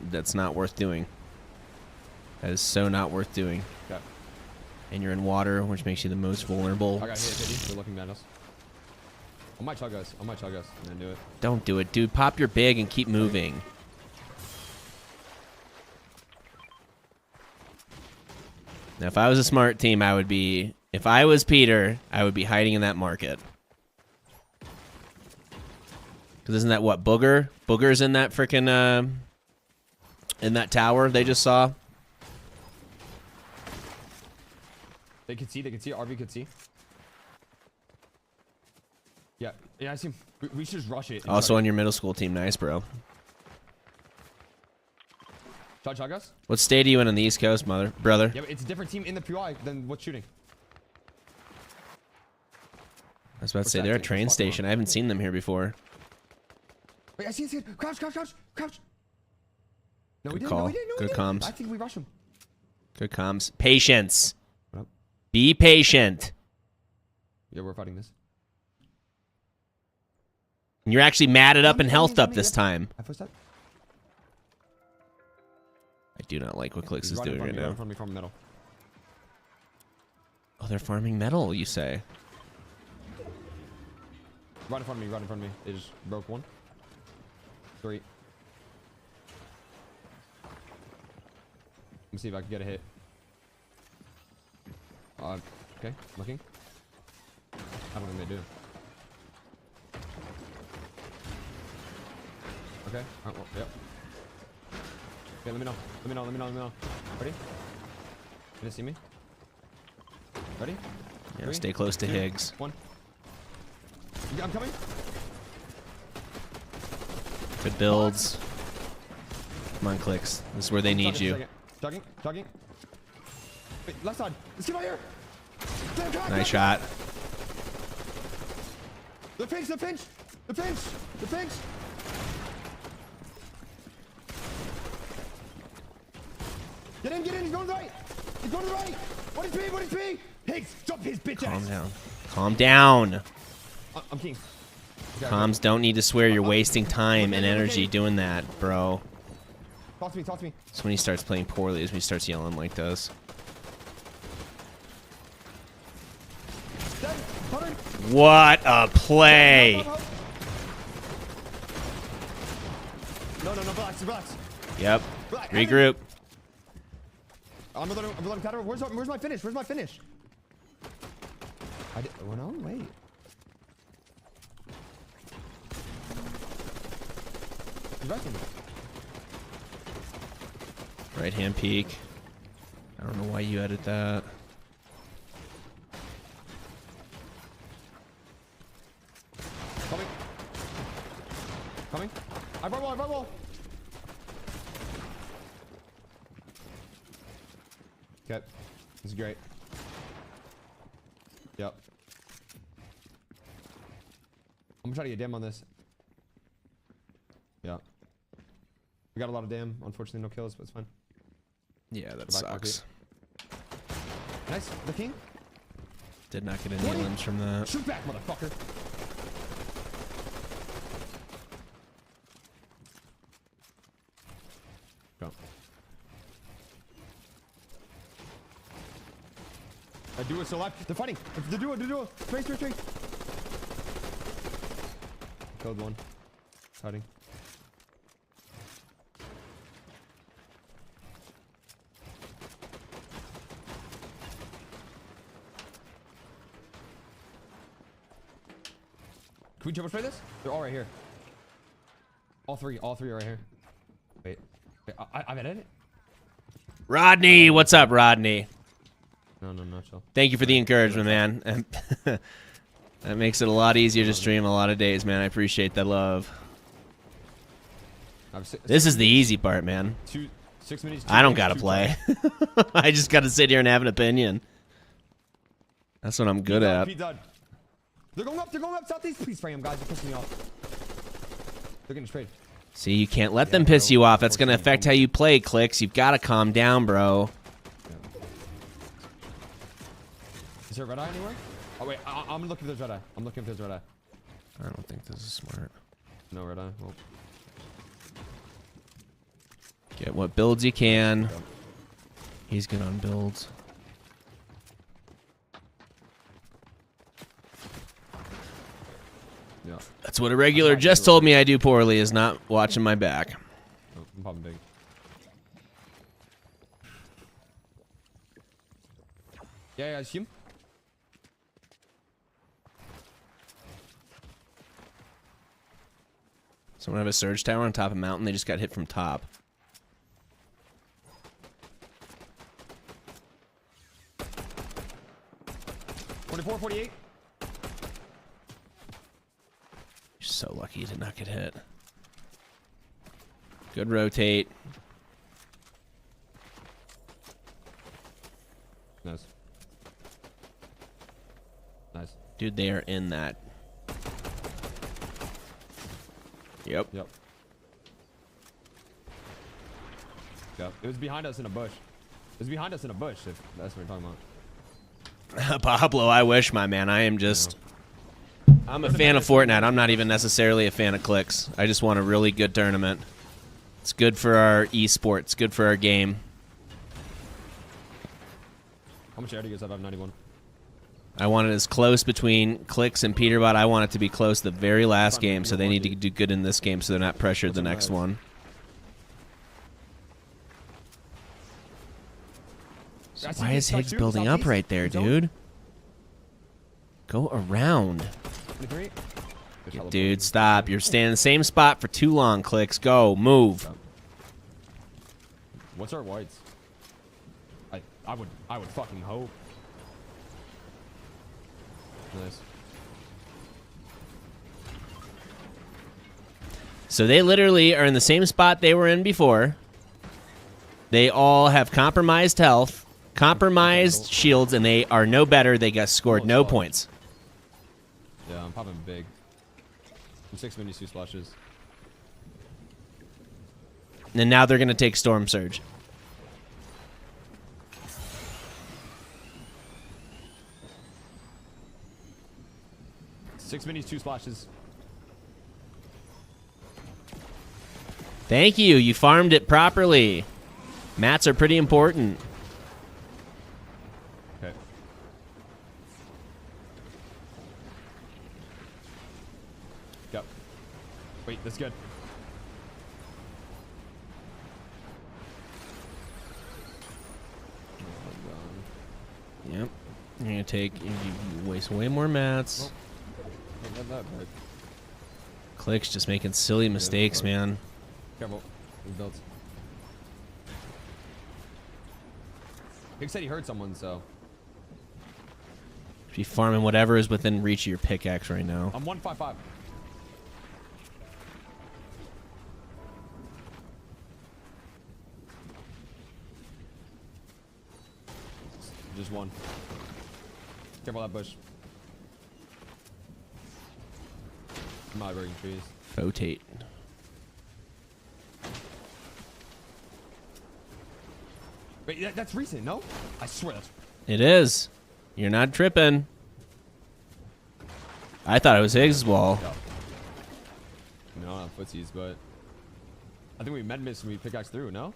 That's not worth doing. That is so not worth doing. Okay. And you're in water, which makes you the most vulnerable. I got hit, Pity. They're looking at us. I might chug us. And then do it. Don't do it, dude. Pop your big and keep moving. Now, if I was a smart team, I would be... If I was Peter, I would be hiding in that market. Because isn't that what? Booger? Booger's in that frickin'... in that tower they just saw? They could see. RV could see. Yeah, I see him. We should just rush it. Also on your middle school team. Nice, bro. Chug us? What state are you in on the East Coast, brother? Yeah, but it's a different team in the PY than what's shooting. I was about to say, they're a train station. I haven't seen them here before. Wait, I see it. Crouch. No, we Good didn't. call. No, we didn't. Good comms. I think we rushed him. Good comms. Patience. What up? Be patient. Yeah, we're fighting this. And you're actually matted up and healthed up this time. I first up. I do not like what Clix is doing right now. From metal. Oh, they're farming metal, you say? Right in front of me. They just broke one. 3. Let me see if I can get a hit. Okay, looking. I don't think they do. Okay, alright, well, yep. Okay, let me know. Ready? Can you see me? Ready? Yeah, 3, stay close to 2, Higgs. 1. Yeah, I'm coming. Good builds. Come on, Clix. This is where they need you. Chugging. Wait, left side. Let's get out here. Nice shot. The pinch. Get in. He's going right. What is P? Higgs, jump his bitch ass. Calm down. I'm king. Comms don't need to swear. You're wasting time and energy doing that, bro. Talk to me. So when he starts playing poorly is when he starts yelling like this. What a play! No, relax. Yep. Regroup. I'm gonna let him counter. Where's my finish? Oh no, wait. He's resting. Right hand peek. I don't know why you added that. Coming. I brought wall. Okay. This is great. Yep. I'm gonna try to get dam on this. Yeah. We got a lot of dam. Unfortunately, no kills, but it's fine. Yeah, that Go back, sucks. Nice. The king. Did not get any limbs from that. Shoot back, motherfucker. Go. I do it so live. They're fighting. They're doing. Straight. Killed one. Fighting. Can we jump spray this? They're all right here. All three are right here. Wait. I'm at it. Rodney, what's up, Rodney? No, chill. Thank you for the encouragement, man. That makes it a lot easier to stream a lot of days, man. I appreciate that love. This is the easy part, man. 6 minutes. I don't gotta play. I just gotta sit here and have an opinion. That's what I'm good at. They're going up southeast. Please spray them, guys. They're pissing me off. They're getting sprayed. See, you can't let them piss you off. That's gonna affect how you play, Clix. You've gotta calm down, bro. Is there a red eye anywhere? Oh wait, I'm looking if there's red eye. I'm looking if there's red eye. I don't think this is smart. No red eye. Well. Get what builds you can. He's good on builds. Yeah. That's what a regular just told me I do poorly, is not watching my back. Oh, I'm popping big. Yeah, I see him. Someone have a surge tower on top of a mountain. They just got hit from top. $44, $48. You're so lucky you did not get hit. Good rotate. Nice. Dude, they are in that. Yep. Yep. It was behind us in a bush. It was behind us in a bush, if that's what you're talking about. Pablo, I wish, my man. I am just... I'm a fan of Fortnite. I'm not even necessarily a fan of Clix. I just want a really good tournament. It's good for our esports. Good for our game. How much air do you guys have? I have 91. I want it as close between Clix and Peterbot. I want it to be close the very last game, so they need to do good in this game so they're not pressured the next one. So why is Higgs building up right there, dude? Go around. Dude, stop. You're staying in the same spot for too long, Clix. Go. Move. What's our whites? I would fucking hope. Nice. So they literally are in the same spot they were in before. They all have compromised health, compromised shields, and they are no better. They got scored no points. Yeah, I'm popping big. I'm 6 minis, 2 splashes. And now they're going to take Storm Surge. Six minis, 2 splashes. Thank you. You farmed it properly. Mats are pretty important. Okay. Yep. Wait, that's good. Yep. You're going to take... You waste way more mats. Not that bad. Clix just making silly mistakes, man. Careful. He built. Higgs said he heard someone, so. Be farming whatever is within reach of your pickaxe right now. I'm 155. Just one. Careful that bush. I'm not breaking trees. Rotate. Wait, that's recent, no? I swear that's... It is. You're not tripping. I thought it was Higgs' wall. No, not footsies, but... I think we med-missed and we pickaxe through, no?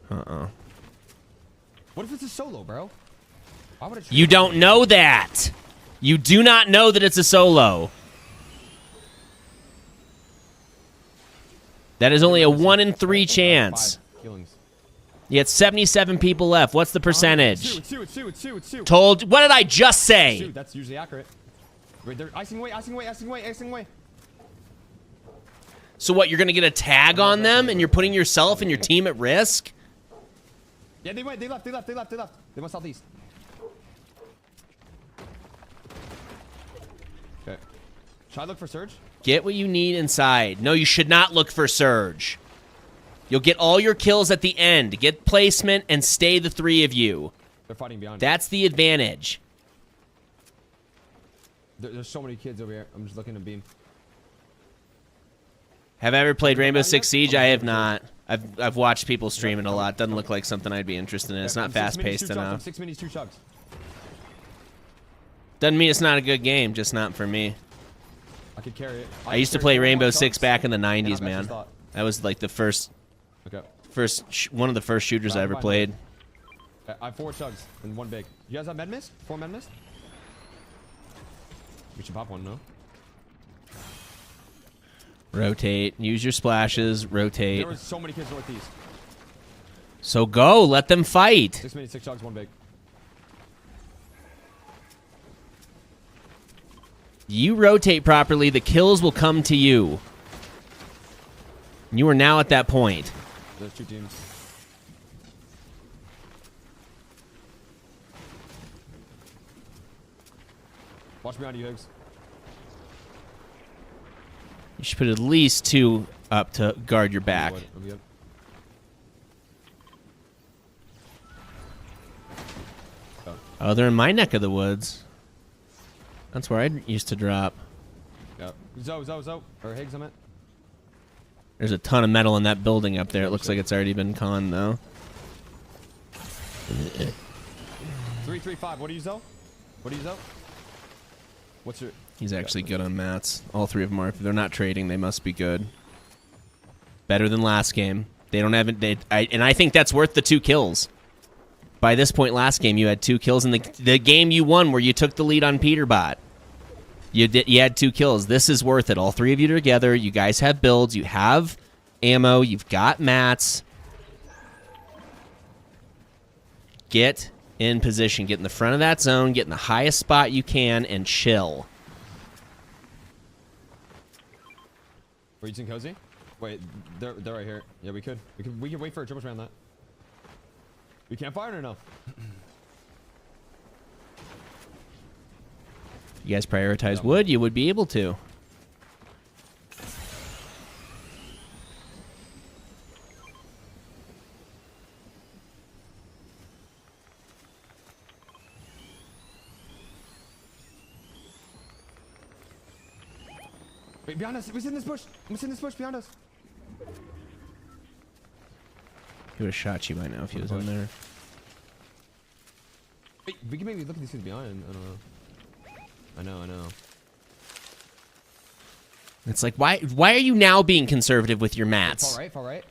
What if it's a solo, bro? Why would You don't know that. You do not know that it's a solo. That is only a 1 in 3 chance. You had 77 people left. What's the percentage? It's two. Told. What did I just say? Two, that's usually accurate. Wait, they're icing away. So what? You're gonna get a tag on them, and you're putting yourself and your team at risk? Yeah, they went. They left. They went southeast. Okay. Should I look for Surge? Get what you need inside. No, you should not look for Surge. You'll get all your kills at the end. Get placement and stay the 3 of you. They're fighting beyond. That's the advantage. There's so many kids over here. I'm just looking to beam. Have I ever played Rainbow Six Siege? I have not. I've watched people stream it a lot. Doesn't look like something I'd be interested in. It's not fast-paced enough. 6 minis, 2 chugs. Doesn't mean it's not a good game, just not for me. I could carry it. I used to play Rainbow Six back in the 90s, man. That was like the one of the first shooters I ever played. I have 4 chugs and 1 big. You guys have med mist? 4 med mist? We should pop one, no? Rotate. Use your splashes. Rotate. There were so many kids northeast. So go. Let them fight. 6 minis, 6 chugs, 1 big. You rotate properly, the kills will come to you. You are now at that point. There's 2 teams. Watch behind you, Higgs. You should put at least 2 up to guard your back. Oh, they're in my neck of the woods. That's where I used to drop. Yep. Zo. Or Higgs, I meant. There's a ton of metal in that building up there. It looks like it's already been conned, though. 3-3-5. What do you, Zo? What's your... He's actually good on mats. All 3 of them are. If they're not trading, they must be good. Better than last game. They don't have it. And I think that's worth the 2 kills. By this point last game, you had 2 kills in the game you won where you took the lead on Peterbot. You had 2 kills. This is worth it. All 3 of you together. You guys have builds. You have ammo. You've got mats. Get in position. Get in the front of that zone. Get in the highest spot you can and chill. We're using cozy? Wait, they're right here. Yeah, we could wait for a triple strand on that. We can't fire or no? You guys prioritize wood, you would be able to. Wait, behind us. What's in this bush? What's in this bush behind us? He would have shot you by now if he was in there. Wait, we can maybe look at these things behind. I don't know. It's like, why are you now being conservative with your mats? Far right.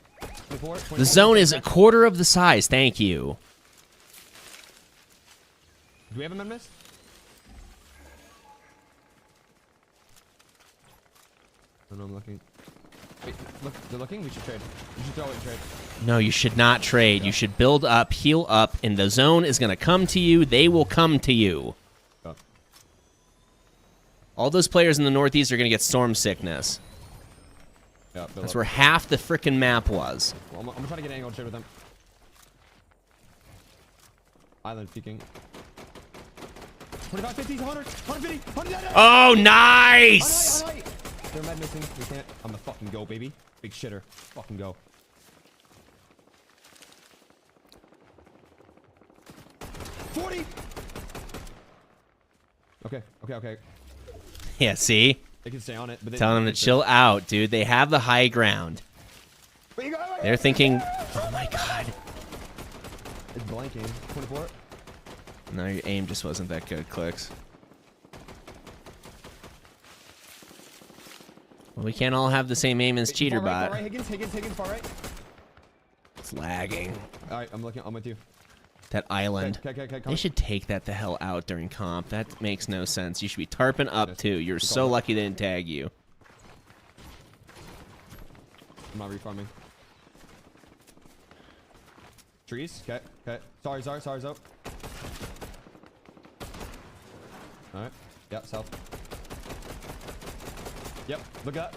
24, The zone is a quarter of the size. Thank you. Do we have a med mist? I don't know, I'm looking. Wait, look, they're looking? We should trade. We should throw it and trade. No, you should not trade. You should build up, heal up, and the zone is going to come to you. They will come to you. Oh. All those players in the Northeast are going to get storm sickness. Yeah, that's where half the frickin' map was. Well, I'm gonna try to get an angle trade with them. Island peeking. 25, 50, 100, 150, 100. Oh, nice! On height. They're med missing. We can't. I'm gonna fucking go, baby. Big shitter. Fucking go. $40. Okay. Yeah, see? They can stay on it, but telling them to chill out, dude. They have the high ground. They're thinking, oh my god. flanking. 24. No, your aim just wasn't that good, Clix. Well, we can't all have the same aim as Cheaterbot. Far right, Higgins, far right. It's lagging. All right, I'm with you. That island. Okay, They should take that the hell out during comp. That makes no sense. You should be tarping up too. You're so lucky they didn't tag you. I'm not reforming. Trees. Okay. Sorry, Zo. Alright. Yep, south. Yep, look up.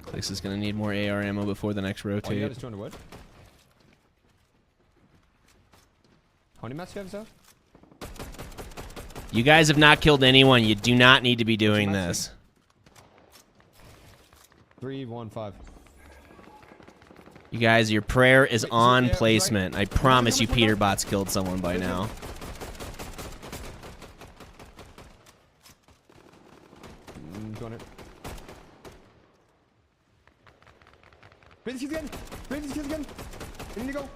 Clix is gonna need more AR ammo before the next rotate. Oh, you got his 200 wood? How many mats do you have, Zo? You guys have not killed anyone. You do not need to be doing this. 3, 1, 5. You guys, your prayer is on placement. I promise you Peterbot's killed someone by now. Raise these kids again. We need to go.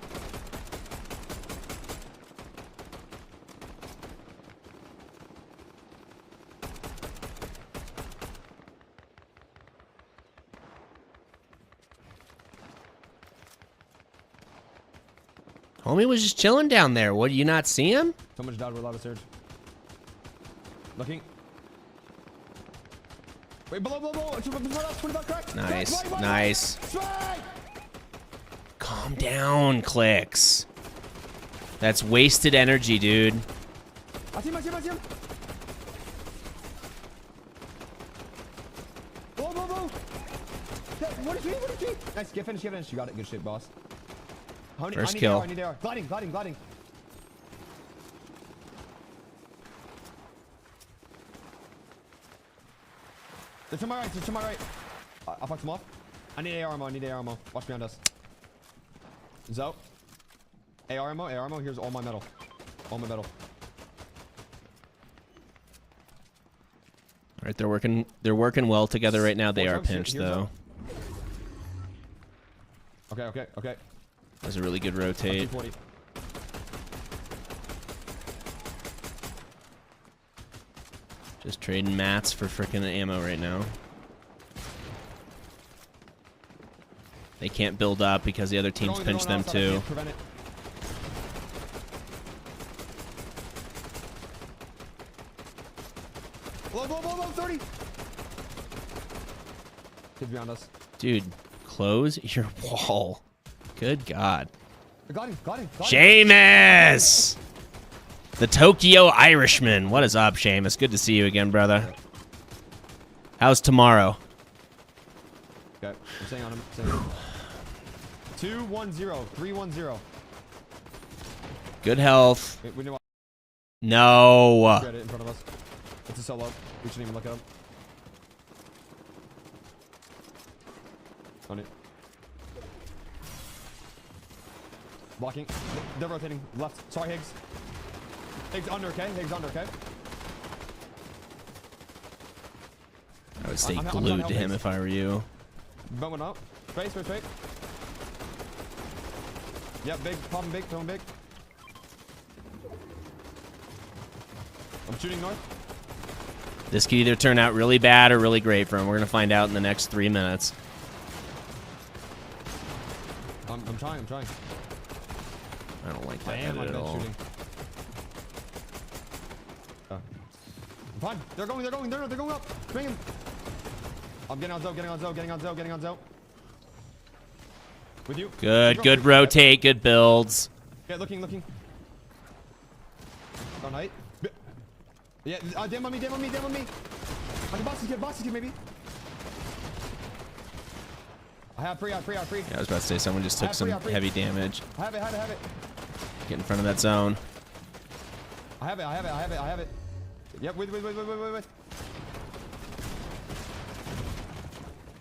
Homie was just chilling down there. What, do you not see him? So much dot with a lot of surge. Looking. Wait, below. Nice. Calm down, Clix. That's wasted energy, dude. I see him. Below. What is he? Nice, get finished. You got it. Good shit, boss. First kill. I need AR. Gliding. They're to my right. I'll fuck them off. I need AR ammo. Watch behind us. Zo. AR ammo. Here's all my metal. Alright, they're working well together right now. They are pinched though. Okay. That was a really good rotate. Just trading mats for frickin' ammo right now. They can't build up because the other teams pinch them too. Low, 30. Kids behind us. Dude, close your wall. Good God. Got him. Seamus! The Tokyo Irishman. What is up, Seamus? Good to see you again, brother. How's tomorrow? Okay, I'm staying on him. 2-1-0. 3-1-0. Good health. Wait, we know. No. Got it in front of us. It's a solo. We shouldn't even look at him. On it. Blocking. They're rotating. Left. Sorry, Higgs. Higgs under, okay? I would stay glued to him if I were you. Bowing up. Straight. Yep, popping big. I'm shooting north. This could either turn out really bad or really great for him. We're going to find out in the next 3 minutes. I'm trying. I don't like that at all. Shooting. I'm fine. They're going up. Bring him. I'm getting on Zo. With you. Good rotate, good builds. Yeah, looking. Go night. Yeah, damn on me. On the boxes here, maybe. I have free. Yeah, I was about to say someone just took some heavy damage. I have it. Get in front of that zone. I have it. Yep, wait.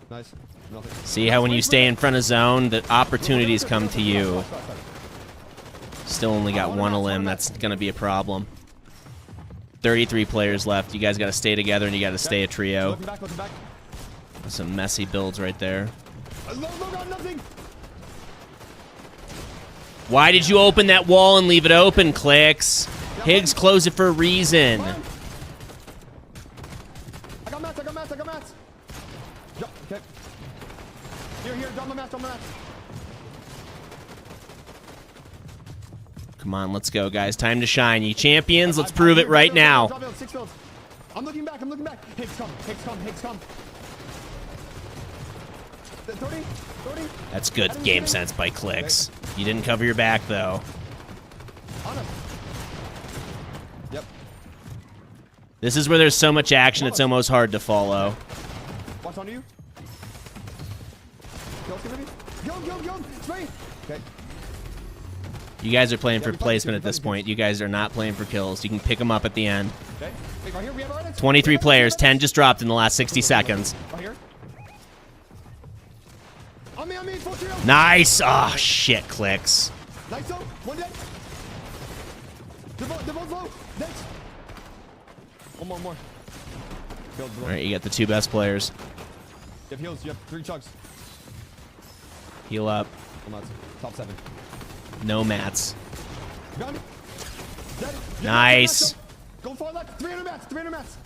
Nice. Nothing. See how when you stay in front of zone, the opportunities come to you. Still only got one a limb. That's going to be a problem. 33 players left. You guys got to stay together and you got to stay a trio. Looking back. Some messy builds right there. Low, nothing. Why did you open that wall and leave it open, Clix? Higgs closed it for a reason. I got mats, I got mats, I got mats. Okay. Here, drop my mats, drop my mats. Come on, let's go, guys. Time to shine. You champions, let's prove it right now. Drop build, 6 builds. I'm looking back, I'm looking back. Higgs come, Higgs come, Higgs come. 30. That's good game sense by Clix. You didn't cover your back, though. Yep. This is where there's so much action, it's almost hard to follow. Watch on you. Go. Spray. Okay. You guys are playing for placement at this point. You guys are not playing for kills. You can pick them up at the end. Okay. Right here, we have our 23 players, 10 just dropped in the last 60 seconds. Right here. On me, full trio. Nice! Oh, shit, Clix. Nice zone. One dead. The boat's low. Next. One more. All right, you got the 2 best players. You have heals. You have 3 chugs. Heal up. Top 7. No mats. Got it. Dead. Nice. Go far left. 300 mats.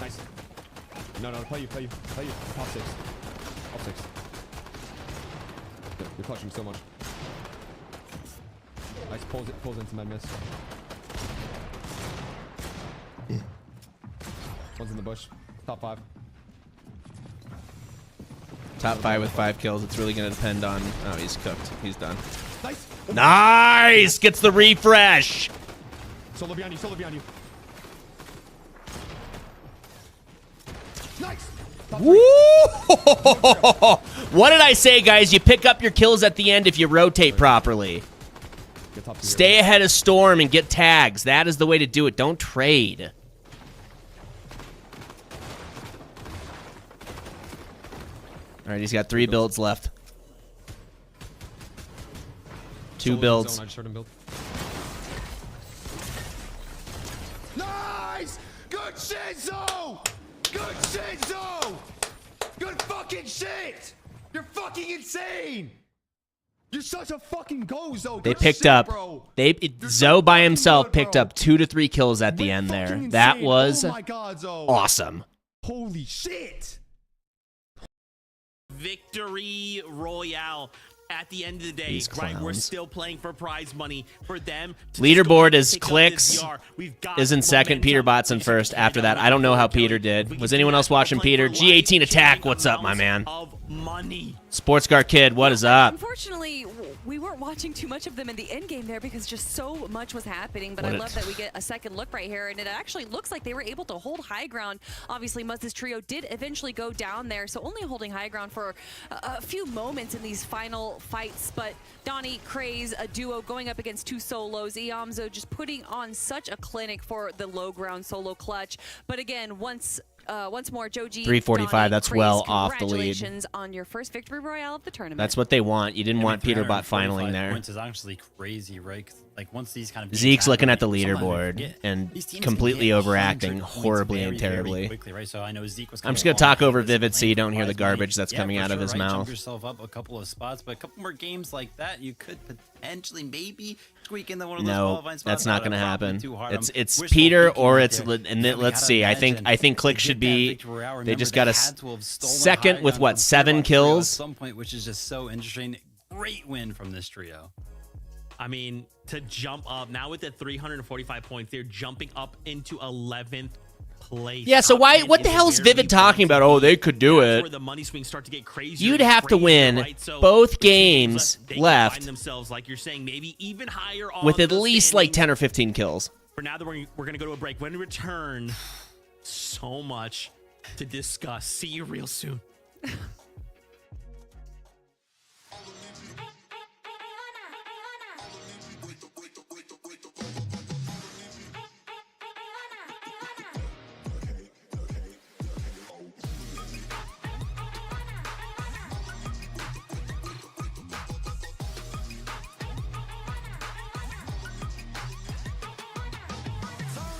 Nice. No, play you. Top 6. You're clutching so much. Nice, pulls into my miss. One's in the bush. Top 5. Top 5 with 5 kills. It's really going to depend on... Oh, he's cooked. He's done. Nice. Nice! Gets the refresh. Solo behind you. Nice. Woo! What did I say, guys? You pick up your kills at the end if you rotate properly. Stay ahead of Storm and get tags. That is the way to do it. Don't trade. All right, he's got 3 builds left. 2 builds. Nice! Good shit, Zo! Good shit, Zo! Good fucking shit! You're fucking insane! You're such a fucking go, Zo. They picked up. Zo by himself picked up 2 to 3 kills at the end there. That was awesome. Holy shit! Victory Royale. At the end of the day, These right, we're clowns. still playing for prize money for them. Leaderboard is Clix is in second, Peterbot's in first. After that, I don't know how Peter did. Was anyone else watching Peter? G18 Attack, what's up, my man? Sports Car Kid, what is up? Unfortunately, we weren't watching too much of them in the end game there because just so much was happening. But I love that we get a second look right here, and it actually looks like they were able to hold high ground. Obviously, Muzz's trio did eventually go down there, so only holding high ground for a few moments in these final fights. But Donnie, Craze, a duo going up against 2 solos. Iamzo just putting on such a clinic for the low ground solo clutch. But again, once more, Joji, 345, Donnie, that's Craze, well off the lead. Congratulations on your first victory royale of the tournament. That's what they want. You didn't want Peterbot 345 finaling there. Points is actually crazy, right? 'Cause, like once these kind of Zeke's looking at the sometimes we leaderboard forget, and these teams completely can hit overacting 100 points horribly and very, terribly. very quickly, right? So I know Zeke was I'm just kinda gonna talk long over this Vivid so you don't hear the prize money. garbage that's coming for out of his right? mouth. Jump yourself up a couple of spots, but a couple more games like that, you could potentially maybe squeak into one of those qualifying spots. That's not but going to probably happen. too hard. It's Wishful Peter thinking or right it's there. and then, We let's gotta see. I imagine think Clix to should get that be. victory royale, They remember just they got a had to have stolen second high with ground what from 7 Peterbot trio kills. at some point, which is just so interesting. Great win from this trio. I mean, to jump up now with the 345 points, they're jumping up into 11th place. Yeah, so why? What the hell is Vivid talking about? Oh, they could do That's where it. the money swings start to get crazier. You'd and have to crazier, win right? So both the teams games they can left find themselves, like you're saying, maybe even higher with on at the least like standings. 10 or 15 kills. For now, that we're going to go to a break. When we return, so much to discuss. See you real soon.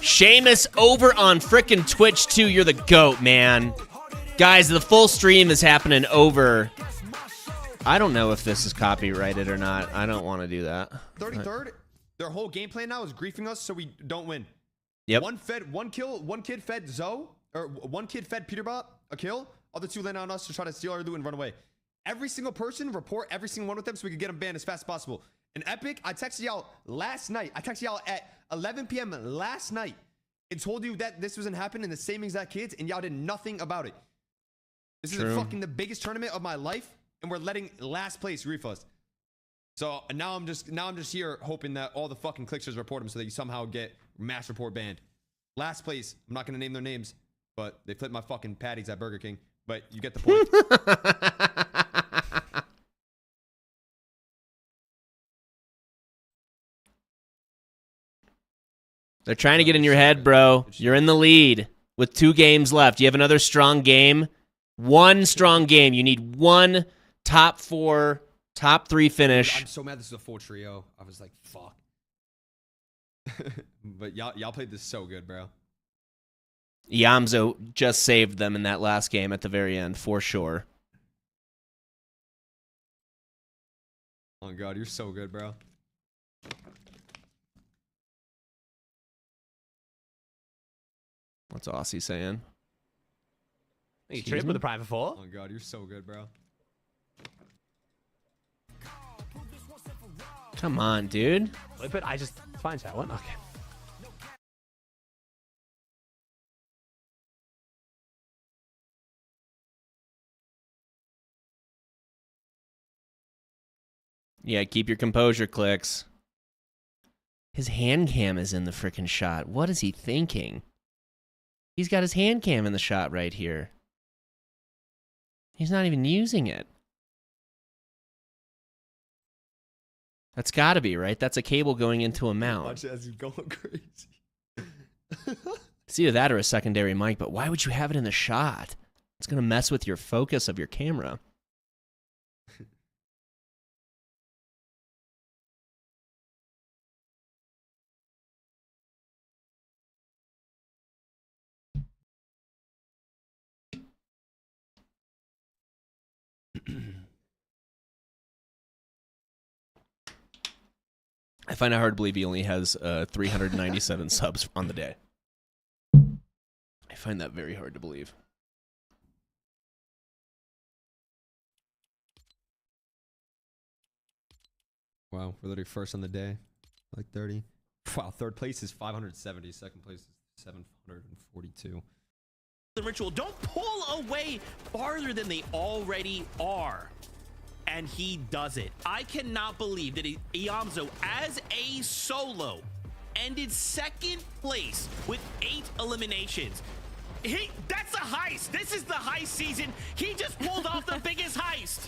Seamus over on frickin' Twitch too. You're the GOAT, man. Guys, the full stream is happening over I don't know if this is copyrighted or not. I don't want to do that. 33rd, their whole game plan now is griefing us so we don't win. Yep. One kid fed Zoe, or one kid fed Peterbot a kill. Other two landed on us to try to steal our loot and run away. Every single person, report every single one with them so we can get them banned as fast as possible. And Epic, I texted y'all last night. I texted y'all at 11 p.m. last night and told you that this wasn't happening in the same exact kids, and y'all did nothing about it. This is fucking the biggest tournament of my life, and we're letting last place grief us. So now I'm just here hoping that all the fucking Clixers report them so that you somehow get mass report banned. Last place, I'm not gonna name their names, but they flipped my fucking patties at Burger King. But you get the point. They're trying to get in your head, bro. You're in the lead with 2 games left. You have another strong game. One strong game. You need one top 4, top 3 finish. I'm so mad this is a full trio. I was like, fuck. But y'all played this so good, bro. Iamzo just saved them in that last game at the very end, for sure. Oh, God, you're so good, bro. What's Aussie saying? Hey, trip with a private fall. Oh, God, you're so good, bro. Come on, dude. But I just... It's fine, chat. What? Okay. Yeah, keep your composure, Clix. His hand cam is in the frickin' shot. What is he thinking? He's got his hand cam in the shot right here. He's not even using it. That's gotta be, right? That's a cable going into a mount. Watch it as he's going crazy. It's either that or a secondary mic, but why would you have it in the shot? It's gonna mess with your focus of your camera. I find it hard to believe he only has 397 subs on the day. I find that very hard to believe. Wow, we're literally first on the day. Like 30. Wow, third place is 570. Second place is 742. The ritual, don't pull away farther than they already are. And he does it. I cannot believe that Iamzo, as a solo, ended second place with 8 eliminations. That's a heist. This is the heist season. He just pulled off the biggest heist.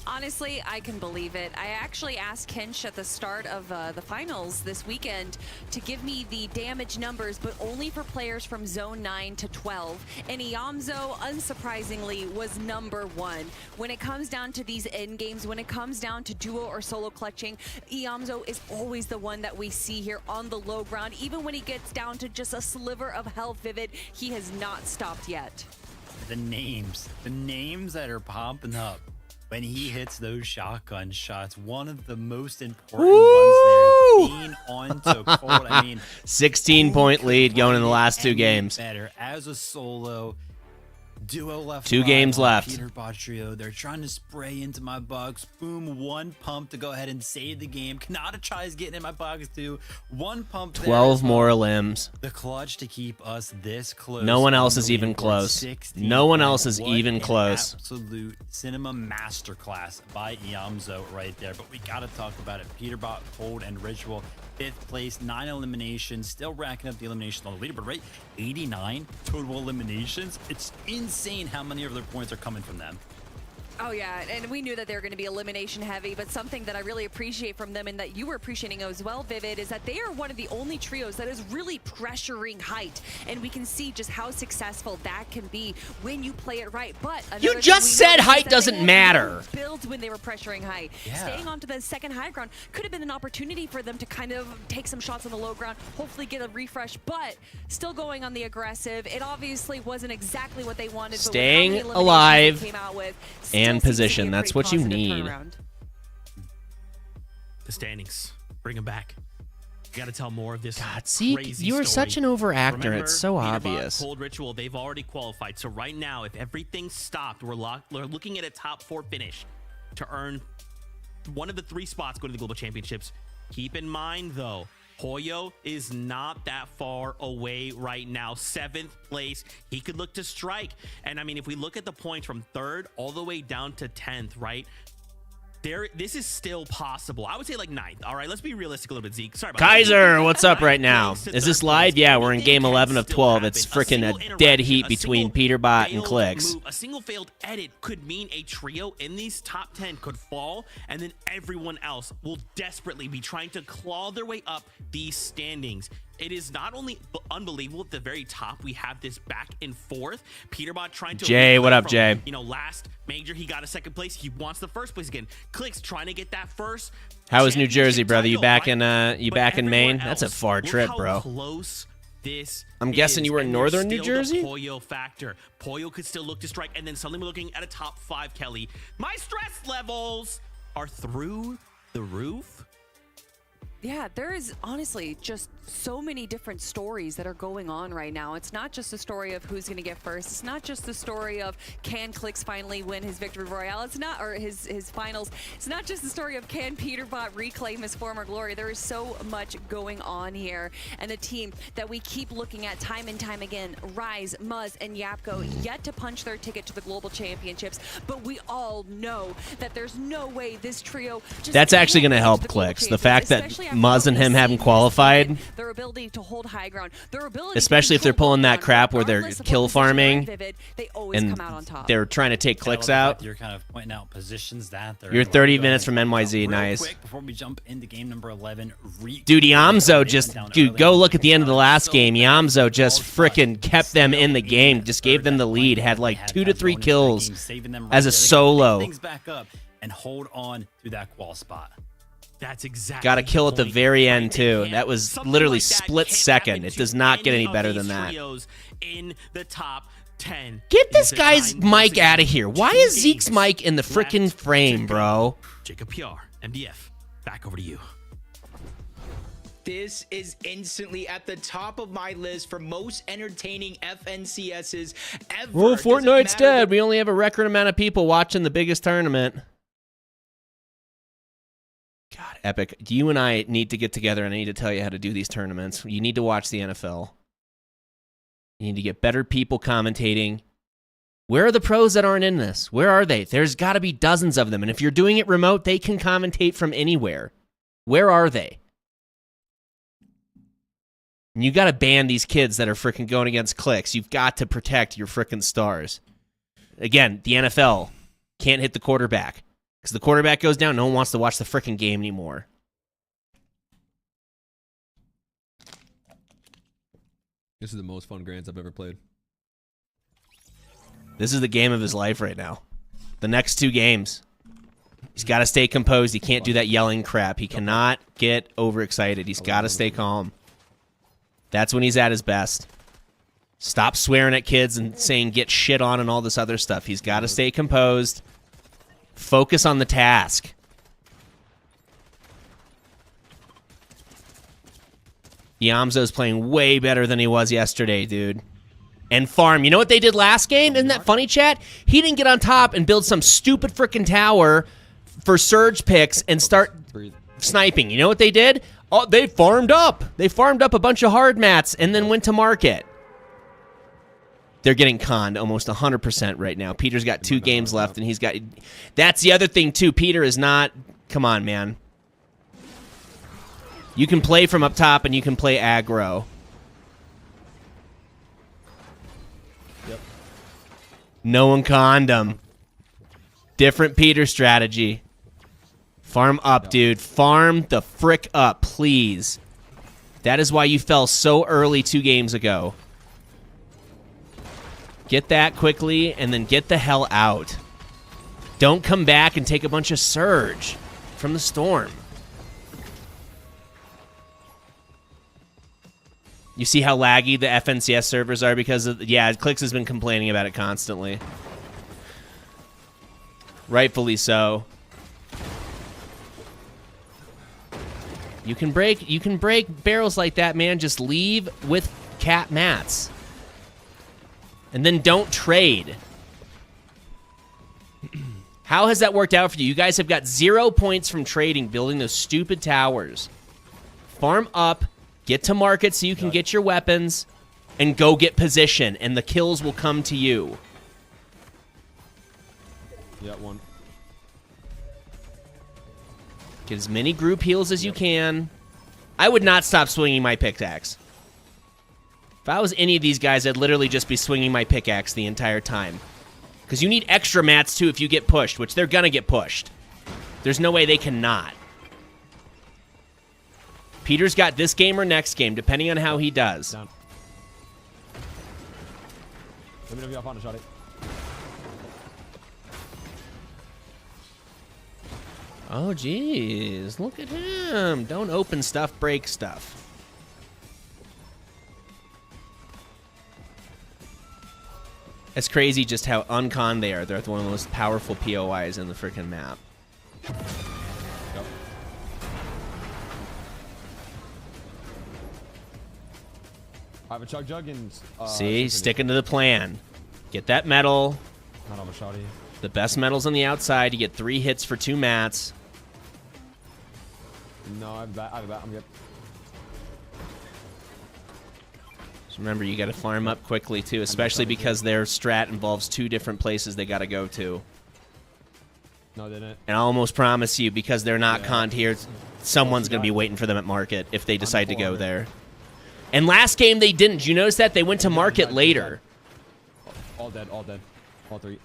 Honestly, I can believe it. I actually asked Kench at the start of the finals this weekend to give me the damage numbers, but only for players from Zone 9 to 12. And Iamzo, unsurprisingly, was #1. When it comes down to these end games, when it comes down to duo or solo clutching, Iamzo is always the one that we see here on the low ground. Even when he gets down to just a sliver of health, Vivid, he has not stopped yet. The names that are popping up when he hits those shotgun shots, one of the most important ones there, being on to cold. I mean, 16-point lead going in the last 2 games. Better as a solo duo left. 2 games left. Peterbot trio. They're trying to spray into my box. Boom, 1 pump to go ahead and save the game. Kanata tries getting in my box too. 1 pump. 12 more limbs. The clutch to keep us this close. No one else is even close. No one else is even close. Absolute cinema masterclass by Iamzo right there. But we got to talk about it. Peterbot, Cold, and Ritual. 5th place, 9 eliminations, still racking up the eliminations on the leaderboard, right? 89 total eliminations. It's insane how many of their points are coming from them. Oh yeah, and we knew that they were going to be elimination heavy, but something that I really appreciate from them and that you were appreciating as well, Vivid, is that they are one of the only trios that is really pressuring height, and we can see just how successful that can be when you play it right. But you just said height doesn't matter. Builds when they were pressuring height. Yeah. Staying onto the second high ground could have been an opportunity for them to kind of take some shots on the low ground, hopefully get a refresh, but still going on the aggressive. It obviously wasn't exactly what they wanted. Staying alive came out with, and command position. That's what you need. The standings. Bring them back. You got to tell more of this. God, Zeke, you are such an overactor. It's so obvious. Cold Ritual, they've already qualified. So right now, if everything stopped, we're looking at a top 4 finish to earn one of the 3 spots go to the Global Championships. Keep in mind, though, Poyo is not that far away right now. 7th place. He could look to strike. And I mean, if we look at the points from 3rd all the way down to 10th, right? This is still possible. I would say like 9th. All right, let's be realistic a little bit, Zeke. Sorry about Kaiser, what's up right now? Is this live? Yeah, we're in game 11 of 12. It's freaking a dead heat between Peterbot and Clix. A single failed edit could mean a trio in these top 10 could fall, and then everyone else will desperately be trying to claw their way up these standings. It is not only unbelievable at the very top, we have this back and forth. Peterbot trying to... Jay, what up, Jay? You know, last major, he got a 2nd place. He wants the 1st place again. Clix trying to get that first. How is New Jersey, brother? You back in Maine? That's a far trip, bro. Close this I'm guessing you were in northern New Jersey? Poyo factor. Poyo could still look to strike, and then suddenly we're looking at a top 5, Kelly. My stress levels are through the roof. Yeah, there is honestly just so many different stories that are going on right now. It's not just a story of who's going to get first. It's not just the story of can Clix finally win his victory royale. It's not, or his finals. It's not just the story of can Peterbot reclaim his former glory. There is so much going on here. And the team that we keep looking at time and time again, Rise, Muzz, and Yapko, yet to punch their ticket to the Global Championships. But we all know that there's no way this trio just... That's actually going to help Clix. The fact that Muzz and him haven't qualified, their ability to hold high ground, their ability, especially if they're pulling that crap where they're kill farming and come out on top. They're trying to take Clix out. You're kind of pointing out positions that you're 30 minutes from NYZ. Nice. Quick before we jump into game number 11, dude, Yamzo just, dude, go look at the end of the last game. Yamzo just freaking kept them in the game, just gave them the lead, had like 2 to 3 kills as a solo. Things back up and hold on to that qual spot. That's exactly. Got a kill at the very end too. That was literally split second. It does not get any better than that. In the top 10. Get this guy's mic out of here. Why is Zeke's mic in the frickin' frame, bro? Jacob PR, MDF, back over to you. This is instantly at the top of my list for most entertaining FNCSs ever. Well, Fortnite's dead. We only have a record amount of people watching the biggest tournament. God, epic. You and I need to get together and I need to tell you how to do these tournaments. You need to watch the NFL. You need to get better people commentating. Where are the pros that aren't in this? Where are they? There's got to be dozens of them. And if you're doing it remote, they can commentate from anywhere. Where are they? And you got to ban these kids that are freaking going against Clix. You've got to protect your freaking stars. Again, the NFL can't hit the quarterback. Because the quarterback goes down, no one wants to watch the freaking game anymore. This is the most fun Grants I've ever played. This is the game of his life right now. The next 2 games. He's got to stay composed. He can't do that yelling crap. He cannot get overexcited. He's got to stay calm. That's when he's at his best. Stop swearing at kids and saying get shit on and all this other stuff. He's got to stay composed. Focus on the task. Yamzo's playing way better than he was yesterday, dude. And Farm, you know what they did last game? Isn't that funny, chat? He didn't get on top and build some stupid freaking tower for surge picks and start sniping. You know what they did? Oh, they farmed up. They farmed up a bunch of hard mats and then went to market. They're getting conned almost 100% right now. Peter's got 2 games left, and he's got... That's the other thing, too. Peter is not... Come on, man. You can play from up top, and you can play aggro. Yep. No one conned him. Different Peter strategy. Farm up, dude. Farm the frick up, please. That is why you fell so early 2 games ago. Get that quickly, and then get the hell out. Don't come back and take a bunch of surge from the storm. You see how laggy the FNCS servers are because of... Yeah, Clix has been complaining about it constantly. Rightfully so. You can break barrels like that, man. Just leave with cat mats. And then don't trade. How has that worked out for you? You guys have got 0 points from trading, building those stupid towers. Farm up, get to market so you can get your weapons, and go get position, and the kills will come to you. Yeah, one. Get as many group heals as you can. I would not stop swinging my pickaxe. If I was any of these guys, I'd literally just be swinging my pickaxe the entire time. Because you need extra mats, too, if you get pushed, which they're going to get pushed. There's no way they cannot. Peter's got this game or next game, depending on how he does. Down. Let me know if y'all found a shot. Oh, jeez. Look at him. Don't open stuff, break stuff. It's crazy just how uncon they are. They're one of the most powerful POIs in the freaking map. Yep. I have a chug and... See? Sticking to the plan. Get that metal. Not on a shotty. The best metal's on the outside. You get 3 hits for 2 mats. No, I'm good. Just remember, you got to farm up quickly, too, especially because their strat involves 2 different places they got to go to. No, they didn't. And I almost promise you, because they're not conned here, someone's going to be waiting for them at market if they decide to go there. And last game, they didn't. Did you notice that? They went to market later. All dead, all dead. All 3.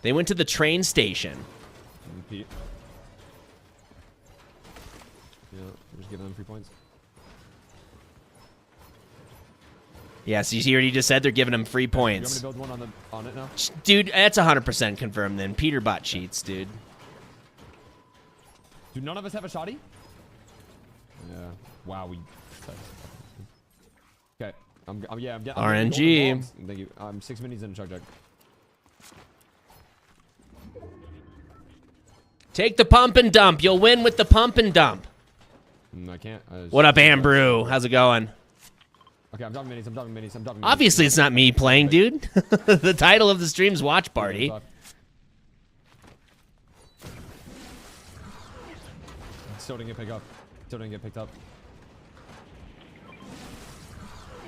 They went to the train station. Repeat. Yeah, we're just giving them 3 points. Yeah, so you already just said they're giving them free points. You want me to build one on it now? Dude, that's 100% confirmed then. Peterbot cheats, dude. Do none of us have a shotty? Yeah. Wow, we... Okay. I'm getting RNG. Thank you. 6 minis and a chug jug. Take the pump and dump. You'll win with the pump and dump. I can't. What up, Ambrew? How's it going? Okay, I'm dropping minis. Obviously, it's not me playing, dude. The title of the stream's Watch Party. Still didn't get picked up.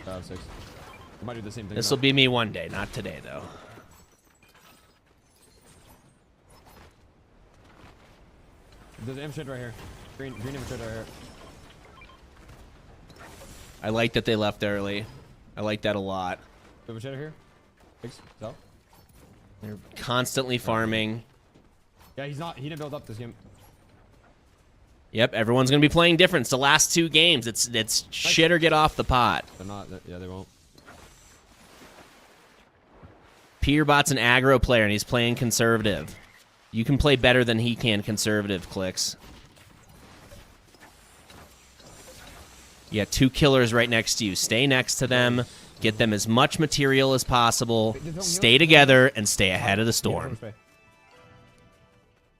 6. I might do the same thing. This will be me one day, not today, though. There's an infantry right here. Green infantry right here. I like that they left early. I like that a lot. Infantry here. So. They're constantly farming. Yeah, he didn't build up this game. Yep, everyone's gonna be playing different. It's the last 2 games. It's shit or get off the pot. They're not. Yeah, they won't. Peterbot's an aggro player, and he's playing conservative. You can play better than he can conservative, Clix. You got 2 killers right next to you. Stay next to them. Get them as much material as possible. Stay together and stay ahead of the storm.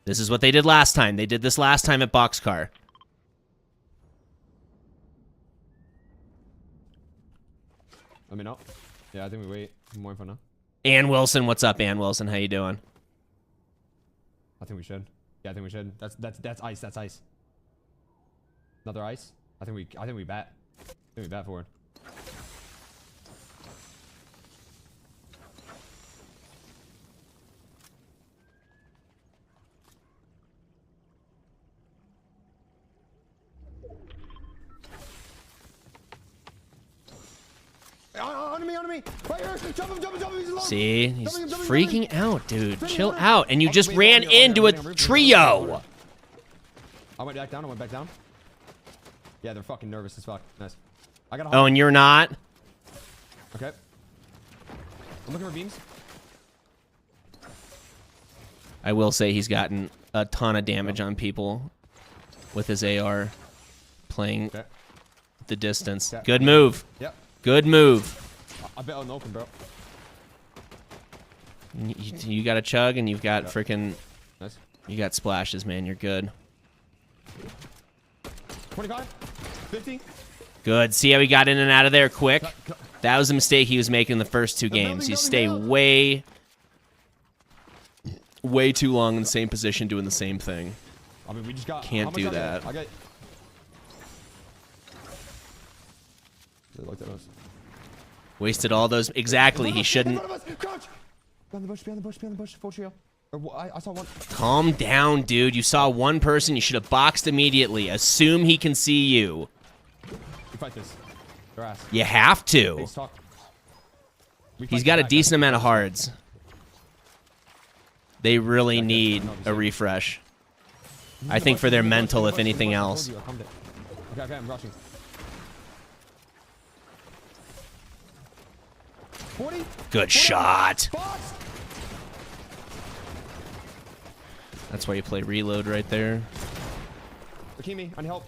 This is what they did last time. They did this last time at Boxcar. Let me know. Yeah, I think we wait. More info now. Ann Wilson, what's up, Ann Wilson? How you doing? I think we should. Yeah, I think we should. That's ice. That's ice. Another ice. I think we bat. I think we bat forward. On me! Right here! Jump him! He's alone! See? He's freaking out, dude. Chill out. And you just ran into a trio! I went back down. Yeah, they're fucking nervous as fuck. Nice. I got a Oh, and you're not? Okay. I'm looking for beams. I will say he's gotten a ton of damage on people with his AR playing the distance. Good move. Yep. Good move. I bet on open, bro. You got a chug and you've got freaking Nice. You got splashes, man. You're good. 25, 50. Good. See how he got in and out of there quick? That was a mistake he was making the first two games. You stay way too long in the same position doing the same thing. I mean, we just got. Can't do that. I got. They looked at us. Wasted all those. Exactly. He shouldn't. Crouch! Behind the bush, behind the bush, behind the bush. Full trio. I saw one. Calm down, dude. You saw one person. You should have boxed immediately. Assume he can see you. We fight this. Their ass. You have to. Hey, talk. He's got a decent amount of hards. They really need a refresh. I think for their mental, if anything else. Okay, I'm rushing. 40. Good shot. That's why you play reload right there. Akimi, I need help.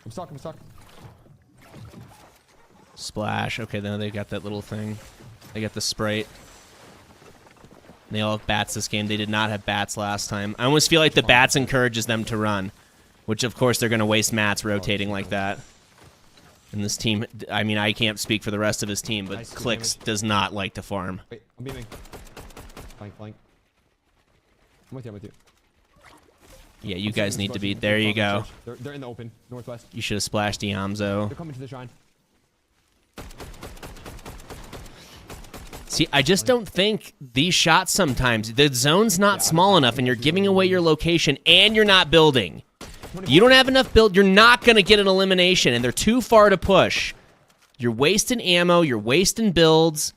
I'm stuck. Splash. Okay, then they got that little thing. They got the Sprite. They all have bats this game. They did not have bats last time. I almost feel like the bats encourages them to run, which of course they're going to waste mats rotating like that. And this team, I mean, I can't speak for the rest of his team, but Clix does not like to farm. Wait, I'm beaming. Flank. I'm with you. Yeah, you guys need to be. There you go. They're in the open, northwest. You should have splashed Iamzo. They're coming to the shrine. See, I just don't think these shots sometimes, the zone's not small enough and you're giving away your location and you're not building. You don't have enough build, you're not going to get an elimination and they're too far to push. You're wasting ammo, you're wasting builds.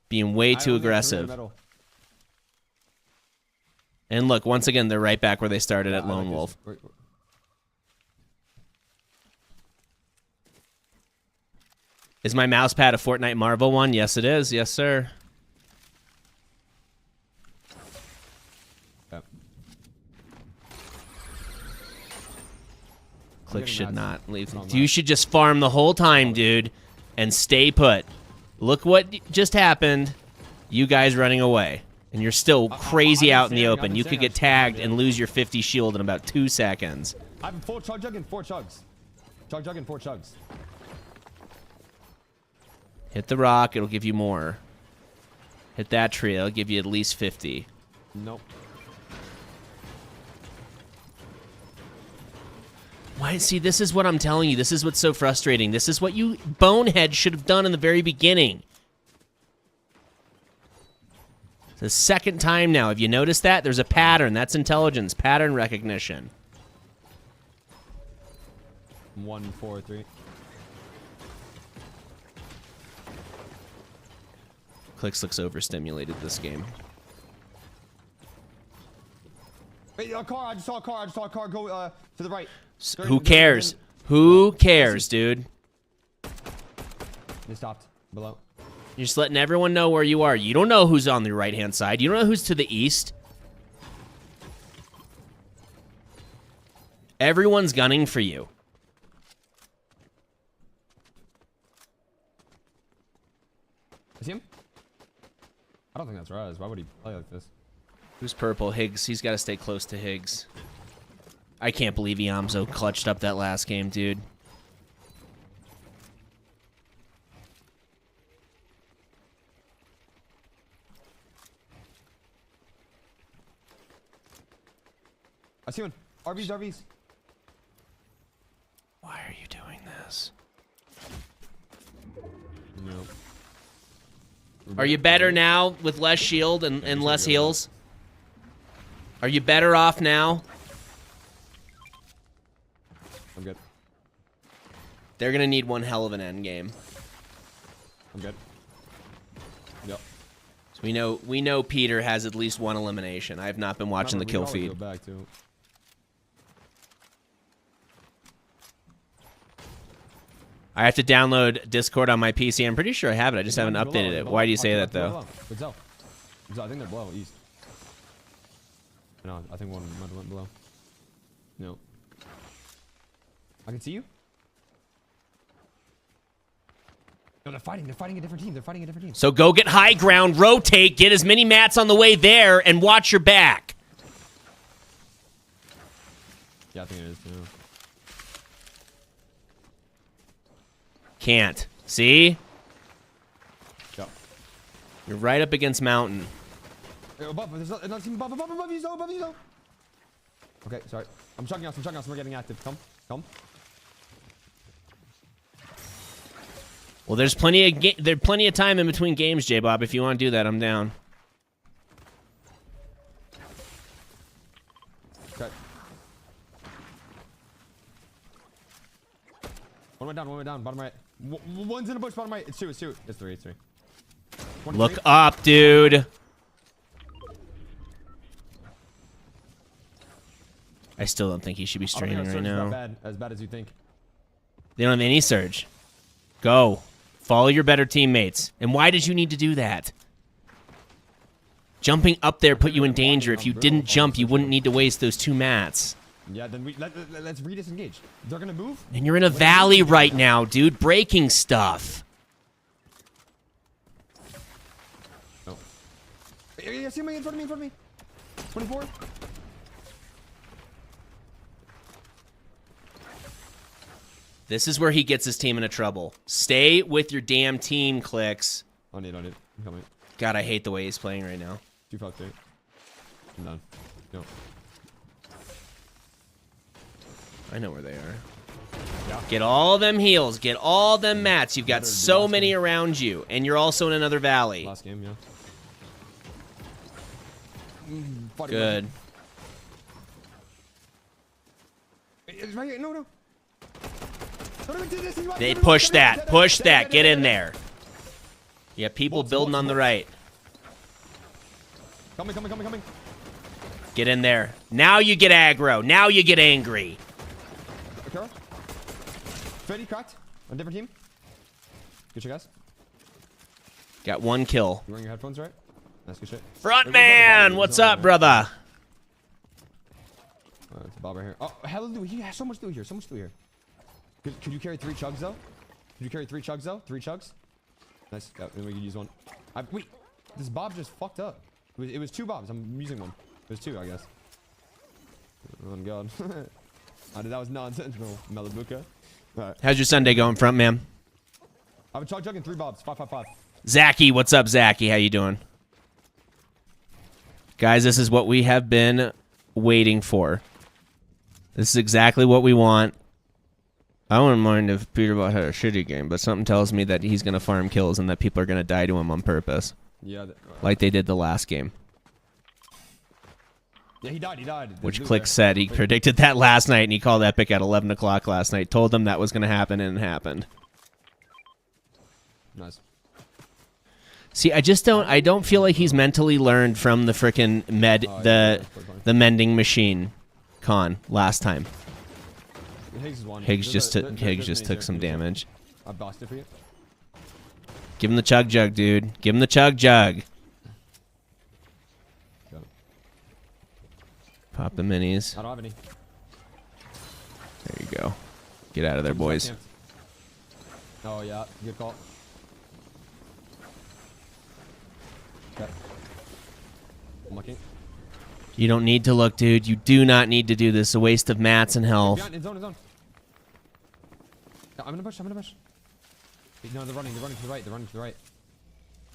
Being way too aggressive. And look, once again, they're right back where they started at Lone Wolf. Is my mouse pad a Fortnite Marvel one? Yes, it is. Yes, sir. Yep. Click should not leave. You should just farm the whole time, dude, and stay put. Look what just happened. You guys running away. And you're still crazy out in the open. You could get tagged and lose your 50 shield in about 2 seconds. I have a full chug and 4 chugs. Chug and 4 chugs. Hit the rock, it'll give you more. Hit that tree, it'll give you at least 50. Nope. Why? See, this is what I'm telling you. This is what's so frustrating. This is what you bonehead should have done in the very beginning. It's the second time now. Have you noticed that? There's a pattern. That's intelligence. Pattern recognition. 1, 4, 3. Clix looks overstimulated this game. Wait, a car. I just saw a car go to the right. Who cares? Who cares, dude? They stopped below. You're just letting everyone know where you are. You don't know who's on the right-hand side. You don't know who's to the east. Everyone's gunning for you. Is he him? I don't think that's Raz. Why would he play like this? Who's purple? Higgs. He's got to stay close to Higgs. I can't believe Iamzo clutched up that last game, dude. I see one. RVs. Why are you doing this? No. Are you better now with less shield and less heals? Are you better off now? I'm good. They're going to need one hell of an end game. I'm good. Yep. So we know Peter has at least one elimination. I have not been watching the kill feed. Go back to. I have to download Discord on my PC. I'm pretty sure I have it. I just haven't updated it. Why do you say that, though? I think they're below, east. No, I think one might have went below. No. I can see you. No, they're fighting a different team. They're fighting a different team. So go get high ground, rotate, get as many mats on the way there, and watch your back. Yeah, I think it is too. Can't. See? Yep. You're right up against mountain. Hey, above, there's another team above you, Zo, above you, Zo. Okay, sorry. I'm chucking us, we're getting active. Come. Well, there's plenty of time in between games, J-Bob. If you want to do that, I'm down. Okay. One went down, bottom right. One's in the bush, bottom right. It's two. It's three. Look up, dude. I still don't think he should be straining right now. As bad as you think. They don't have any surge. Go. Follow your better teammates. And why did you need to do that? Jumping up there put you in danger. If you didn't jump, you wouldn't need to waste those 2 mats. Yeah, then let's re-disengage. They're gonna move. And you're in a valley right now, dude. Breaking stuff. No. Yeah, see me in front of me. 24. This is where he gets his team into trouble. Stay with your damn team, Clix. On it. I'm coming. God, I hate the way he's playing right now. 2-5-3. I'm done. No. I know where they are. Yeah. Get all them heals. Get all them mats. You've got so many around you. And you're also in another valley. Last game, yeah. Good. It's right here. No. They push that. Push that. Get in there. You have people building on the right. Coming. Get in there. Now you get aggro. Now you get angry. Okay. 30 cracked. On different team. Good shit, guys. Got 1 kill. You wearing your headphones, right? That's good shit. Frontman, what's up, brother? It's a Bob right here. Oh, hallelujah. He has so much through here. Could you carry 3 chugs, though? 3 chugs? Nice. Yeah, then we can use one. Wait. This Bob just fucked up. It was 2 Bobs. I'm using one. It was 2, I guess. Oh, God. That was nonsensical, Malibuka. Right. How's your Sunday going, Frontman? I've been chugging 3 Bobs. 5. Zachy, what's up, Zachy? How you doing? Guys, this is what we have been waiting for. This is exactly what we want. I wouldn't mind if Peterbot had a shitty game, but something tells me that he's going to farm kills and that people are going to die to him on purpose. Yeah. Like they did the last game. Yeah, he died. Which Clix said. He predicted that last night, and he called Epic at 11 o'clock last night. Told them that was going to happen, and it happened. Nice. See, I don't feel like he's mentally learned from the frickin' the mending machine con last time. Higgs just took some damage. I bossed it for you. Give him the chug jug, dude. Give him the chug jug. Pop the minis. I don't have any. There you go. Get out of there, boys. Oh yeah, good call. Okay. I'm looking. You don't need to look, dude. You do not need to do this. A waste of mats and health. In zone. Yeah, I'm gonna push. No, they're running to the right.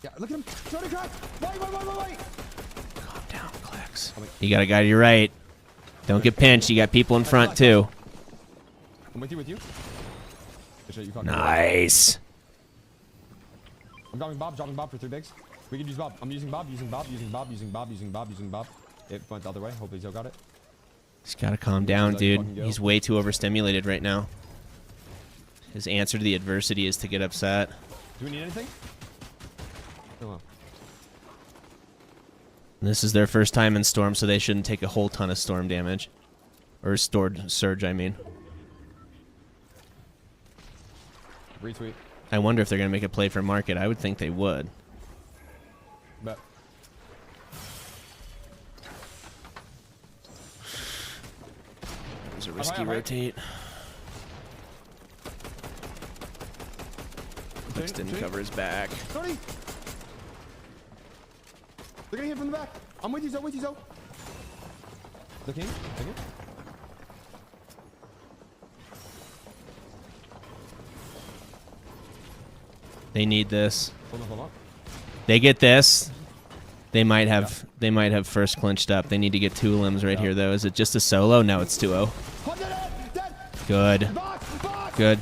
Yeah, look at him. Trying to crack. Wait. Calm down, Clix. You got a guy to your right. Don't get pinched. You got people in front, too. I'm with you. Nice. I'm dropping Bob for 3 bigs. We can use Bob. I'm using Bob. It went the other way. Hopefully Joe got it. He's got to calm down, dude. He's way too overstimulated right now. His answer to the adversity is to get upset. Do we need anything? Oh. This is their first time in Storm, so they shouldn't take a whole ton of Storm damage. Or stored Surge, I mean. Retweet. I wonder if they're going to make a play for Market. I would think they would. Bet. There's a risky rotate. Clix didn't cover his back. 30. They're gonna hit from the back. I'm with you, Zo. The king. Take it. They need this. Hold on. They get this. They might have first clinched up. They need to get 2 limbs right here, though. Is it just a solo? No, it's 2-0. Good. Good.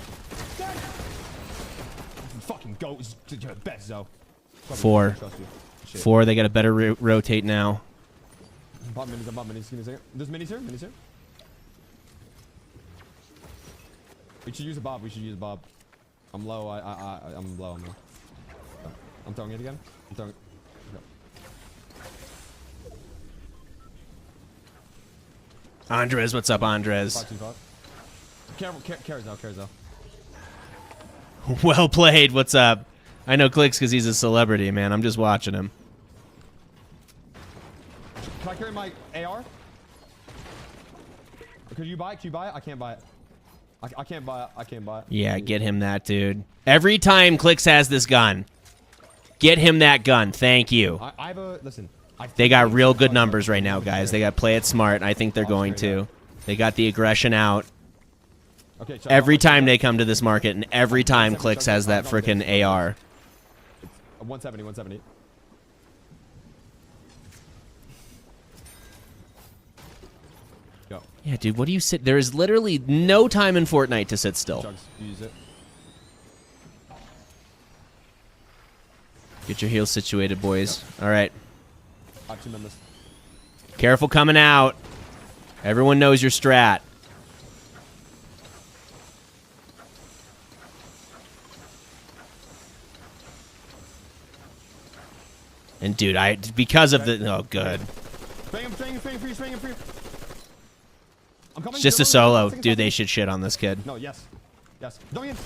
Fucking go. You're the best, Zo. 4. 4. They got a better rotate now. I'm bot minis. Give me a second. There's minis here. We should use a bob. I'm low. I'm low. I'm throwing it again. Okay. Andres, what's up, Andres? Carzo. Well played. What's up? I know Clix because he's a celebrity, man. I'm just watching him. Can I carry my AR? Could you buy it? I can't buy it. I can't buy it. Yeah, get him that, dude. Every time Clix has this gun, get him that gun. Thank you. I have a... Listen. They got real good numbers right now, guys. They got play it smart. I think they're going to. They got the aggression out. Okay, every time they come to this market, and every time Clix has that freaking AR. 170. Go. Yeah, dude, what do you sit? There is literally no time in Fortnite to sit still. Jugs, use it. Get your heels situated, boys. All right. I have 2 members. Careful coming out. Everyone knows your strat. And dude, because of the good. Swing him. It's just a solo. Dude, they should shit on this kid. No, yes. Don't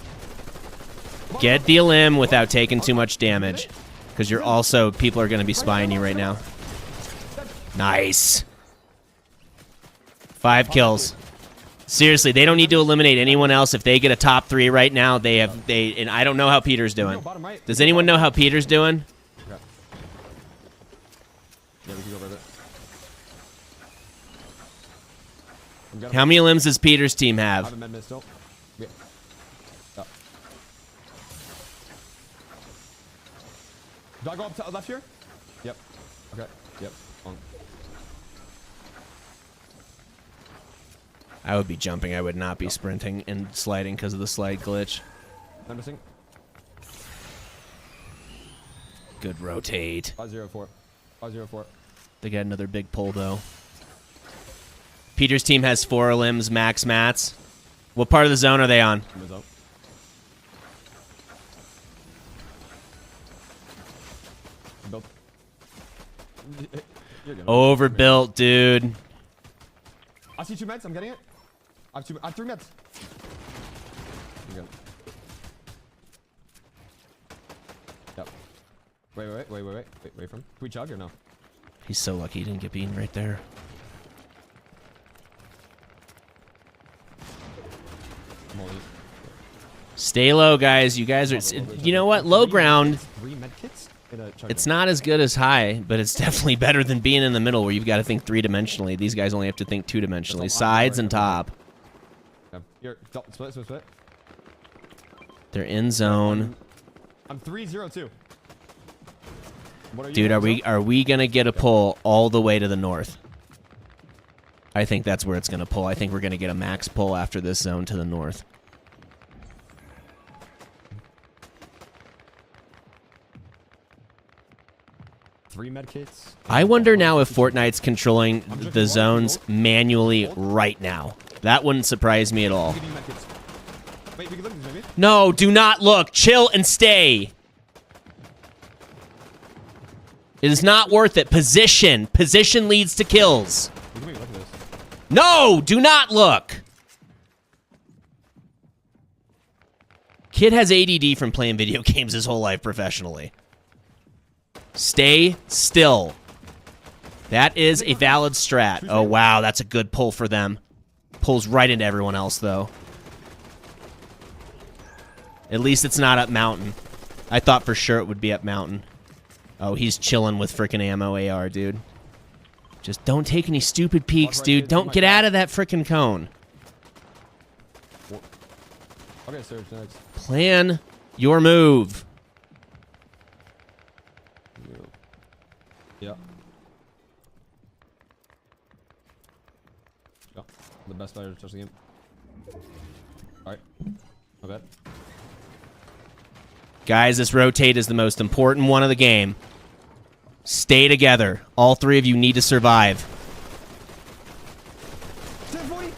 Get the limb without taking too much damage. Because you're also, people are going to be spying you right now. Nice. 5 kills. Seriously, they don't need to eliminate anyone else. If they get a top 3 right now, and I don't know how Peter's doing. Does anyone know how Peter's doing? Okay. Yeah, we can go over there. How many limbs does Peter's team have? I have a med still. Yeah. Oh. Do I go up to left here? Yep. Okay. Yep. I would be jumping. I would not be sprinting and sliding because of the slide glitch. I'm missing. Good rotate. 504. They got another big pull, though. Peter's team has 4 limbs, max mats. What part of the zone are they on? Overbuilt, dude. I see 2 meds. I'm getting it. I have 3 meds. Yep. Wait from. Can we chug or no? He's so lucky he didn't get beaten right there. Stay low, guys. You guys are... You know what? Low ground... 3 med kits? It's not as good as high, but it's definitely better than being in the middle where you've got to think 3-dimensionally. These guys only have to think 2-dimensionally. Sides and top. Here, split. They're in zone. I'm 3-0-2. Dude, are we gonna get a pull all the way to the north? I think that's where it's gonna pull. I think we're gonna get a max pull after this zone to the north. Three medkits. I wonder now if Fortnite's controlling the zones manually right now. That wouldn't surprise me at all. Wait, we can look at this maybe? No, do not look. Chill and stay. It is not worth it. Position. Position leads to kills. No, do not look. Kid has ADD from playing video games his whole life professionally. Stay still. That is a valid strat. Oh, wow. That's a good pull for them. Pulls right into everyone else, though. At least it's not up mountain. I thought for sure it would be up mountain. Oh, he's chilling with frickin' ammo AR, dude. Just don't take any stupid peeks, dude. Don't get out of that frickin' cone. Okay, Surge next. Plan your move. Yeah. Yeah. The best player to touch the game. Alright. My bad. Guys, this rotate is the most important one of the game. Stay together. All three of you need to survive. 1040.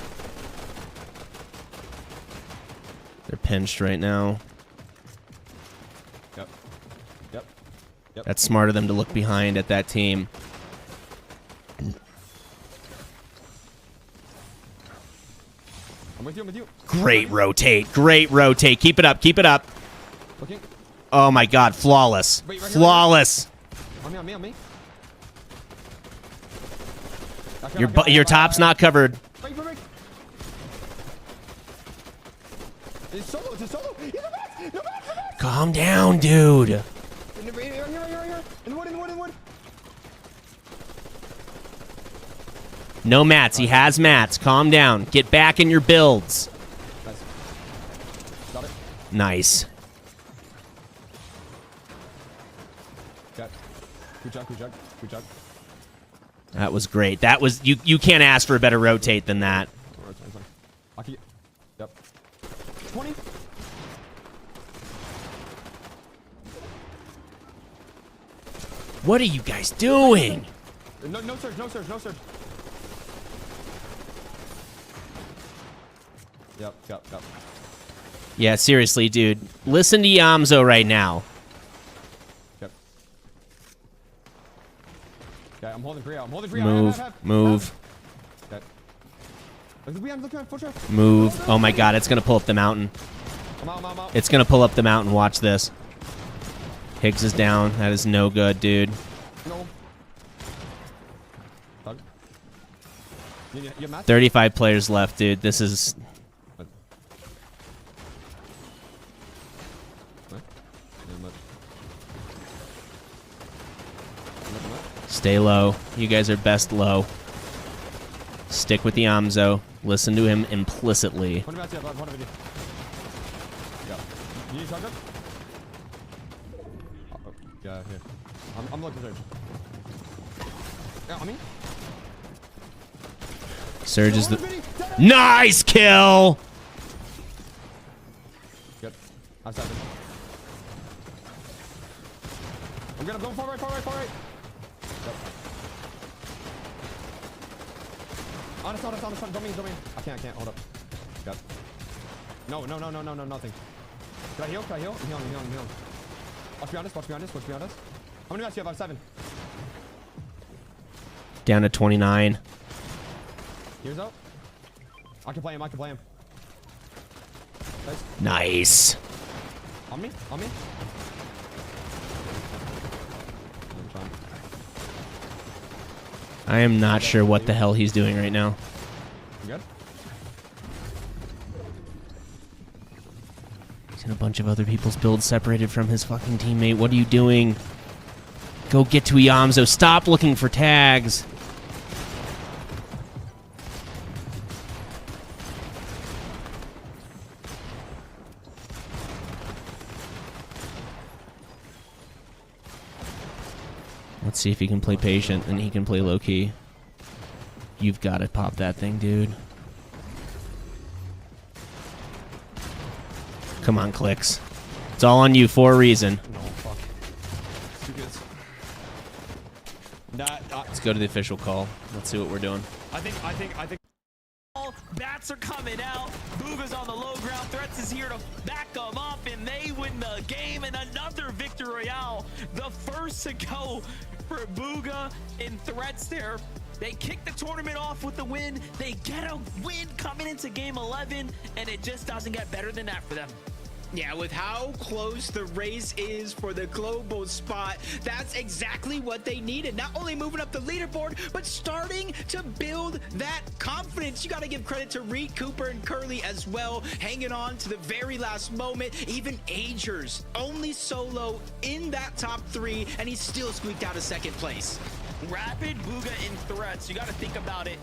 They're pinched right now. Yep. Yep. Yep. That's smart of them to look behind at that team. I'm with you, I'm with you. Great rotate. Great rotate. Keep it up. Keep it up. Looking. Oh my god. Flawless. Wait, right here, Flawless. On me, on me, on me. Your top's not covered. Break. It's solo, it's a solo. He's a back. No back. Calm down, dude. Right here. In the wood. No mats. He has mats. Calm down. Get back in your builds. Nice. Got it. Nice. Got it. Good job. That was great. That was you can't ask for a better rotate than that. I can get, yep. 20. What are you guys doing? No surge. Yep. Yeah, seriously, dude. Listen to Yamzo right now. Yep. Okay, I'm holding 3 out. Move. Okay. Look at full trap. Move. Oh my god, it's gonna pull up the mountain. I'm out. It's gonna pull up the mountain. Watch this. Higgs is down. That is no good, dude. No. Bug. You match? 35 players left, dude. This is... Stay low. You guys are best low. Stick with the Amzo. Listen to him implicitly. One of you. Yeah. You need shotgun? Yeah, here. I'm looking Surge. Yeah, on me. Surge is the... Nice kill! Good. I'm 7. I'm going far right. Yep. Honest. Don't mean. I can't. Hold up. Yep. No, nothing. Can I heal? I'm healing. Watch me on this. How many matches do you have? I have 7. Down to 29. Here's out. I can play him. Nice. On me. I'm trying. I am not sure what the hell he's doing right now. You good? He's in a bunch of other people's builds separated from his fucking teammate. What are you doing? Go get to Yamzo. Stop looking for tags. Let's see if he can play patient and he can play low-key. You've got to pop that thing, dude. Come on, Clix. It's all on you for a reason. No, fuck. Too good. Let's go to the official call. Let's see what we're doing. I think. Bats are coming out. Booga's on the low ground. Threats is here to back them up, and they win the game. And another victory royale. The first to go for Booga and Threats there. They kick the tournament off with the win. They get a win coming into game 11, and it just doesn't get better than that for them. Yeah, with how close the race is for the global spot, that's exactly what they needed. Not only moving up the leaderboard, but starting to build that confidence. You got to give credit to Reed, Cooper, and Curly as well, hanging on to the very last moment. Even Agers, only solo in that top 3, and he still squeaked out of 2nd place. Rapid, Bugha, and Threats, you got to think about it.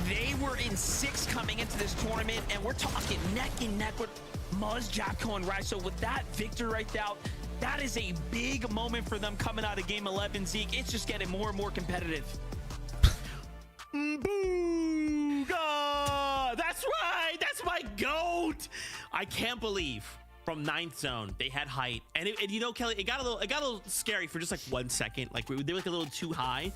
They were in 6 coming into this tournament, and we're talking neck and neck with Muzz, Jacko, and Rice. So with that victory right there, that is a big moment for them coming out of game 11, Zeke. It's just getting more and more competitive. Bugha! That's right! That's my GOAT! I can't believe from 9th zone they had height. And you know, Kelly, it got a little scary for just like 1 second. Like they were like a little too high.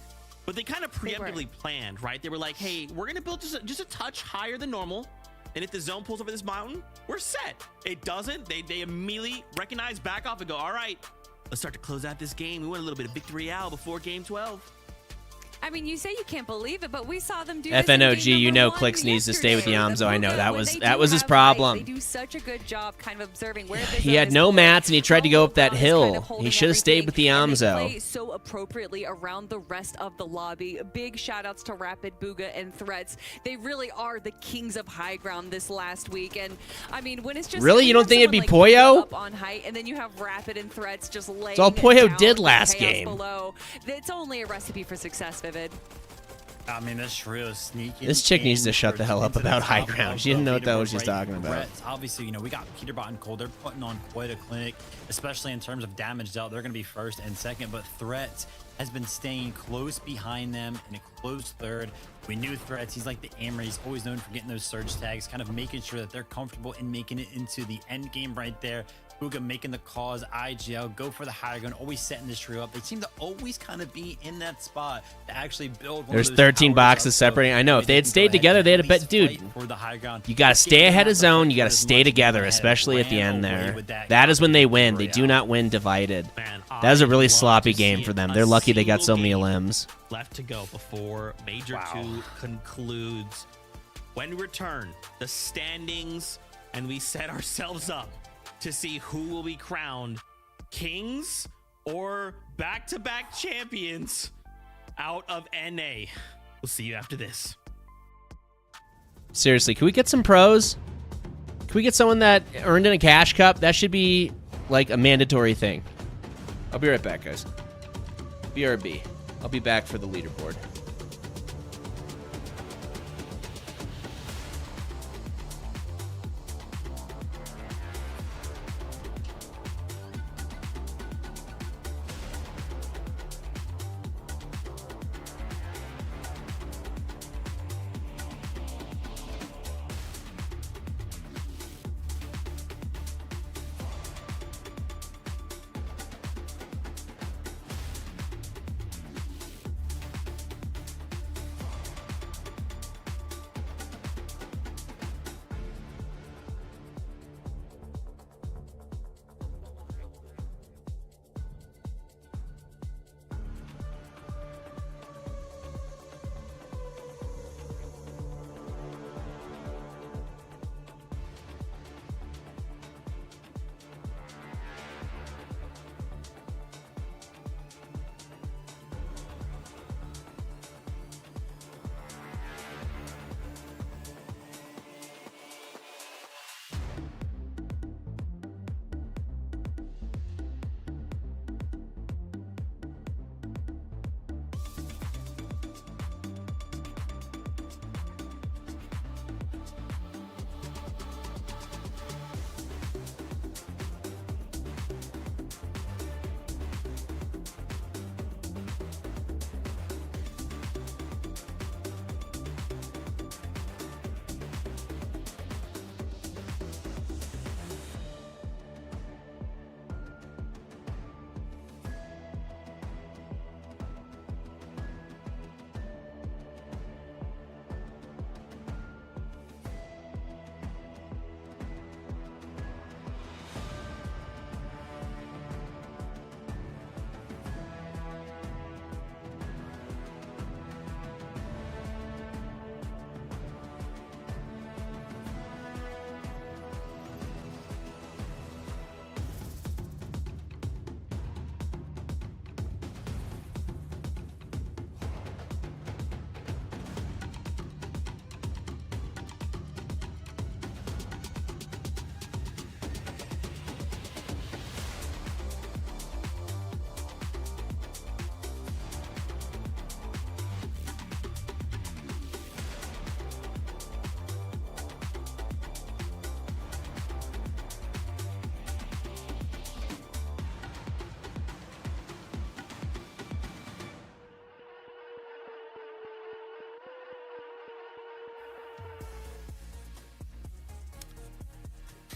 But they kind of preemptively planned, right? They were like, hey, we're gonna build just a touch higher than normal. And if the zone pulls over this mountain, we're set. It doesn't. They immediately recognize, back off, and go, all right, let's start to close out this game. We want a little bit of victory out before game 12. I mean, you say you can't believe it, but we saw them do FNOG, you know Clix needs to stay with Yamzo. I know that was his problem. They do such a good job kind of observing where he had no mats and he tried to go up that hill. He should have stayed with the Yamzo. So appropriately around the rest of the lobby. Big shout outs to Rapid, Bugha, and Threats. They really are the kings of high ground this last week. And I mean, when it's just really, you don't think it'd be Poyo up on height, and then you have Rapid and Threats just laying. It's all Poyo did last game. Below. It's only a recipe for success, Vivid. I mean, that's real sneaky. This chick needs to shut the hell up about high ground. She didn't know what the hell she's talking about. Obviously, you know, we got Peterbot and Cole. They're putting on quite a clinic, especially in terms of damage dealt. They're going to be 1st and 2nd, but Threats has been staying close behind them in a close 3rd. We knew Threats. He's like the aimer. He's always known for getting those surge tags, kind of making sure that they're comfortable in making it into the end game right there. Bugha making the calls, IGL, go for the high ground, always setting this trio up. They seem to always kind of be in that spot to actually build one. There's 13 boxes separating. I know if they had stayed together, they'd have bet, dude. You got to stay ahead of zone. You got to stay together, especially at the end there. That is when they win. They do not win divided. That is a really sloppy game for them. They're lucky they got so many limbs. Left to go before Major 2 concludes. When we return, the standings, and we set ourselves up to see who will be crowned kings or back-to-back champions out of NA. We'll see you after this. Seriously, can we get some pros? Can we get someone that earned in a cash cup? That should be like a mandatory thing. I'll be right back, guys. BRB. I'll be back for the leaderboard.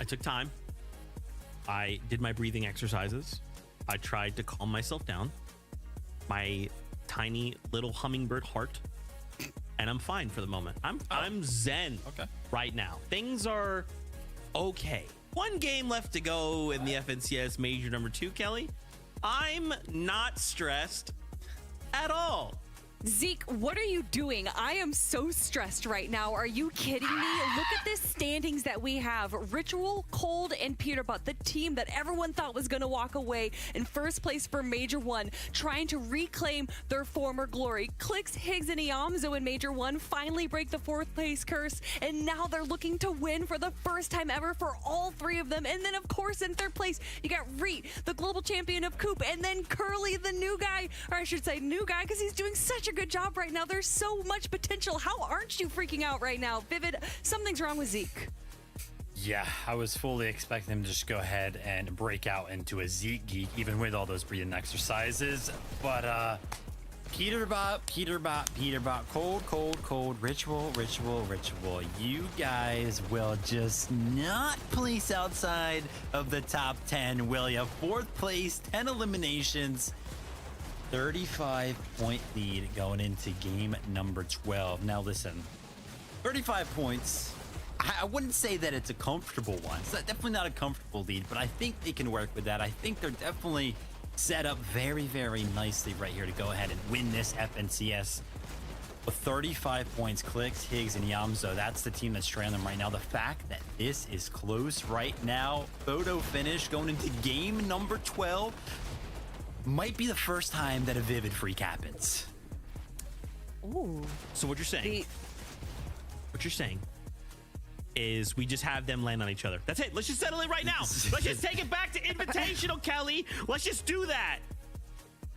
I took time. I did my breathing exercises. I tried to calm myself down. My tiny little hummingbird heart, and I'm fine for the moment. I'm zen right now. Things are okay. One game left to go in the FNCS Major number 2, Kelly. I'm not stressed at all. Zeke, what are you doing? I am so stressed right now. Are you kidding me? Look at this standings that we have. Ritual, Cold, and Peterbot, the team that everyone thought was going to walk away in first place for Major 1, trying to reclaim their former glory. Clix, Higgs, and Iamzo in Major 1 finally break the 4th place curse, and now they're looking to win for the first time ever for all 3 of them. And then, of course, in 3rd place, you got Reet, the global champion of Coop, and then Curly, the new guy, or I should say new guy, because he's doing such a good job right now. There's so much potential. How aren't you freaking out right now? Vivid, something's wrong with Zeke. Yeah, I was fully expecting him to just go ahead and break out into a Zeke geek, even with all those breathing exercises. But Peterbot, cold, ritual. You guys will just not place outside of the top 10, will ya? 4th place, 10 eliminations. 35-point lead going into game number 12. Now listen, 35 points. I wouldn't say that it's a comfortable one. It's definitely not a comfortable lead, but I think they can work with that. I think they're definitely set up very, very nicely right here to go ahead and win this FNCS. With 35 points, Clix, Higgs, and Iamzo, that's the team that's trailing them right now. The fact that this is close right now, photo finish going into game number 12, might be the first time that a Vivid freak happens. Ooh. So what you're saying? What you're saying is we just have them land on each other. That's it. Let's just settle it right now. Let's just take it back to Invitational, Kelly. Let's just do that.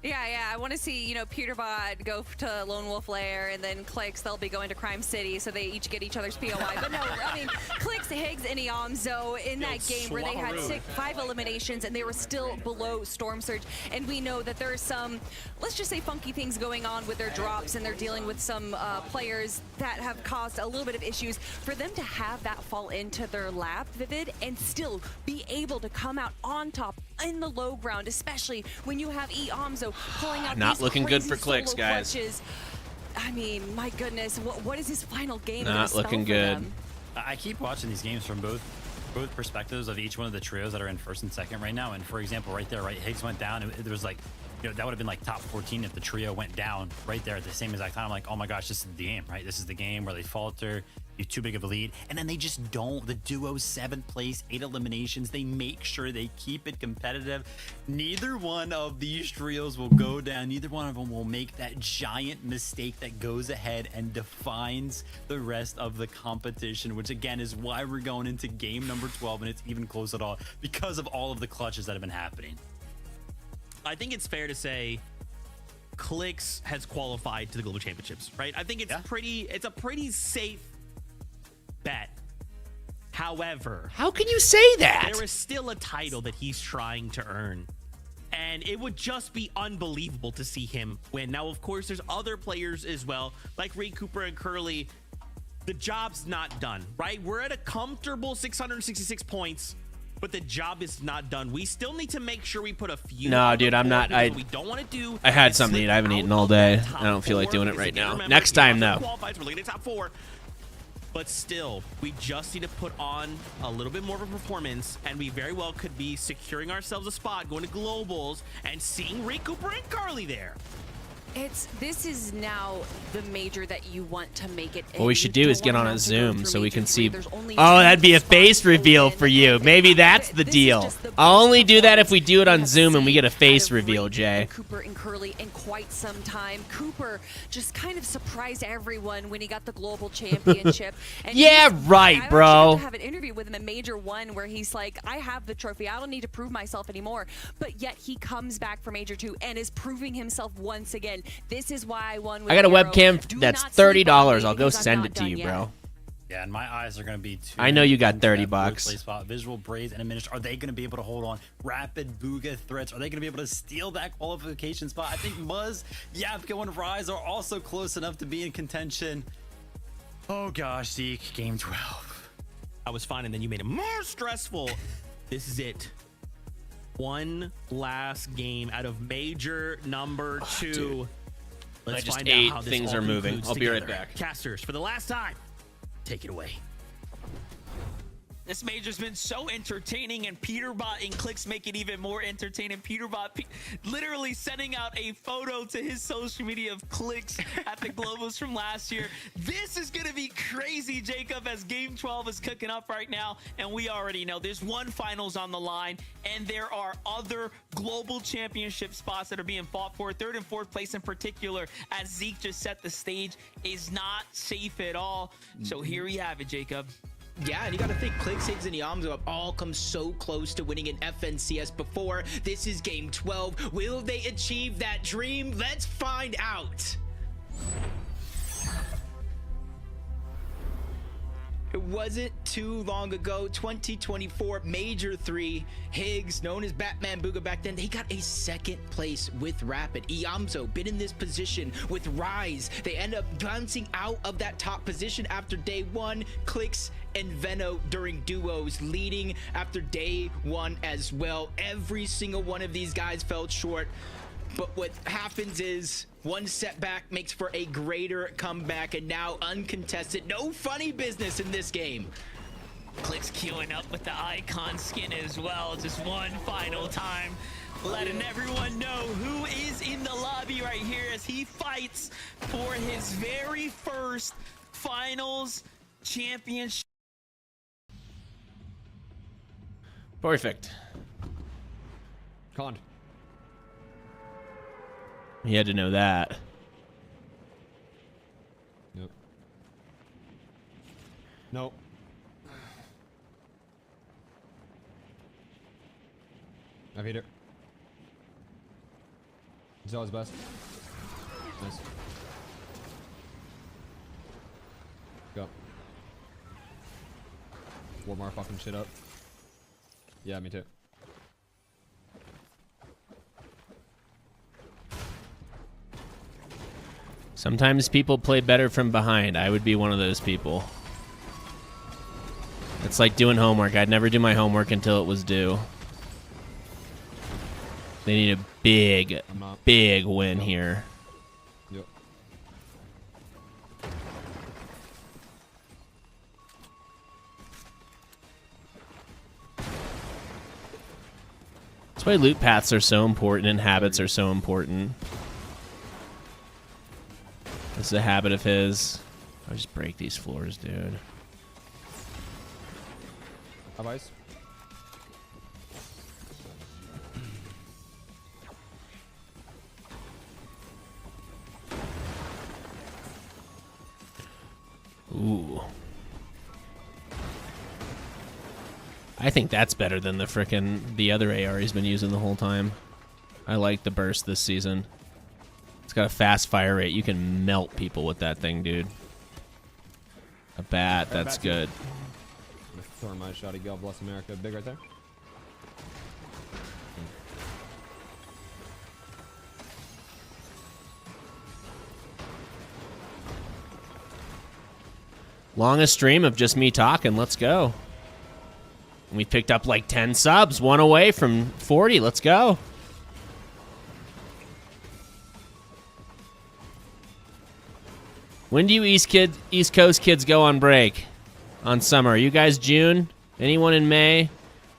Yeah. I want to see, Peterbot go to Lone Wolf Lair, and then Clix, they'll be going to Crime City, so they each get each other's POI. But no, I mean, Clix, Higgs, and Iamzo in that game where they had 5 eliminations, and they were still below Storm Surge. And we know that there are some, let's just say, funky things going on with their drops, and they're dealing with some players that have caused a little bit of issues. For them to have that fall into their lap, Vivid, and still be able to come out on top in the low ground, especially when you have Iamzo pulling out not these looking good crazy for Clix, solo guys. clutches. I mean, my goodness, what is his final game? Not looking good. I keep watching these games from both perspectives of each one of the trios that are in 1st and 2nd right now. And for example, right there, Higgs went down. It was like, that would have been like top 14 if the trio went down right there at the same exact time. I'm like, oh my gosh, this is the game, right? This is the game where they falter, you too big of a lead, and then they just don't. The duo 7th place, 8 eliminations. They make sure they keep it competitive. Neither one of these trios will go down. Neither one of them will make that giant mistake that goes ahead and defines the rest of the competition, which again is why we're going into game number 12, and it's even close at all because of all of the clutches that have been happening. I think it's fair to say Clix has qualified to the Global Championships, right? I think it's it's a pretty safe bet. However, how can you say that? There is still a title that he's trying to earn, and it would just be unbelievable to see him win. Now, of course, there's other players as well, like Reed Cooper and Curly. The job's not done, right? We're at a comfortable 666 points. But the job is not done. We still need to make sure we put a few. No, dude, I'm not. We don't want to do. I had something to eat. I haven't eaten all day. I don't feel like doing it right now. Next time, though. We're looking at top 4. But still, we just need to put on a little bit more of a performance, and we very well could be securing ourselves a spot, going to globals, and seeing Reed Cooper and Carly there. This is now the major that you want to make it. What we should do is get on a Zoom so we can see. Oh, that'd be a face reveal for you. Maybe that's the deal. I'll only do that if we do it on Zoom and we get a face reveal, Jay. Cooper and Curly in quite some time. Cooper just kind of surprised everyone when he got the global championship. And yeah, right, bro. I have an interview with him in Major 1 where he's like, I have the trophy. I don't need to prove myself anymore. But yet he comes back for Major 2 and is proving himself once again. This is why I won with I got a Hero. webcam that's $30. I'll go send it to you, bro. Yeah, and my eyes are going to be too. I know you got $30. Visual braids and a minute. Are they going to be able to hold on? Rapid Booga threats. Are they going to be able to steal that qualification spot? I think Muzz, Yapko, and Rise are also close enough to be in contention. Oh gosh, Zeke, game 12. I was fine, and then you made it more stressful. This is it. One last game out of major number 2. Dude. Let's I just find ate. out how this Things all are moving. concludes I'll be right together. back. Casters, for the last time, take it away. This major's been so entertaining, and Peterbot and Clix make it even more entertaining. Peterbot literally sending out a photo to his social media of Clix at the Globals from last year. This is going to be crazy, Jacob, as Game 12 is cooking up right now, and we already know there's one finals on the line, and there are other global championship spots that are being fought for. 3rd and 4th place in particular, as Zeke just set the stage, is not safe at all. So here we have it, Jacob. Yeah, and you got to think Clix, Higgs, and Yamzo have all come so close to winning an FNCS before. This is Game 12. Will they achieve that dream? Let's find out. It wasn't too long ago, 2024, Major 3, Higgs, known as Batman Booga back then, they got a 2nd place with Rapid. Iamzo been in this position with Rise. They end up bouncing out of that top position after day 1. Clix and Veno during duos leading after day 1 as well. Every single one of these guys fell short. But what happens is one setback makes for a greater comeback, and now uncontested. No funny business in this game. Clix queuing up with the icon skin as well. Just one final time, letting everyone know who is in the lobby right here as he fights for his very first finals championship. Perfect. Conned. You had to know that. Yep. Nope. I beat it. He's always best. Nice. Go. Warm our fucking shit up. Yeah, me too. Sometimes people play better from behind. I would be one of those people. It's like doing homework. I'd never do my homework until it was due. They need a big, big win here. Yep. That's why loot paths are so important and habits are so important. This is a habit of his. I'll just break these floors, dude. Have ice. Ooh. I think that's better than the other AR he's been using the whole time. I like the burst this season. It's got a fast fire rate. You can melt people with that thing, dude. A bat, that's good. I'm gonna throw my shotty. God bless America. Big right there. Longest stream of just me talking. Let's go. We picked up like 10 subs. One away from 40. Let's go. When do you East Coast kids go on break? On summer. Are you guys June? Anyone in May?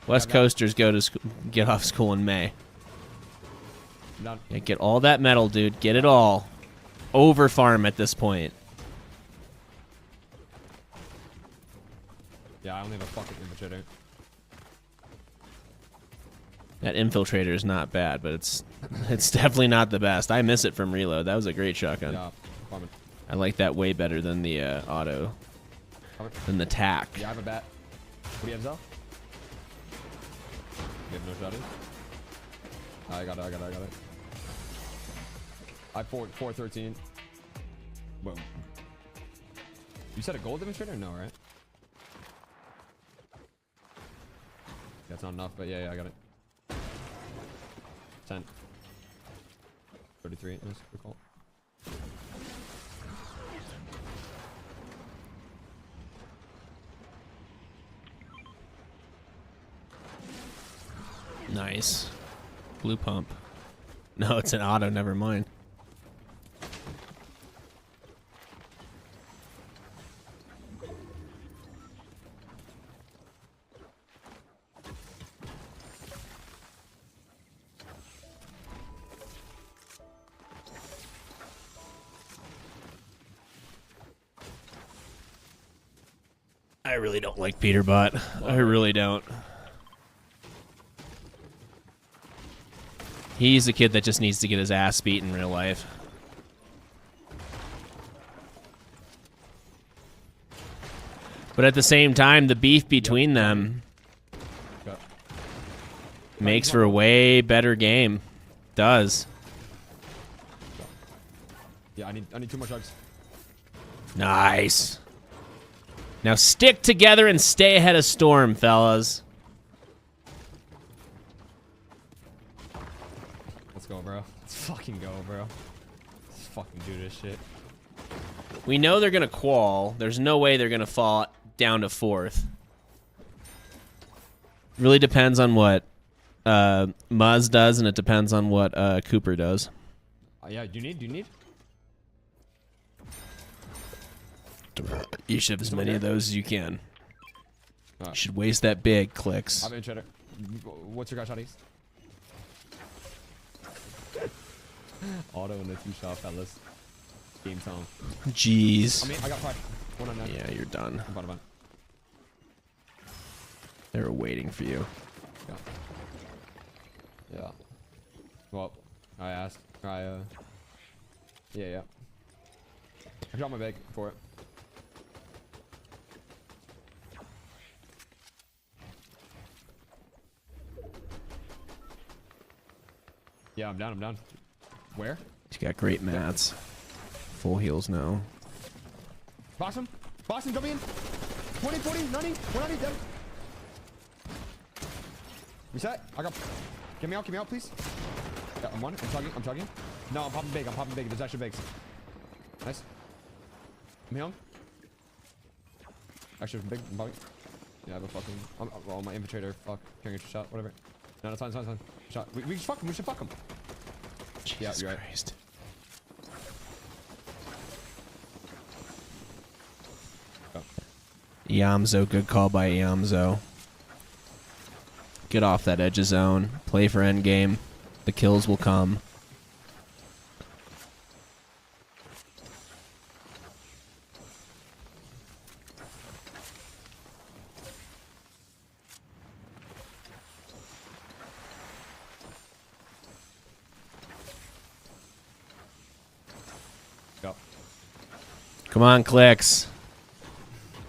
West Coasters go to get off school in May. Done. Yeah, get all that metal, dude. Get it all. Over farm at this point. Yeah, I only have a fucking infiltrator. That infiltrator is not bad, but it's definitely not the best. I miss it from reload. That was a great shotgun. Yeah, farming. I like that way better than the auto. Than the tack. Yeah, I have a bat. What do you have, Zell? You have no shotty? I got it. I have 413. Whoa. You said a gold demonstrator? No, right? That's not enough, but yeah, I got it. 10. 33. Nice. Good call. Nice. Blue pump. No, it's an auto. Never mind. I really don't like Peterbot. I really don't. He's a kid that just needs to get his ass beat in real life. But at the same time, the beef between them makes for a way better game. Does. Yeah, I need 2 more chugs. Nice. Now stick together and stay ahead of Storm, fellas. Let's go, bro. Let's fucking go, bro. Let's fucking do this shit. We know they're gonna qual. There's no way they're gonna fall down to 4th. Really depends on what Muzz does, and it depends on what Cooper does. Yeah, do you need? You should have as many of those as you can. You should waste that big, Clix. I'm in cheddar. What's your guy shotties? Auto in the 2-shot, fellas. Game time. Jeez. I got 5. 1 on 9. Yeah, you're done. I'm fine. They were waiting for you. Yeah. Well, I asked. Yeah. I dropped my bag for it. Yeah, I'm down. Where? He's got great mats. Full heals now. Box him, jump in. 20, 40, 90, 190, dead. Reset. I got. Get me out, please. Yeah, I'm chugging. No, I'm popping big. There's extra bigs. Nice. I'm healing. Extra big. I'm popping. Yeah, I have a fucking. Well, my infiltrator. Fuck. Can't get your shot. Whatever. No, it's fine. Shot. We should fuck him. Jesus you're right. Christ. Oh. Yamzo, good call by Yamzo. Get off that edge of zone. Play for endgame. The kills will come. Come on, Clix.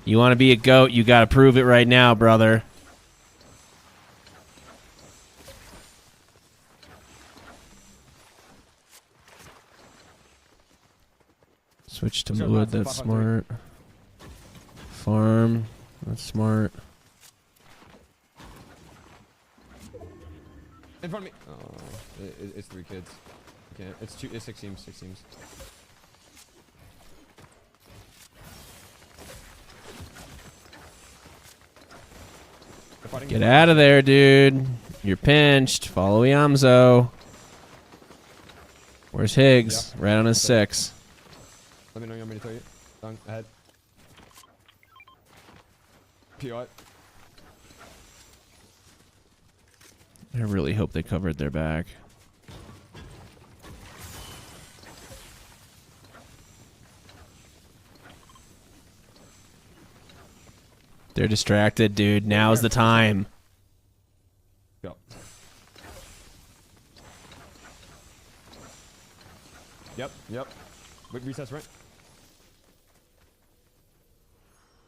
You want to be a GOAT, you got to prove it right now, brother. Switch to wood, that's smart. Farm, that's smart. In front of me. Oh, it's 3 kids. Okay, it's 6 teams. Get out of there, dude. You're pinched. Follow Yamzo. Where's Higgs? Yeah. Right on his 6. Let me know you want me to tell you. Done. Ahead. PO. I really hope they covered their back. They're distracted, dude. Now's the time. Go. Yep. Wait, recess right.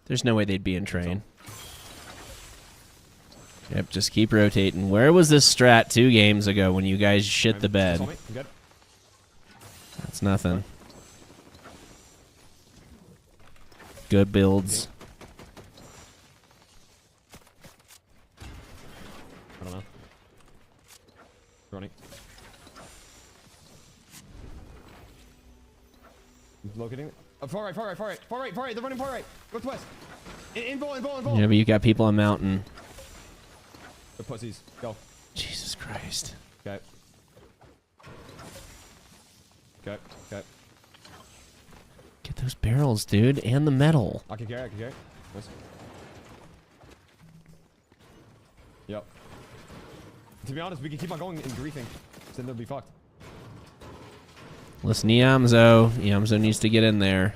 There's no way they'd be in train. Yep, just keep rotating. Where was this strat 2 games ago when you guys shit the bed? That's nothing. Good builds. I don't know. Running. Locating. Far right. They're running far right. Northwest. Invul. Yeah, but you got people on mountain. The pussies. Go. Jesus Christ. Christ. Okay. Okay. Okay. Get those barrels, dude, and the metal. I can carry. I can carry. Nice. Yep. To be honest, we can keep on going and griefing. Then they'll be fucked. Listen, Yamzo. Yamzo needs to get in there.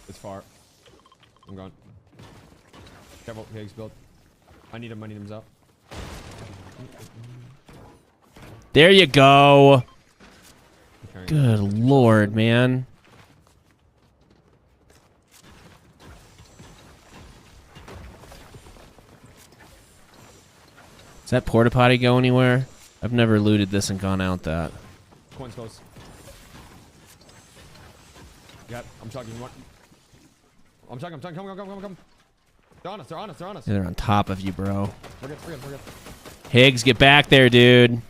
It's far. I'm gone. Careful, Higgs build. I need him. I need him out. There you go. Okay. Good lord, man. Does that porta potty go anywhere? I've never looted this and gone out that. Coin's close. Yep, I'm chugging. I'm chugging. Come. They're on us. They're on us. They're on us. Yeah, they're on top of you, bro. We're good. Higgs, get back there, dude.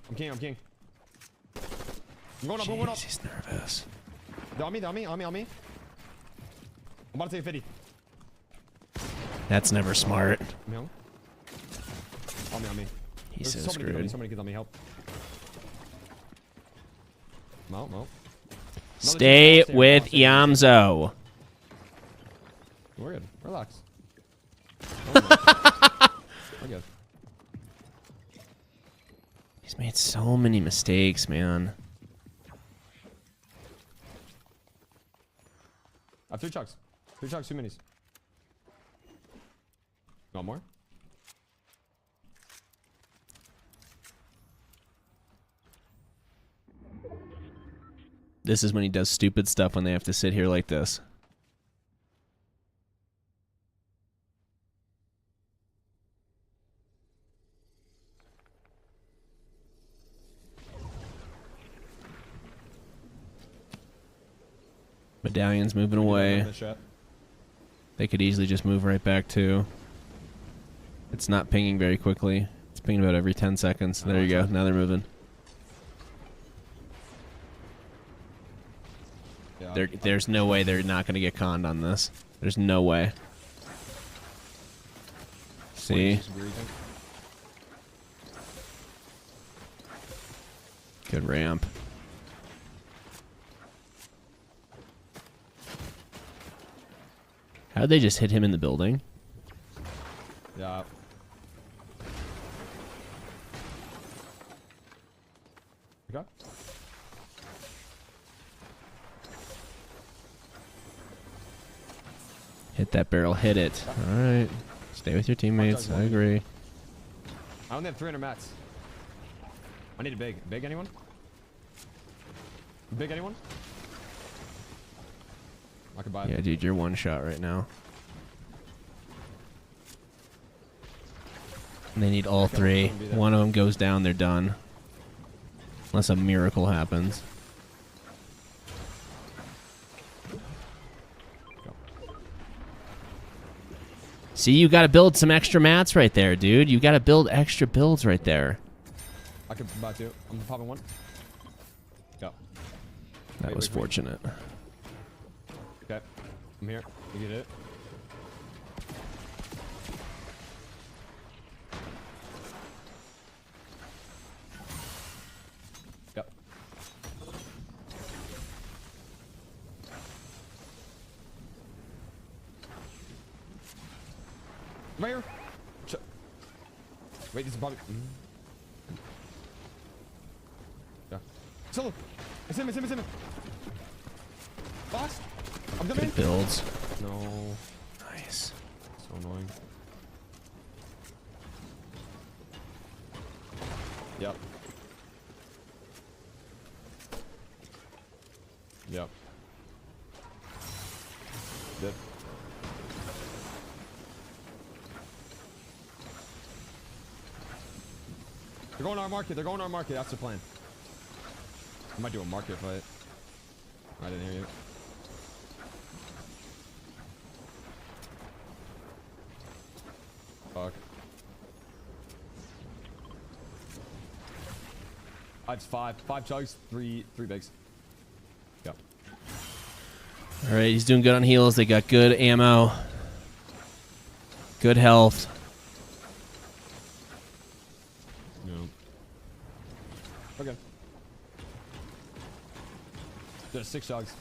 I'm king. I'm going up. I'm going up. Jeez, he's nervous. They're on me. I'm about to take a 50. That's never smart. No. On me. He's There's so so screwed. many kids on me. Help. No. Stay with Yamzo. We're good. Relax. We're good. He's made so many mistakes, man. I have 3 chugs. 3 chugs, 2 minis. Got more? This is when he does stupid stuff when they have to sit here like this. Medallion's moving away. They could easily just move right back too. It's not pinging very quickly. It's pinging about every 10 seconds. There you go. Now they're moving. Yeah. There's no way they're not going to get conned on this. There's no way. See? Good ramp. How'd they just hit him in the building? Yeah. Okay. Hit that barrel. Hit it. All right. Stay with your teammates. I agree. I only have 300 mats. I need a big. Big anyone? Big anyone? I could buy it. Yeah, dude, you're one shot right now. And they need all 3. One of them goes down, they're done. Unless a miracle happens. See, you got to build some extra mats right there, dude. You got to build extra builds right there. I could buy 2. I'm popping 1. Go. That was fortunate. Okay. I'm here. You get it. Yep. Right here. Wait, this is probably. Yeah. Solo. It's him. Boss. I'm coming in. Good builds. No. Nice. So annoying. Yep. Yep. Dead. They're going to our market. That's the plan. I might do a market fight. I didn't hear you. Fuck. I have 5 chugs, 3 bigs. Yep. All right, he's doing good on heals. They got good ammo. Good health. No. Okay. There's 6 dogs.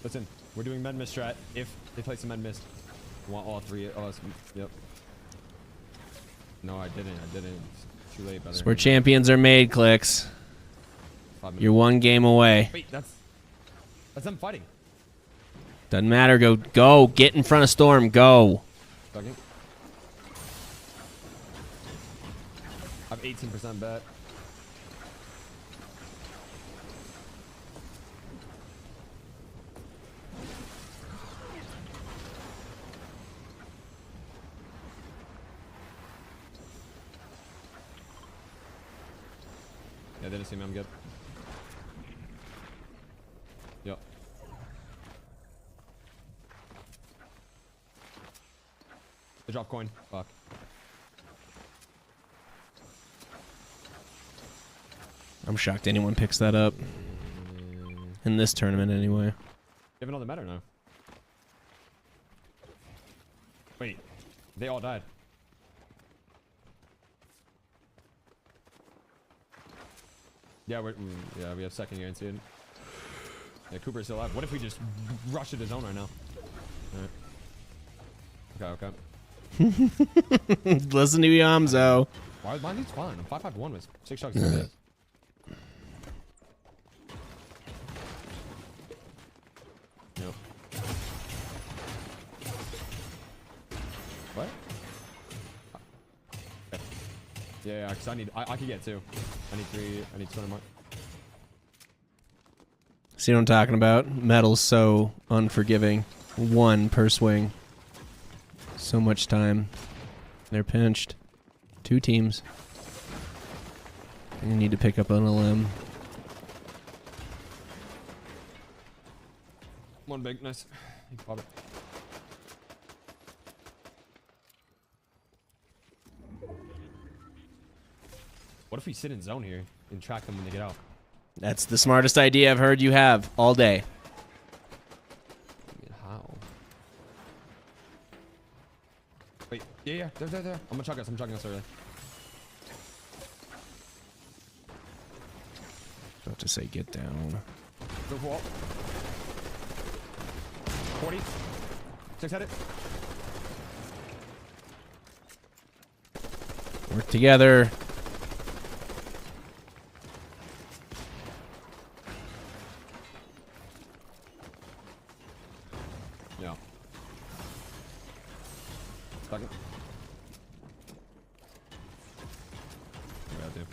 Listen, we're doing med mist strat. If they play some med mist, I want all 3 of us. Yep. No, I didn't. It's too late. That's where champions are made, Clix. You're 1 game away. Wait, that's them fighting. Doesn't matter. Go. Get in front of Storm. Go. Second. I have 18% bet. Yeah, they didn't see me. I'm good. Yep. They drop coin. Fuck. I'm shocked anyone picks that up. In this tournament, anyway. You have another meta now. Wait. They all died. Yeah, we have second guaranteed. Yeah, Cooper's still alive. What if we just rush to the zone right now? Alright. Okay. Listen to Yamzo. Why mine is fine. I'm 5-5-1 with 6 shots in the Yep. What? Yeah, because I could get 2. I need 3, I need 200 more. See what I'm talking about? Metal's so unforgiving. 1 per swing. So much time. They're pinched. 2 teams. You need to pick up on a limb. 1 big, nice. You can pop it. What if we sit in zone here and track them when they get out? That's the smartest idea I've heard you have all day. I mean, how? Wait, yeah, there. I'm gonna chuck us early. About to say get down. Go for wall. 40. 6 headed. Work together. Yeah. Second. Yeah, dude.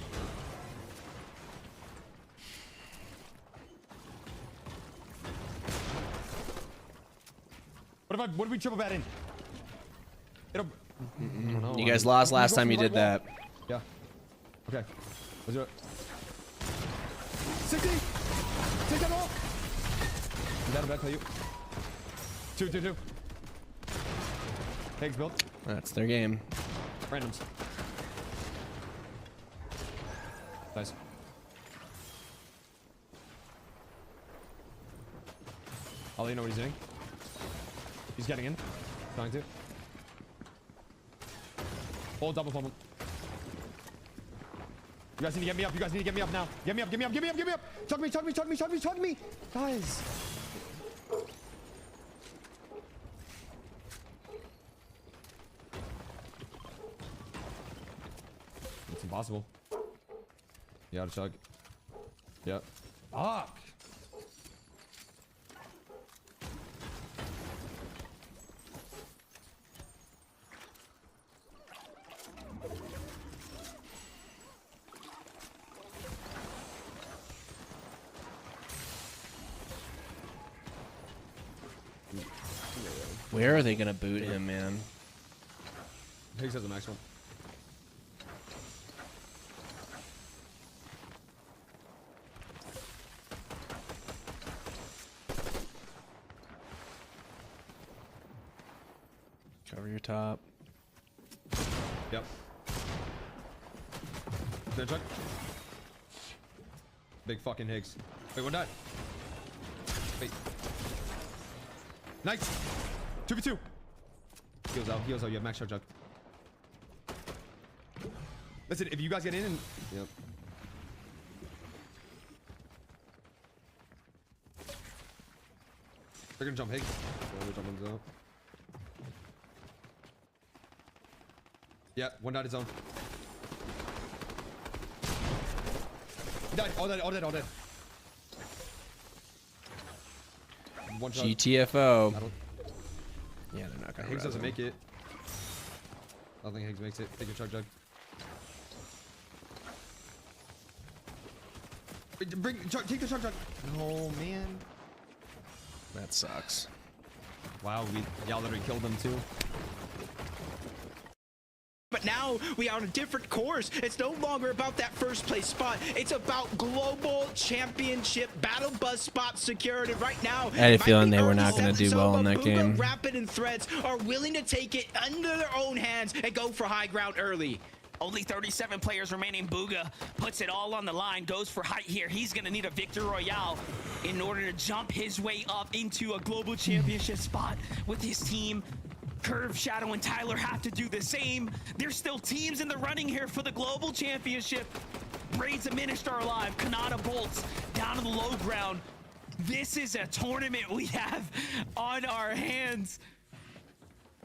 What if we triple bat in? It'll. I don't know. You guys lost last time you did that. Yeah. Okay. Let's do it. 60! Take that off! Is that a bet, play you? 2. Pigs built. That's their game. Randoms. Nice. I'll let you know what he's doing. He's getting in. Trying to. Hold double pump him. You guys need to get me up. You guys need to get me up now. Get me up. Chug me. Guys. It's impossible. You gotta chug. Yep. Fuck. Where are they gonna boot him, man? Higgs has the next one. Cover your top. Yep. There, check. Big fucking Higgs. Wait, one died. Wait. Nice. 2v2. Heals out. Heals out. You have max charge up. Listen, if you guys get in and... Yep. They're gonna jump Higgs. Yeah, they're jumping zone. Yeah, one died his zone. He died. All dead. All dead. All dead. One shot. GTFO. I don't... Yeah, they're not gonna. Higgs doesn't him. make it. I don't think Higgs makes it. Take your chug jug. Take the chug jug. No, man. That sucks. Wow, y'all literally killed them too. But now we are on a different course. It's no longer about that first place spot. It's about global championship battle bus spot secured. And right now, I had a feeling they were not going to do well in that game. Rapid and Threads are willing to take it under their own hands and go for high ground early. Only 37 players remaining. Booga puts it all on the line, goes for height here. He's gonna need a victory royale in order to jump his way up into a global championship spot with his team. Curve, Shadow, and Tyler have to do the same. There's still teams in the running here for the global championship. Braids and Minister are alive. Kanata Bolts down to the low ground. This is a tournament we have on our hands.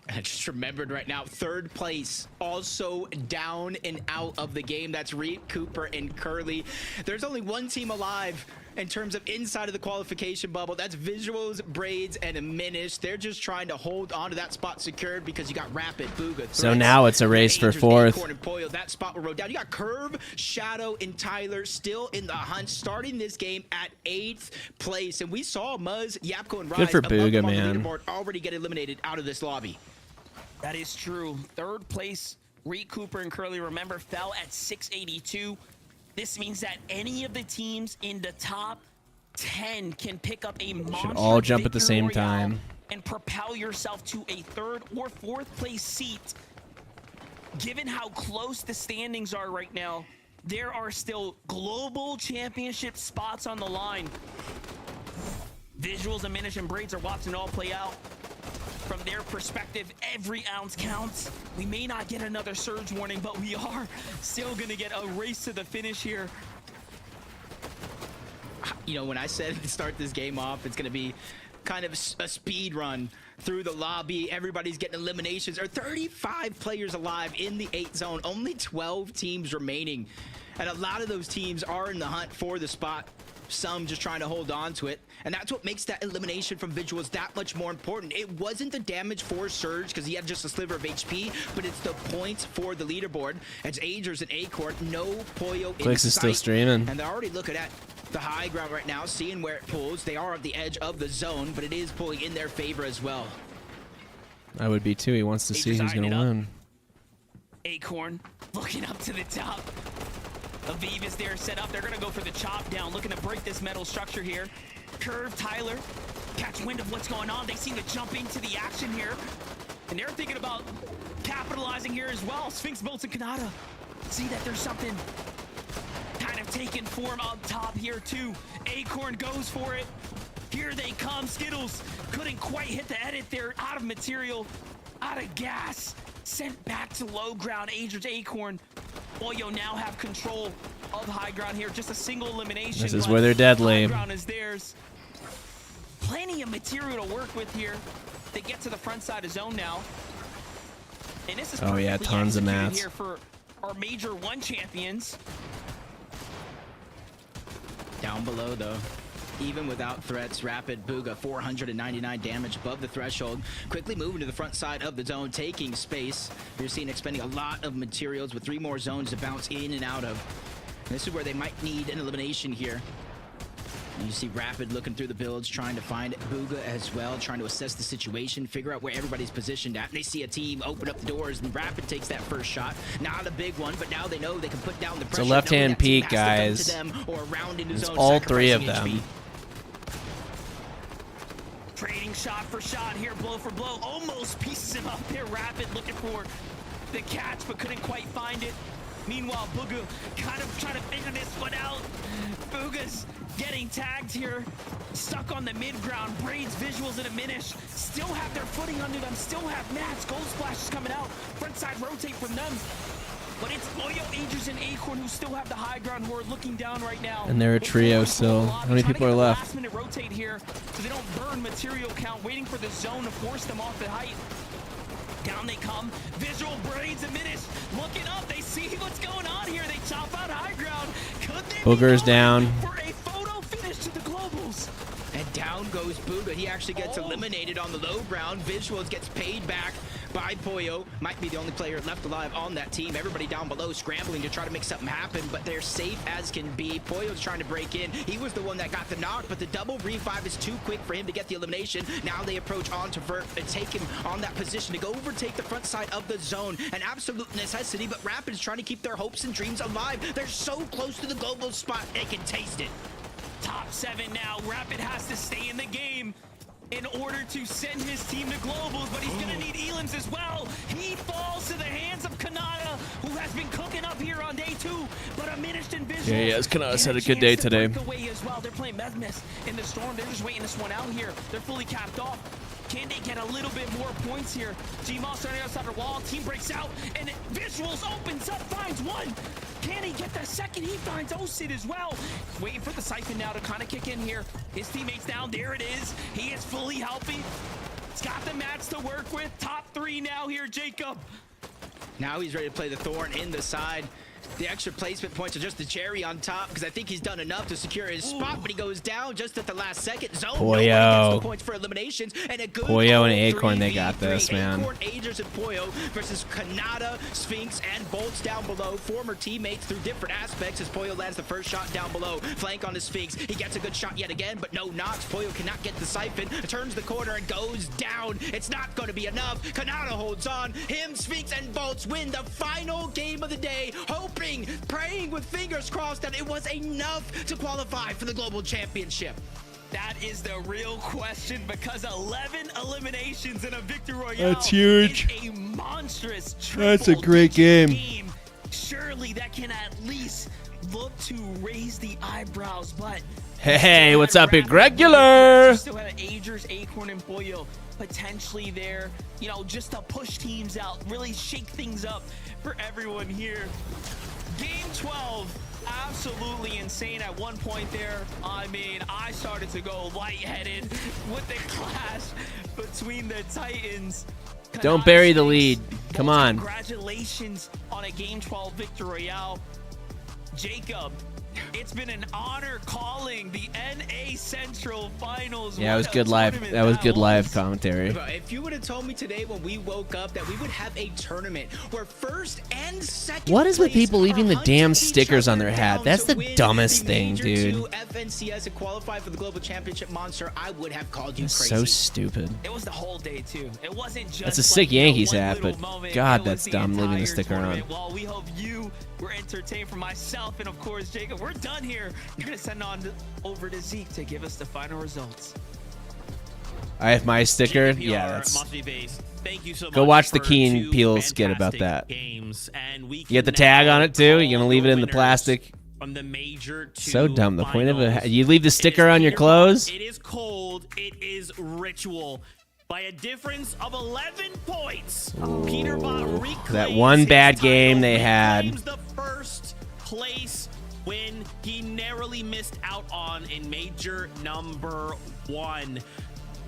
I just remembered right now, third place also down and out of the game. That's Reed, Cooper, and Curly. There's only one team alive in terms of inside of the qualification bubble. That's Visuals, Braids, and Minish. They're just trying to hold on to that spot secured because you got Rapid, Booga, Threads, so now it's a race for fourth. And Poyo. That spot will roll down. You got Curve, Shadow, and Tyler still in the hunt, starting this game at 8th place. And we saw Muzz, Yapko, and Rise good for Booga, on man. the leaderboard already get eliminated out of this lobby. That is true. Third place, Reed, Cooper, and Curly, remember, fell at 682. This means that any of the teams in the top 10 can pick up a monster should all jump at the same victory royale time and propel yourself to a 3rd or 4th place seat. Given how close the standings are right now, there are still global championship spots on the line. Visuals and Minish and Braids are watching it all play out. From their perspective, every ounce counts. We may not get another surge warning, but we are still gonna get a race to the finish here. You know, when I said to start this game off, it's gonna be kind of a speed run through the lobby. Everybody's getting eliminations. There are 35 players alive in the 8 zone, only 12 teams remaining. And a lot of those teams are in the hunt for the spot. Some just trying to hold on to it. And that's what makes that elimination from Visuals that much more important. It wasn't the damage for Surge because he had just a sliver of HP, but it's the points for the leaderboard. It's Agers and Acorn, no Poyo in Clix is sight. still streaming. And they're already looking at the high ground right now, seeing where it pulls. They are at the edge of the zone, but it is pulling in their favor as well. I would be too. He wants to see who's going to win. Acorn looking up to the top. Aviv is there set up. They're going to go for the chop down, looking to break this metal structure here. Curve, Tyler, catch wind of what's going on. They seem to jump into the action here. And they're thinking about capitalizing here as well. Sphinx, Bolts, and Kanata see that there's something kind of taking form up top here too. Acorn goes for it. Here they come. Skittles couldn't quite hit the edit there. Out of material, out of gas. Sent back to low ground. Agers, Acorn, Oyo now have control of high ground here. Just a single elimination. This is where they're deadly. High ground is theirs. Plenty of material to work with here. They get to the front side of zone now. And this is oh yeah, tons of mats here for our Major 1 champions. Down below though, even without threats, Rapid, Booga, 499 damage above the threshold. Quickly moving to the front side of the zone, taking space. You're seeing expending a lot of materials with 3 more zones to bounce in and out of. And this is where they might need an elimination here. And you see Rapid looking through the builds, trying to find Booga as well, trying to assess the situation, figure out where everybody's positioned at. And they see a team open up the doors, and Rapid takes that first shot. Not a big one, but now they know they can put down the pressure. It's a left-hand peek, guys. It's all 3 of them. Trading shot for shot here, blow for blow. Almost pieces him up there. Rapid looking for the catch, but couldn't quite find it. Meanwhile, Booga kind of trying to figure this one out. Booga's getting tagged here. Stuck on the mid-ground. Braids, visuals, and a Minish. Still have their footing under them. Still have mats. Gold splashes coming out. Front side rotate from them. But it's Oyo, Angels, and Acorn who still have the high ground, who are looking down right now. And they're a trio still. How many people are left? Last minute rotate here so they don't burn material count, waiting for the zone to force them off the height. Down they come. Visual, Braids, and Minish looking up. They see what's going on here. They chop out high ground. Could they Booger's down. For a photo finish to the globals? And down goes Booga. He actually gets eliminated on the low ground. Visuals gets paid back by Poyo. Might be the only player left alive on that team. Everybody down below scrambling to try to make something happen, but they're safe as can be. Poyo's trying to break in. He was the one that got the knock, but the double revive is too quick for him to get the elimination. Now they approach onto Vert and take him on that position to go overtake the front side of the zone. An absolute necessity, but Rapid is trying to keep their hopes and dreams alive. They're so close to the global spot, they can taste it. Top 7 now. Rapid has to stay in the game in order to send his team to globals, but he's gonna need Elims as well. He falls to the hands of Kanata, who has been cooking up here on day 2, but a Minish and Visual. Yeah, Kanata's had a good day today. Away as well. They're playing Mesmes in the storm. They're just waiting this one out here. They're fully capped off. Can they get a little bit more points here? G-Moss starting outside the wall. Team breaks out, and Visuals opens up, finds one. Can he get the second? He finds Osid as well. Waiting for the Siphon now to kind of kick in here. His teammates down. There it is. He is fully healthy. He's got the mats to work with. Top 3 now here, Jacob. Now he's ready to play the Thorn in the side. The extra placement points are just the cherry on top, because I think he's done enough to secure his spot, but he goes down just at the last second. Zone, nobody gets the points for eliminations, and a good Poyo and Acorn, they got this, man. Acorn, Agers, and Poyo versus Kanata, Sphinx, and Bolts down below. Former teammates through different aspects as Poyo lands the first shot down below. Flank on the Sphinx. He gets a good shot yet again, but no knocks. Poyo cannot get the Siphon. Turns the corner and goes down. It's not going to be enough. Kanata holds on. Him, Sphinx, and Bolts win the final game of the day, hoping, praying with fingers crossed that it was enough to qualify for the global championship. That is the real question, because 11 eliminations in a victory royale. That's huge. Is a monstrous That's a great game. Surely that can at least look to raise the eyebrows, but hey, what's up, Irregular? Still had Agers, Acorn, and Poyo potentially there, you know, just to push teams out, really shake things up for everyone here. Game 12, absolutely insane at one point there. I mean, I started to go lightheaded with the clash between the Titans. Don't bury the lead. Come on. Congratulations on a Game 12 victory royale. Jacob, it's been an honor calling the NA Central Finals. Yeah, it was good live. That was good live commentary. If you would have told me today when we woke up that we would have a tournament where first and second What is with place people leaving the are damn hunting each stickers other on their hat? down That's to the win dumbest thing, Major dude. 2 FNCS and qualify for the global championship monster, I would have called you That's crazy. so stupid. It was the whole day too. It wasn't just That's a like, sick you know, Yankees one hat, little but moment. God, It was that's the dumb leaving the entire sticker on. tournament. Well, we hope you were entertained. For myself and of course Jacob, we're done here. You're gonna send on over to Zeke to give us the final results. I have my sticker. GDPR Yeah, that's. must be based. Thank you so Go much watch the for Key and 2 Peele skit about fantastic that. Games, and we You get the can tag now on it too? You're gonna call leave it in the winners plastic? From the major 2 So dumb. The point of finals. it, you leave the It is sticker on your Peterbot, clothes. It is cold. It is ritual. By a difference of 11 points, Peterbot reclaims that one his bad title, game they had. reclaims the first place win he narrowly missed out on in major number 1.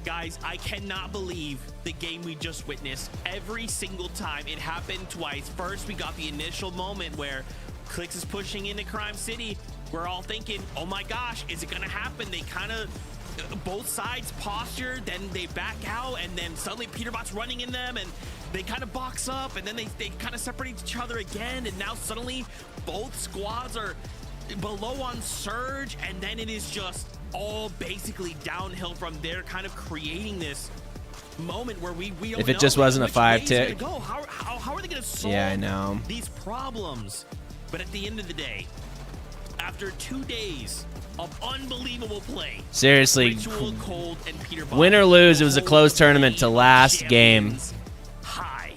Guys, I cannot believe the game we just witnessed. Every single time it happened twice. First, we got the initial moment where Clix is pushing into Crime City. We're all thinking, oh my gosh, is it gonna happen? They kind of, both sides posture, then they back out, and then suddenly Peterbot's running in them, and they kind of box up, and then they kind of separate each other again, and now suddenly both squads are below on Surge, and then it is just all basically downhill from there, kind of creating this moment where we don't If it know just wasn't a which way it's 5-tick. gonna go. How are they going to solve Yeah, I know. these problems? But at the end of the day, after 2 days of unbelievable play, Seriously, Ritual, Cold, and Peterbot, win or lose, it was a close tournament to last game. high.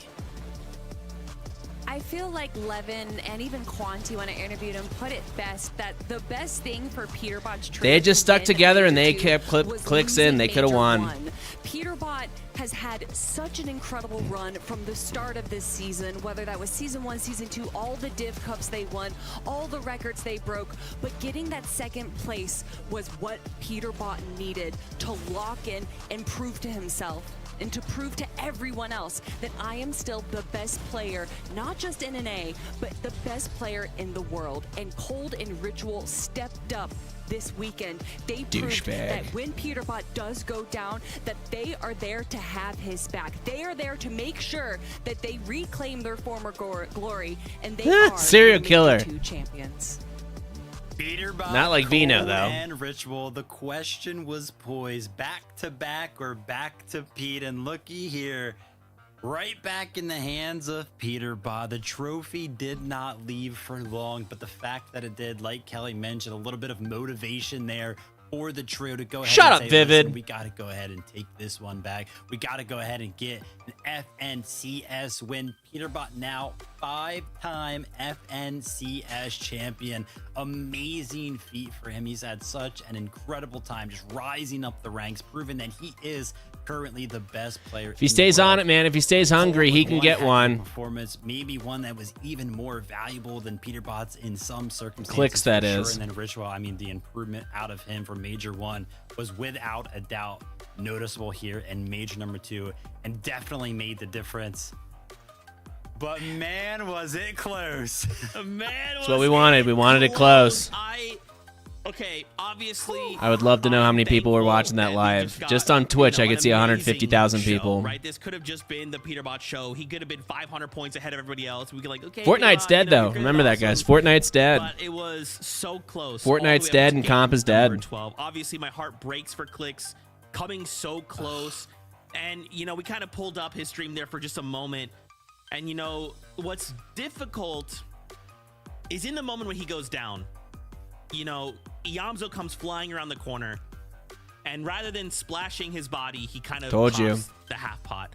I feel like Levin and even Quanti, when I interviewed him, put it best that the best thing for Peterbot's trio They had just stuck together and they kept was Clix in. They could have Major won. One. Peterbot has had such an incredible run from the start of this season, whether that was season 1, season 2, all the div cups they won, all the records they broke, but getting that second place was what Peterbot needed to lock in and prove to himself and to prove to everyone else that I am still the best player, not just in NA, but the best player in the world. And Cold and Ritual stepped up this weekend. They proved that when Peterbot does go down, that they are there to have his back. They are there to make sure that they reclaim their former glory, and they are serial killer 2 champions. Peterbot, not like Vino, though. And Ritual, the question was poised back to back or back to Pete, and looky here, right back in the hands of Peterbot. The trophy did not leave for long, but the fact that it did, like Kelly mentioned, a little bit of motivation there for the trio to go ahead. Shut and up, say, Vivid. We got to go ahead and take this one back. We got to go ahead and get an FNCS win. Peterbot now 5-time FNCS champion. Amazing feat for him. He's had such an incredible time just rising up the ranks, proving that he is currently the best player. If he stays on it, man, if he stays hungry, he can get one. Performance, maybe one that was even more valuable than Peterbot's in some circumstances. Clix, that is. And then Ritual, I mean, the improvement out of him for Major 1 was without a doubt noticeable here in Major number 2, and definitely made the difference. But man, was it close. That's what we wanted. We wanted it close. Okay, obviously, I would love to know how many people were watching that live. Just on Twitch, I could see 150,000 people. Right, this could have just been the Peterbot show. He could have been 500 points ahead of everybody else. We could like, okay. Fortnite's dead, though. Remember that, guys. Fortnite's dead. But it was so close. Fortnite's dead and comp is dead. 12. Obviously, my heart breaks for Clix coming so close. And, you know, we kind of pulled up his stream there for just a moment. And, you know, what's difficult is in the moment when he goes down, you know, Iamzo comes flying around the corner, and rather than splashing his body, he kind of told you the half pot.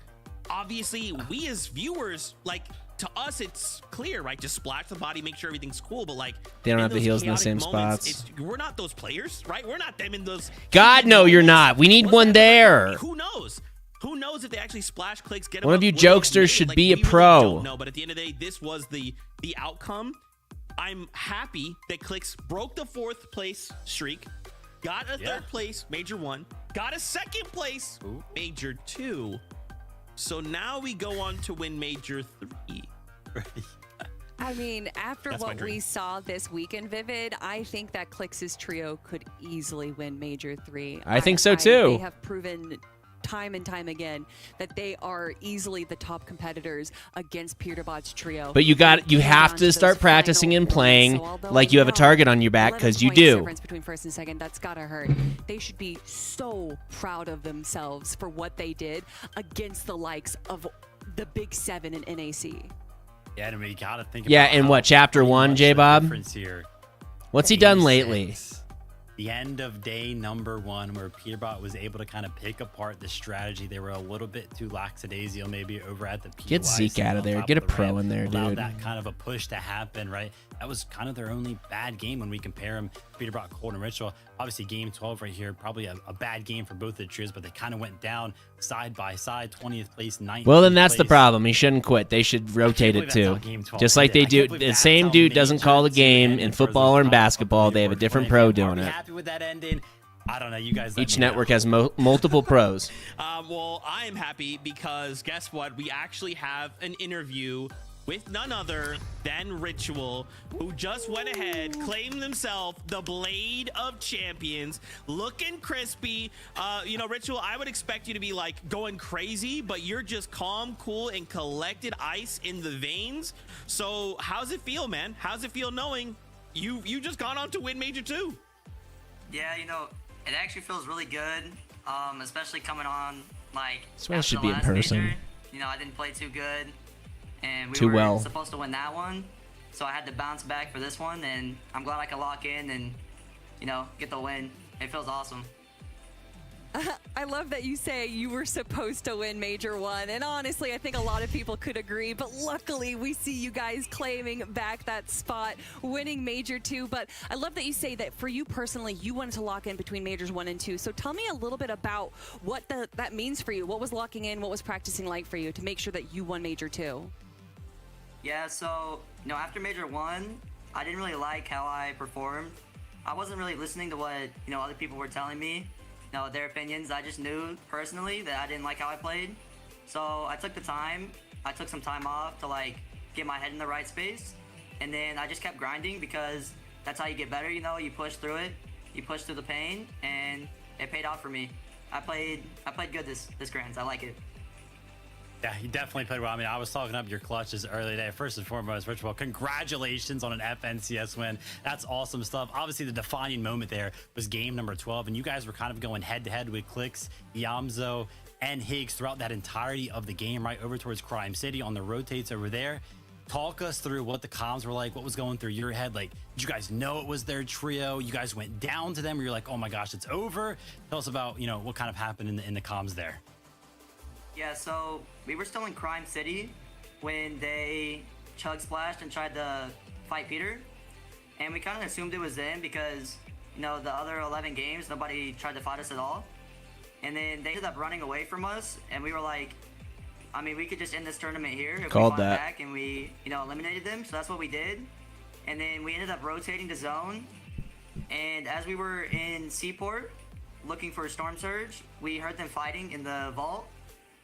Obviously, we as viewers, like, to us, it's clear, right? Just splash the body, make sure everything's cool. But like, they don't have the heals in the same moments, spots. We're not those players, right? We're not them in those. God, no, you're not. We need one there. Who knows? Who knows if they actually splash Clix? Get one of you jokesters should be a pro. Really don't know, but at the end of the day, this was the outcome. I'm happy that Clix broke the 4th place streak, got a 3rd place, Major 1, got a 2nd place, Major 2. So now we go on to win Major 3. I mean, after what we saw this weekend, Vivid, I think that Clix's trio could easily win Major 3. I think so too. They have proven time and time again that they are easily the top competitors against Peterbot's trio. But you have to start practicing and playing like you have a target on your back, because you do. Difference between 1st and 2nd, that's gotta hurt. They should be so proud of themselves for what they did against the likes of the Big 7 in NAC. Yeah, and we gotta think. Yeah, in what, chapter 1, J-Bob? What's he done lately? The end of day number 1, where Peterbot was able to kind of pick apart the strategy. They were a little bit too lackadaisical maybe over at the PY. Get Zeke out of there. Get a pro in there, dude. That kind of a push to happen, right? That was kind of their only bad game when we compare them, Peterbot, Cold, and Ritual. Obviously, game 12 right here, probably a bad game for both the trios, but they kind of went down side by side, 20th place, 19th Well, then that's place. the problem. He shouldn't quit. They should rotate it too. Just like they do. The same dude doesn't call the game in football or in basketball. They have a different pro doing it. Happy with that ending? I don't know. You guys. Each network has multiple pros. Well, I am happy because guess what? We actually have an interview with none other than Ritual, who just went ahead, claimed himself the Blade of Champions, looking crispy. You know, Ritual, I would expect you to be like going crazy, but you're just calm, cool, and collected, ice in the veins. So how's it feel, man? How's it feel knowing you just gone on to win Major 2? Yeah, you know, it actually feels really good, especially coming on like. This one should be in person. Major. You know, I didn't play too good. And we too were well. supposed to win that one, so I had to bounce back for this one, and I'm glad I could lock in and, you know, get the win. It feels awesome. I love that you say you were supposed to win Major 1, and honestly, I think a lot of people could agree, but luckily we see you guys claiming back that spot, winning Major 2, but I love that you say that for you personally, you wanted to lock in between Majors 1 and 2, so tell me a little bit about what that means for you. What was locking in, what was practicing like for you to make sure that you won Major 2? Yeah, so, after Major 1, I didn't really like how I performed. I wasn't really listening to what, other people were telling me. Their opinions. I just knew personally that I didn't like how I played. So I took some time off to get my head in the right space. And then I just kept grinding because that's how you get better, you push through it. You push through the pain, and it paid off for me. I played good this Grands. I like it. Yeah, he definitely played well. I mean, I was talking up your clutches early today. First and foremost, first of all, congratulations on an FNCS win. That's awesome stuff. Obviously, the defining moment there was game number 12, and you guys were kind of going head-to-head with Clix, Yamzo, and Higgs throughout that entirety of the game, right over towards Crime City on the rotates over there. Talk us through what the comms were like, what was going through your head. Did you guys know it was their trio? You guys went down to them, or you're like, oh my gosh, it's over? Tell us about, what kind of happened in the comms there. Yeah, so we were still in Crime City when they chug splashed and tried to fight Peter. And we kind of assumed it was them because, the other 11 games, nobody tried to fight us at all. And then they ended up running away from us, and we were like, we could just end this tournament here if we fought back and we, eliminated them. So that's what we did. And then we ended up rotating to zone. And as we were in Seaport looking for a Storm Surge, we heard them fighting in the vault.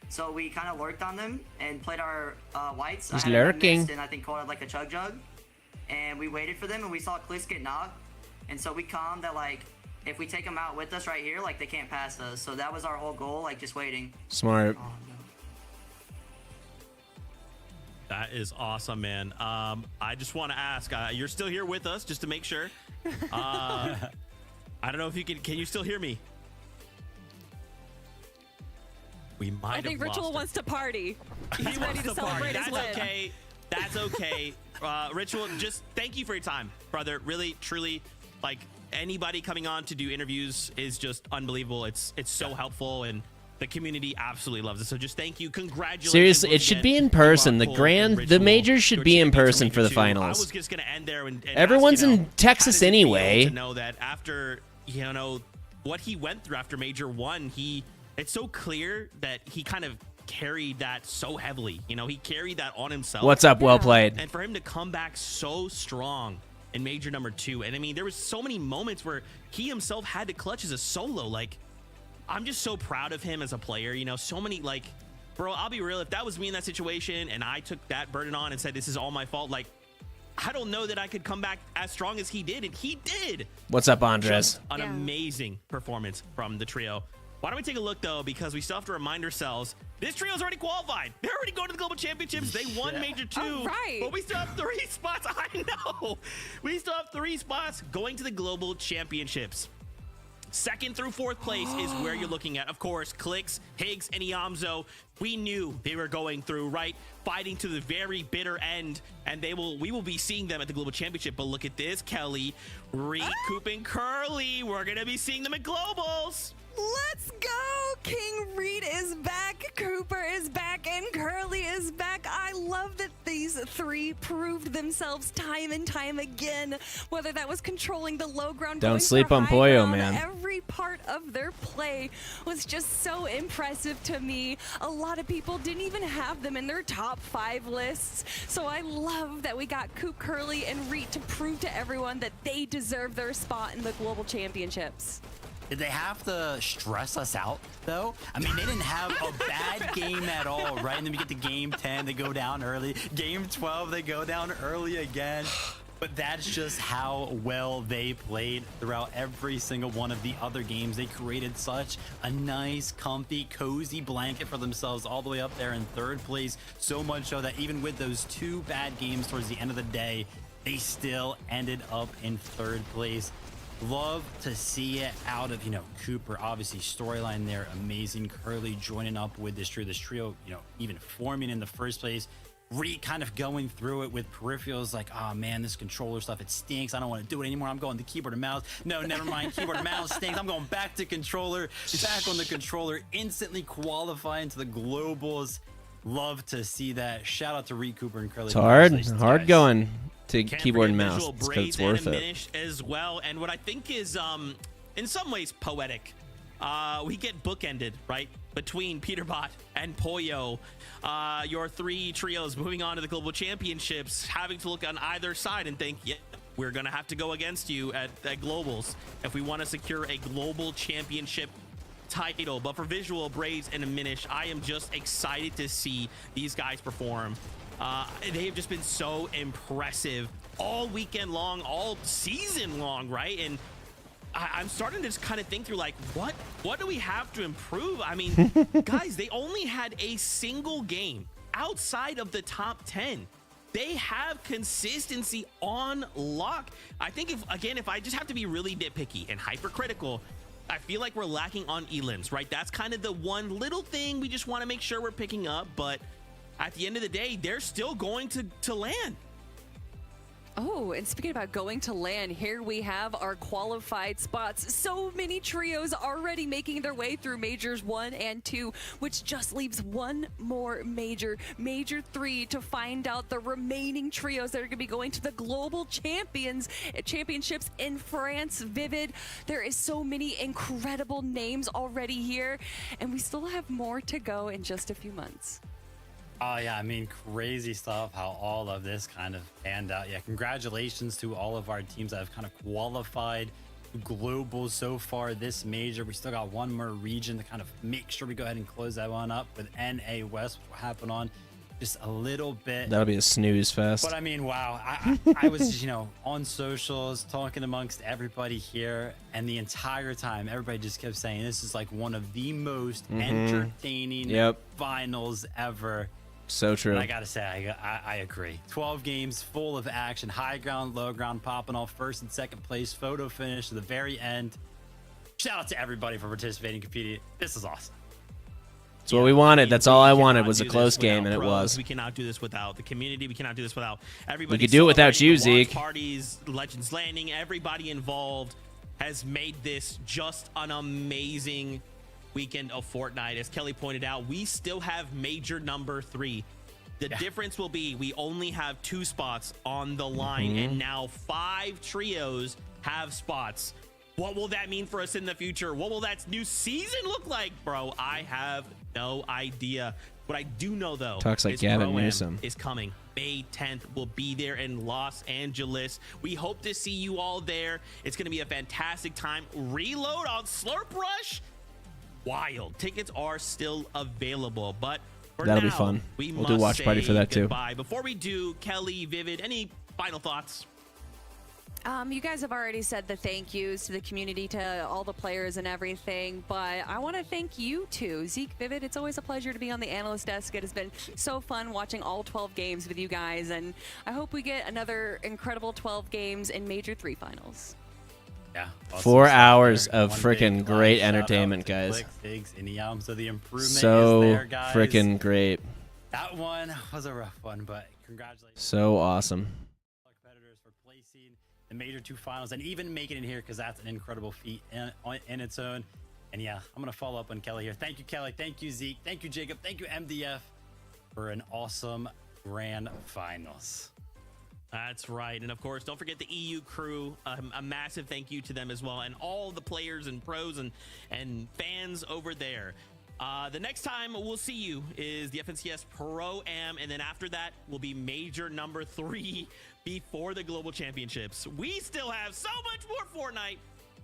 So we kind of lurked on them and played our whites. He's lurking. And I think called it a chug jug. And we waited for them, and we saw Clix get knocked. And so we calmed that if we take them out with us right here, they can't pass us. So that was our whole goal, just waiting. Smart. Oh, no. That is awesome, man. I just want to ask, you're still here with us, just to make sure. I don't know if you can you still hear me? I think Ritual wants to party. He's ready to celebrate his win. That's okay. That's okay. Ritual, just thank you for your time, brother. Really, truly, anybody coming on to do interviews is just unbelievable. It's so helpful, and the community absolutely loves it. So just thank you. Congratulations. Seriously, it should be in person. The majors should be in person for the finals. I was just going to end there. And everyone's in Texas anyway. To know that after, what he went through after Major 1, it's so clear that he kind of carried that so heavily. He carried that on himself. What's up? Well played. And for him to come back so strong in Major number 2. And there was so many moments where he himself had to clutch as a solo. I'm just so proud of him as a player. So many, bro, I'll be real. If that was me in that situation and I took that burden on and said, this is all my fault, I don't know that I could come back as strong as he did. And he did. What's up, Andres? Just an amazing performance from the trio. Why don't we take a look, though, because we still have to remind ourselves, this trio's already qualified. They're already going to the Global Championships. They won Major 2. Right. But we still have 3 spots. I know. We still have 3 spots going to the Global Championships. 2nd through 4th place is where you're looking at. Of course, Clix, Higgs, and Yamzo. We knew they were going through, right? Fighting to the very bitter end. And we will be seeing them at the Global Championship. But look at this, Kelly. Reed, Coop, and Curly. We're going to be seeing them at Globals. Let's go! King Reed is back, Cooper is back, and Curly is back. I love that these 3 proved themselves time and time again, whether that was controlling the low ground. Don't sleep on Pollo, man. Every part of their play was just so impressive to me. A lot of people didn't even have them in their top 5 lists. So I love that we got Coop, Curly, and Reed to prove to everyone that they deserve their spot in the Global Championships. Did they have to stress us out, though? They didn't have a bad game at all, right? And then we get to game 10, they go down early. Game 12, they go down early again. But that's just how well they played throughout every single one of the other games. They created such a nice, comfy, cozy blanket for themselves all the way up there in 3rd place. So much so that even with those 2 bad games towards the end of the day, they still ended up in 3rd place. Love to see it out of, Cooper, obviously storyline there, amazing. Curly joining up with this trio, even forming in the first place. kind of going through it with peripherals like, oh man, this controller stuff, it stinks. I don't want to do it anymore. I'm going to keyboard and mouse. No, never mind. Keyboard and mouse stinks. I'm going back to controller. Back on the controller. Instantly qualifying to the globals. Love to see that. Shout out to Reed Cooper and Curly. It's hard going to Can't keyboard and forget mouse. visual It's 'cause braids it's and worth a it. minish as well. And what I think is, in some ways, poetic. We get bookended, right, between Peterbot and Pollo. Your three trios moving on to the Global Championships, having to look on either side and think, yeah, we're going to have to go against you at Globals if we want to secure a Global Championship title. But for visual braids and a minish, I am just excited to see these guys perform. They have just been so impressive all weekend long, all season long, right? And I'm starting to just kind of think through, like, what do we have to improve? I mean, guys, they only had a single game outside of the top 10. They have consistency on lock. I think if I just have to be really nitpicky and hypercritical, I feel like we're lacking on elims, right? That's kind of the one little thing we just want to make sure we're picking up. But at the end of the day, they're still going to land. Oh, and speaking about going to land, here we have our qualified spots. So many trios already making their way through majors 1 and 2, which just leaves one more major 3, to find out the remaining trios that are going to be going to the global championships in France. Vivid, there is so many incredible names already here, and we still have more to go in just a few months. Oh, yeah, I mean, crazy stuff how all of this kind of panned out. Yeah, congratulations to all of our teams that have kind of qualified global so far this major. We still got one more region to kind of make sure we go ahead and close that one up with NA West, which will happen on just a little bit. That'll be a snooze fest. But I mean, wow, I was, on socials talking amongst everybody here, and the entire time, everybody just kept saying this is like one of the most entertaining finals ever. So true. And I gotta say, I agree. 12 games full of action, high ground, low ground, popping off first and second place, photo finish to the very end. Shout out to everybody for participating, competing. This is awesome. That's what we wanted. That's all I wanted was a close game, and it pros. was. We cannot do this without the community. We cannot do this without everybody. We could do it without you, Zeke. Parties, Legends Landing, everybody involved has made this just an amazing weekend of Fortnite. As Kelly pointed out, we still have major number 3. The difference will be we only have 2 spots on the line, and now 5 trios have spots. What will that mean for us in the future? What will that new season look like, bro? I have no idea. What I do know, though, talks like is Gavin Pro-Am Newsom is coming. May 10th, we'll be there in Los Angeles. We hope to see you all there. It's going to be a fantastic time. Reload on Slurp Rush. Wild. Tickets are still available, but for that'll now, be fun. We'll do watch party for that goodbye. too. Before we do, Kelly, Vivid, any final thoughts? You guys have already said the thank yous to the community, to all the players and everything, but I want to thank you too. Zeke, Vivid, it's always a pleasure to be on the analyst desk. It has been so fun watching all 12 games with you guys, and I hope we get another incredible 12 games in Major 3 finals. Yeah. 4 hours of freaking great entertainment, guys. So the improvement so is there, guys. Freaking great. That one was a rough one, but congratulations. So awesome. Competitors for placing the Major 2 finals and even making it here, because that's an incredible feat in its own. And yeah, I'm going to follow up on Kelly here. Thank you, Kelly. Thank you, Zeke. Thank you, Jacob. Thank you, MDF, for an awesome grand finals. That's right. And of course, don't forget the EU crew. A massive thank you to them as well, and all the players and pros and fans over there. The next time we'll see you is the FNCS Pro-Am, and then after that will be major number 3 before the Global Championships. We still have so much more Fortnite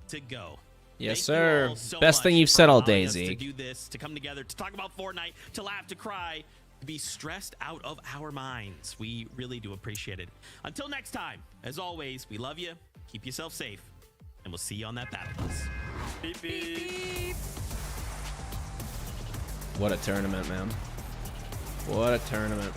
to go. Yes, Thank sir. you all so Best thing much you've for said all allowing day, us Zeke. To do this, to come together, to talk about Fortnite, to laugh, to cry, to be stressed out of our minds. We really do appreciate it. Until next time, as always, we love you. Keep yourself safe, and we'll see you on that battle bus. Beep, beep. What a tournament, man. What a tournament.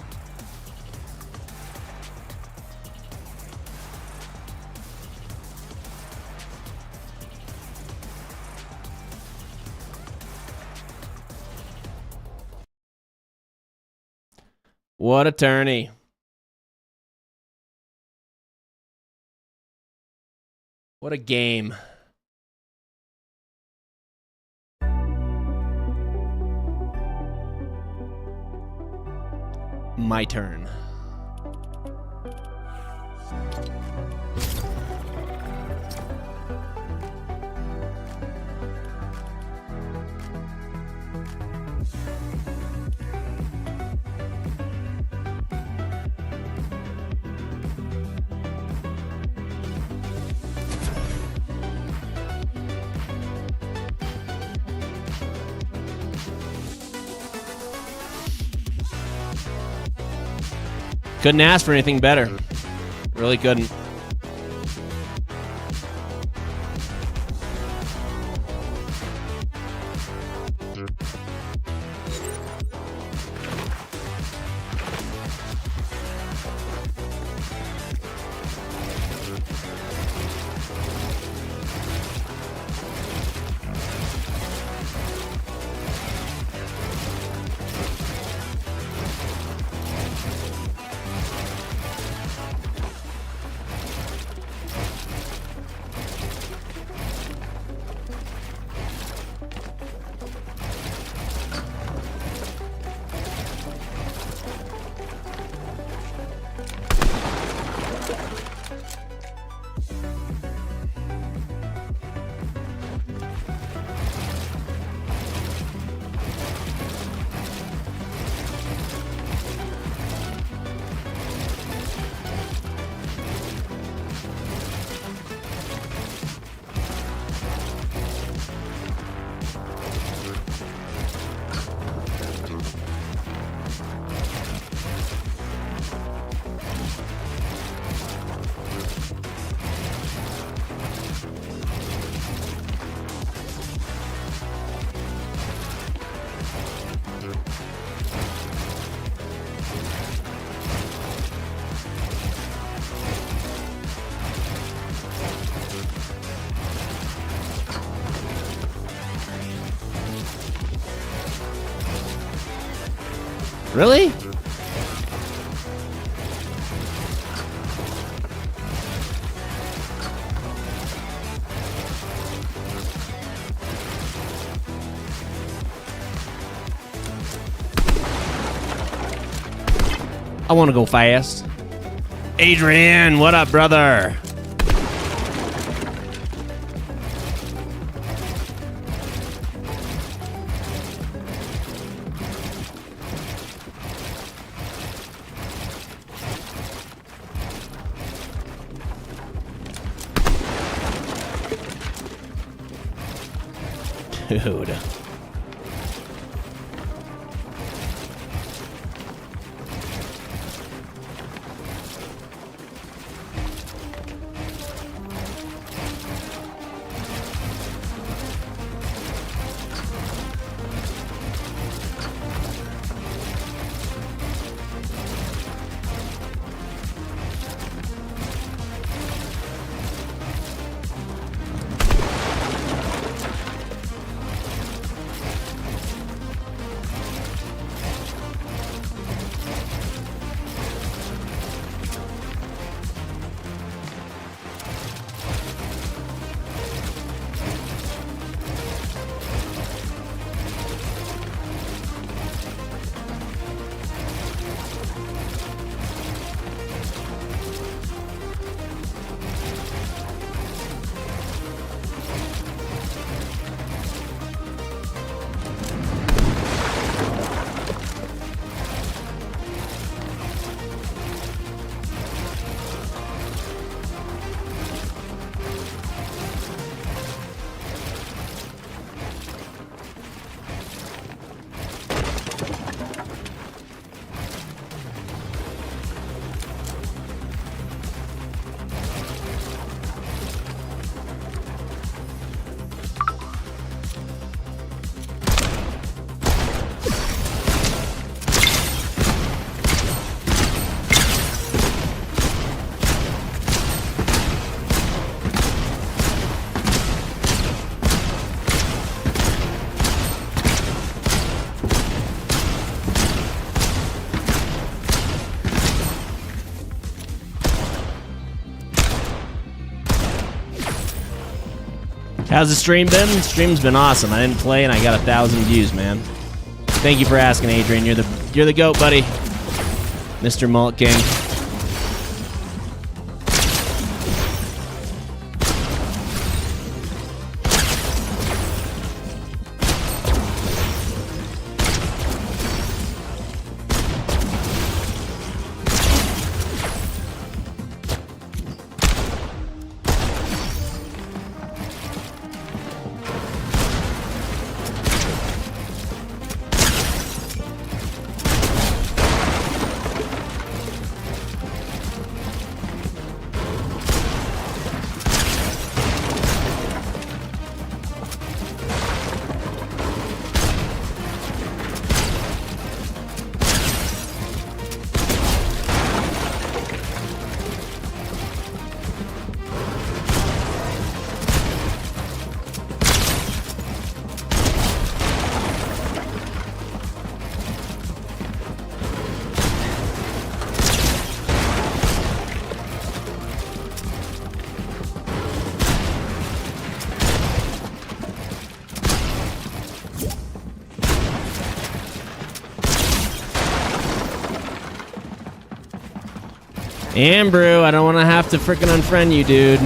What a tourney. What a game. My turn. Couldn't ask for anything better. Really couldn't. Really? I want to go fast. Adrian, what up, brother? Dude. How's the stream been? The stream's been awesome. I didn't play and I got 1,000 views, man. Thank you for asking, Adrian. You're the GOAT, buddy. Mr. Mullet King. Ambrew, I don't want to have to frickin' unfriend you, dude.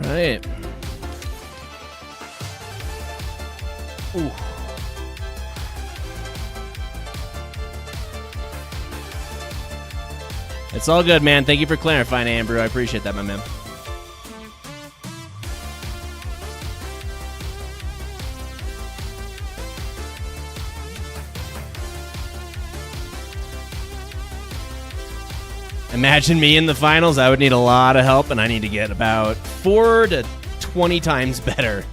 Right. Ooh. It's all good, man. Thank you for clarifying, Amber. I appreciate that, my man. Imagine me in the finals. I would need a lot of help, and I need to get about 4 to 20 times better.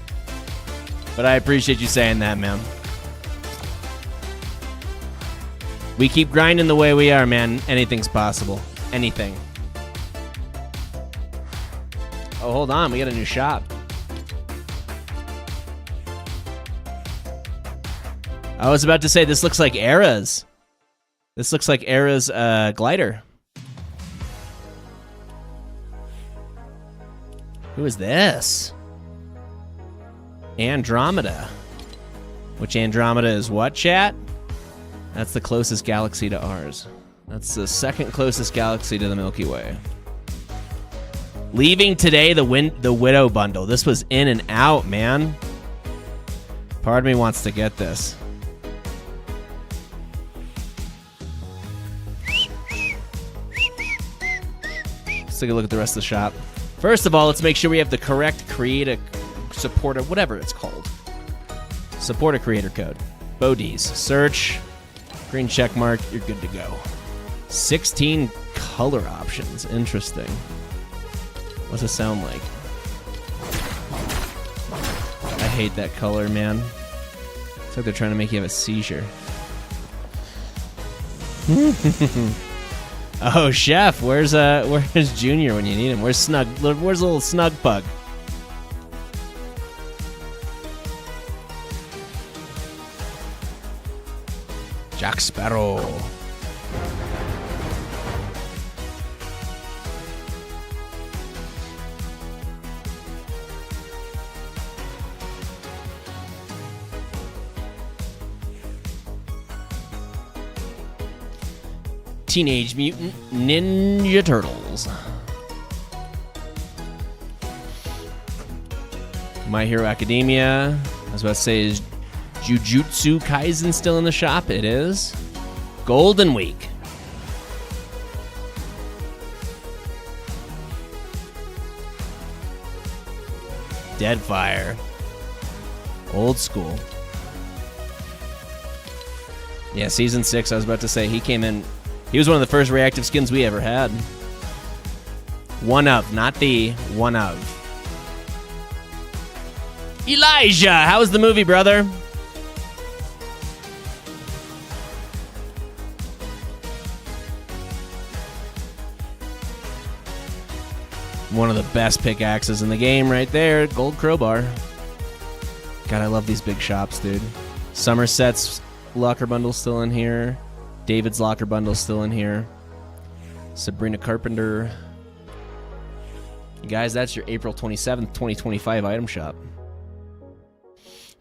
But I appreciate you saying that, man. We keep grinding the way we are, man. Anything's possible. Anything. Oh, hold on. We got a new shop. I was about to say, this looks like Era's. This looks like Era's glider. Who is this? Andromeda. Which Andromeda is what, chat? That's the closest galaxy to ours. That's the second closest galaxy to the Milky Way. Leaving today the Widow bundle. This was in and out, man. Part of me wants to get this. Let's take a look at the rest of the shop. First of all, let's make sure we have the correct creator, supporter, whatever it's called. Supporter creator code. Bodies. Search. Green check mark. You're good to go. 16 color options. Interesting. What's it sound like? I hate that color, man. It's like they're trying to make you have a seizure. Oh, Chef, where's Junior when you need him? Where's little Snug Pug? Jack Sparrow. Teenage Mutant Ninja Turtles. My Hero Academia. I was about to say, is Jujutsu Kaisen still in the shop? It is. Golden Week. Deadfire. Old school. Yeah, Season 6, I was about to say, he came in. He was one of the first reactive skins we ever had. One of, not the, one of. Elijah, how was the movie, brother? One of the best pickaxes in the game right there. Gold crowbar. God, I love these big shops, dude. Somerset's locker bundle still in here. David's locker bundle still in here. Sabrina Carpenter. You guys, that's your April 27th, 2025 item shop.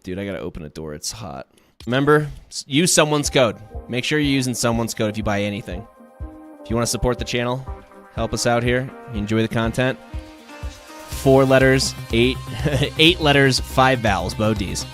Dude, I gotta open a door. It's hot. Remember, use someone's code. Make sure you're using someone's code if you buy anything. If you want to support the channel, help us out here. You enjoy the content. 4 letters, 8 letters, 5 vowels. Bo D's.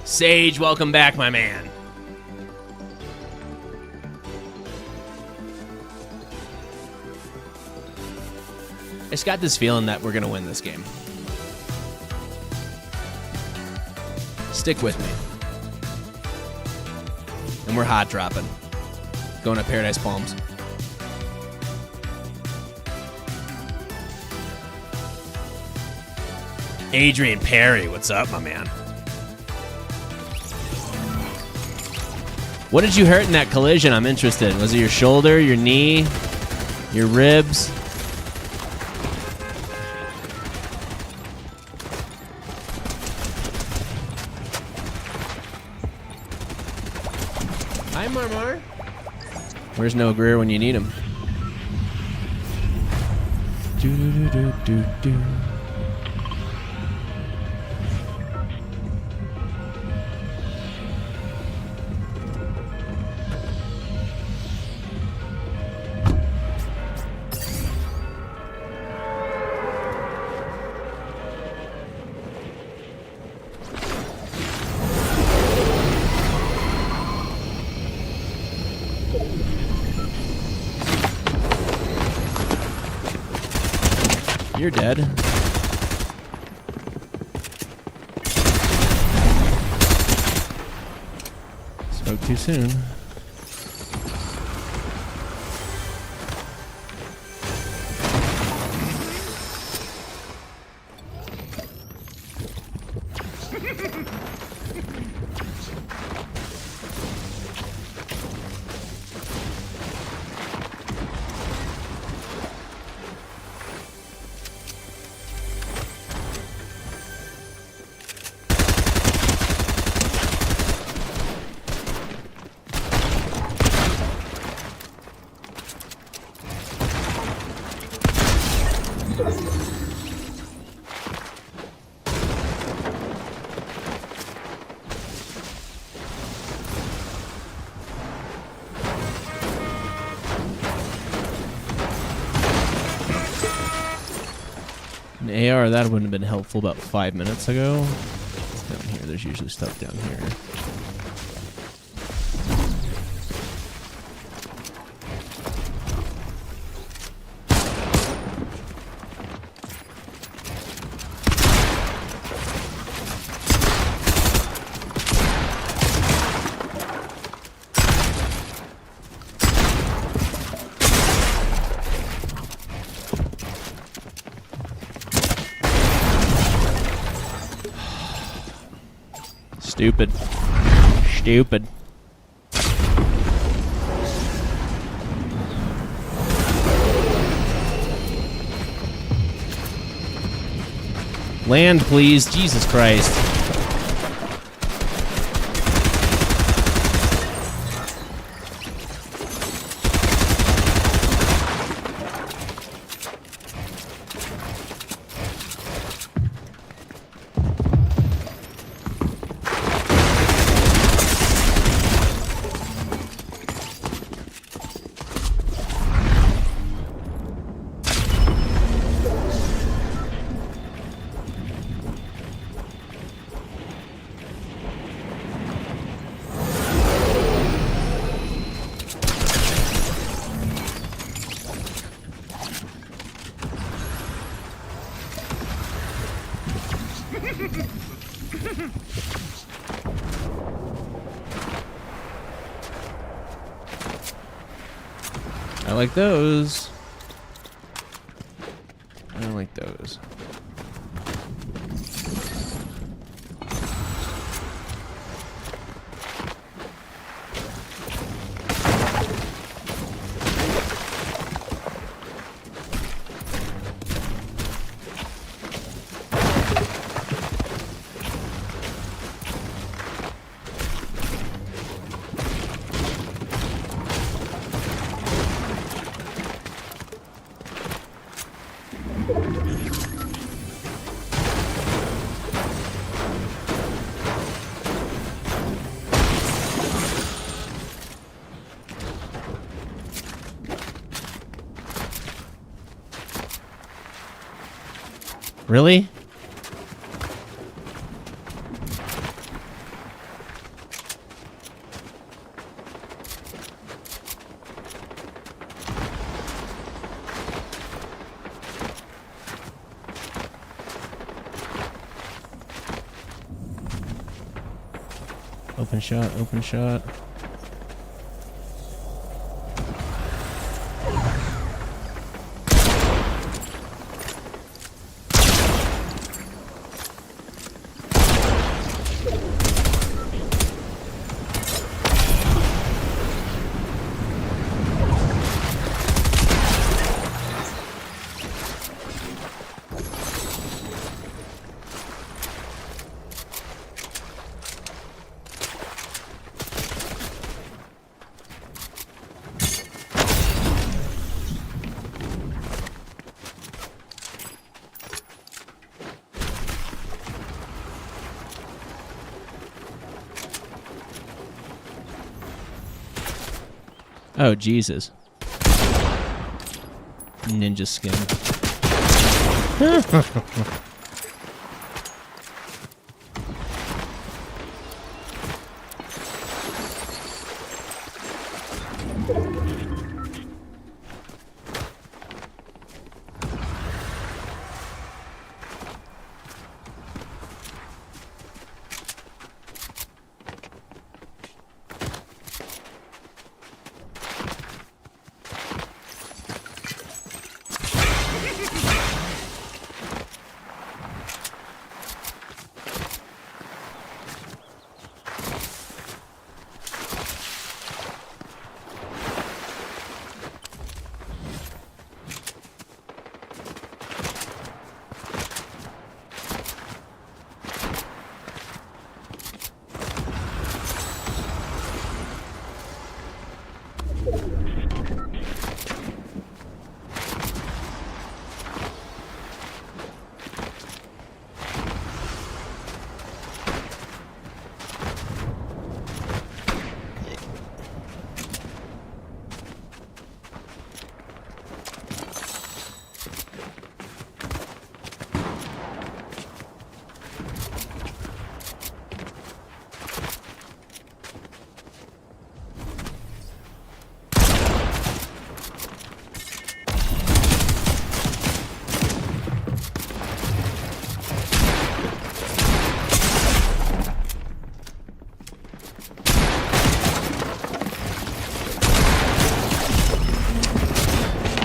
Sage, welcome back, my man. I just got this feeling that we're going to win this game. Stick with me. And we're hot dropping. Going to Paradise Palms. Adrian Perry, what's up, my man? What did you hurt in that collision? I'm interested. Was it your shoulder, your knee, your ribs? Hi, Marmar. Where's No Greer when you need him? Do do do do do. You're dead. Spoke too soon. An AR, that would have been helpful about 5 minutes ago. It's down here. There's usually stuff down here. Stupid. Stupid. Land, please. Jesus Christ. I like those. I don't like those. Really? Open shot, open shot. Oh, Jesus. Ninja skin.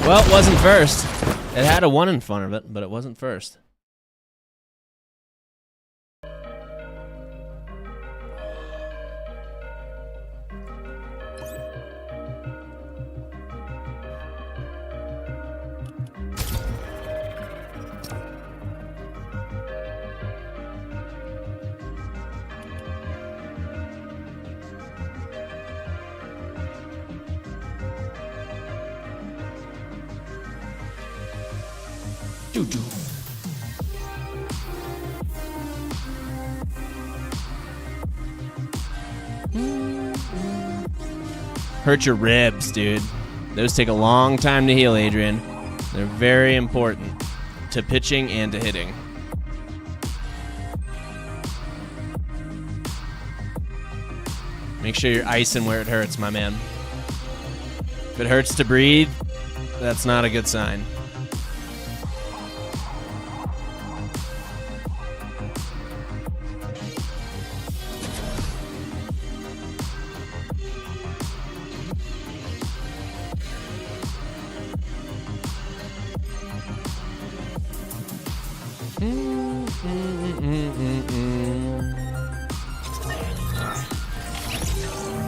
Well, it wasn't first. It had a 1 in front of it, but it wasn't first. Hurt your ribs, dude. Those take a long time to heal, Adrian. They're very important to pitching and to hitting. Make sure you're icing where it hurts, my man. If it hurts to breathe, that's not a good sign.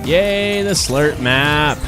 Yay, the slurp map.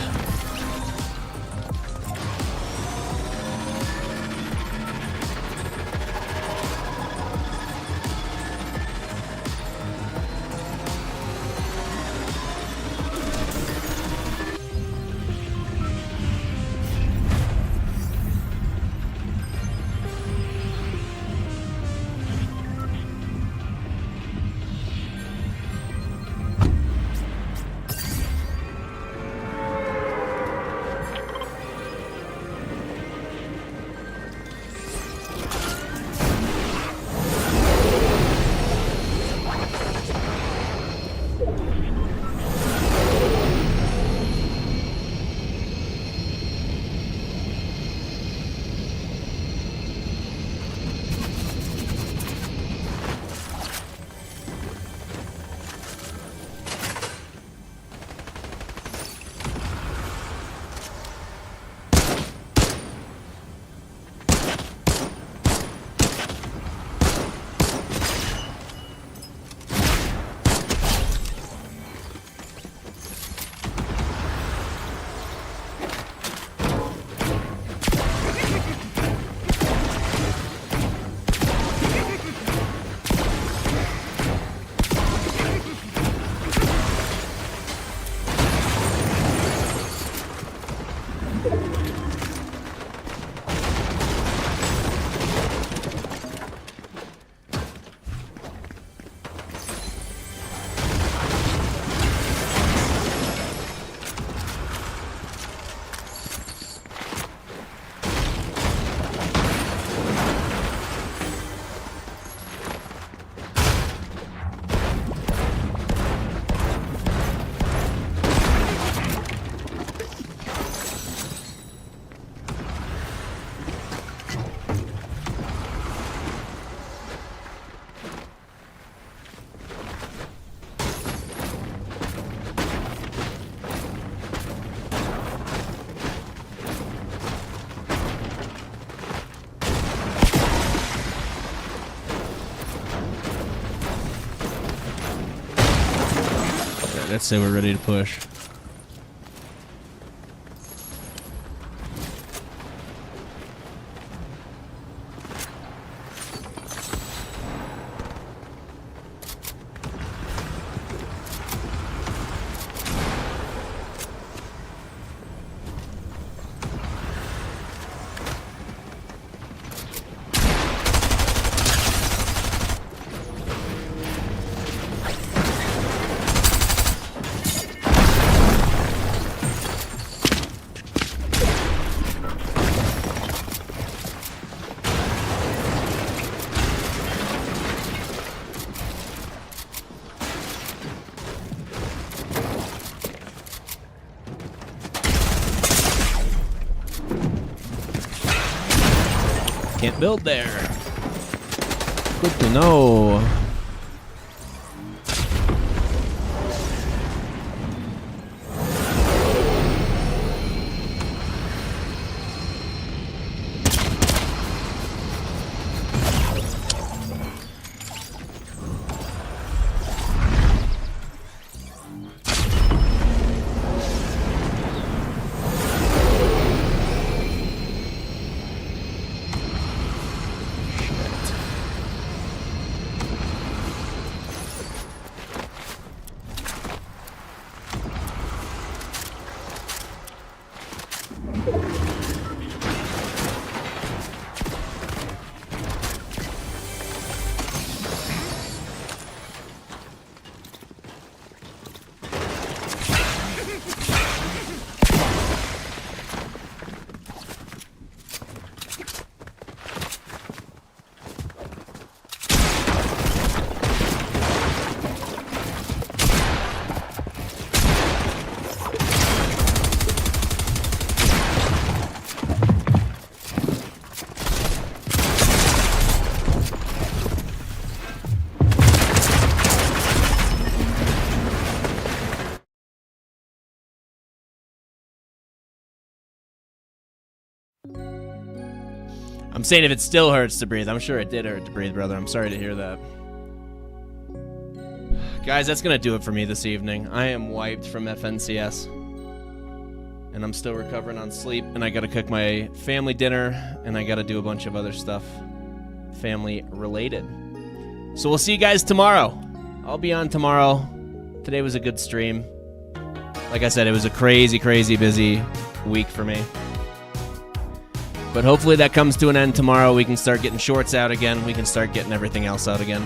right, let's say we're ready to push. Can't build there. Good to know. I'm saying if it still hurts to breathe. I'm sure it did hurt to breathe, brother. I'm sorry to hear that. Guys, that's going to do it for me this evening. I am wiped from FNCS. And I'm still recovering on sleep. And I got to cook my family dinner. And I got to do a bunch of other stuff family related. So we'll see you guys tomorrow. I'll be on tomorrow. Today was a good stream. Like I said, it was a crazy, crazy busy week for me. But hopefully that comes to an end tomorrow. We can start getting shorts out again. We can start getting everything else out again.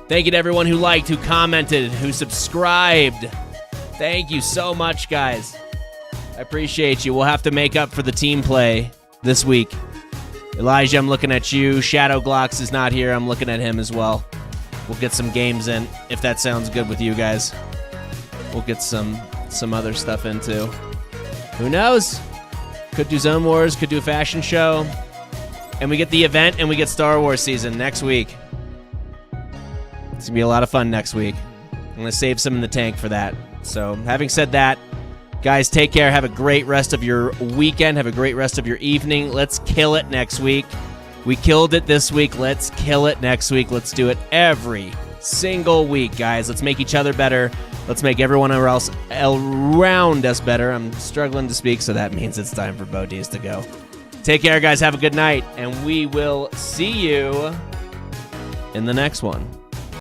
Thank you to everyone who liked, who commented, who subscribed. Thank you so much, guys. I appreciate you. We'll have to make up for the team play this week. Elijah, I'm looking at you. Shadow Glocks is not here. I'm looking at him as well. We'll get some games in, if that sounds good with you guys. We'll get some other stuff in, too. Who knows? Could do Zone Wars, could do a fashion show. And we get the event, and we get Star Wars season next week. It's going to be a lot of fun next week. I'm going to save some in the tank for that. So, having said that, guys, take care. Have a great rest of your weekend. Have a great rest of your evening. Let's kill it next week. We killed it this week. Let's kill it next week. Let's do it every single week, guys. Let's make each other better. Let's make everyone else around us better. I'm struggling to speak, so that means it's time for Bodis to go. Take care, guys. Have a good night, and we will see you in the next one.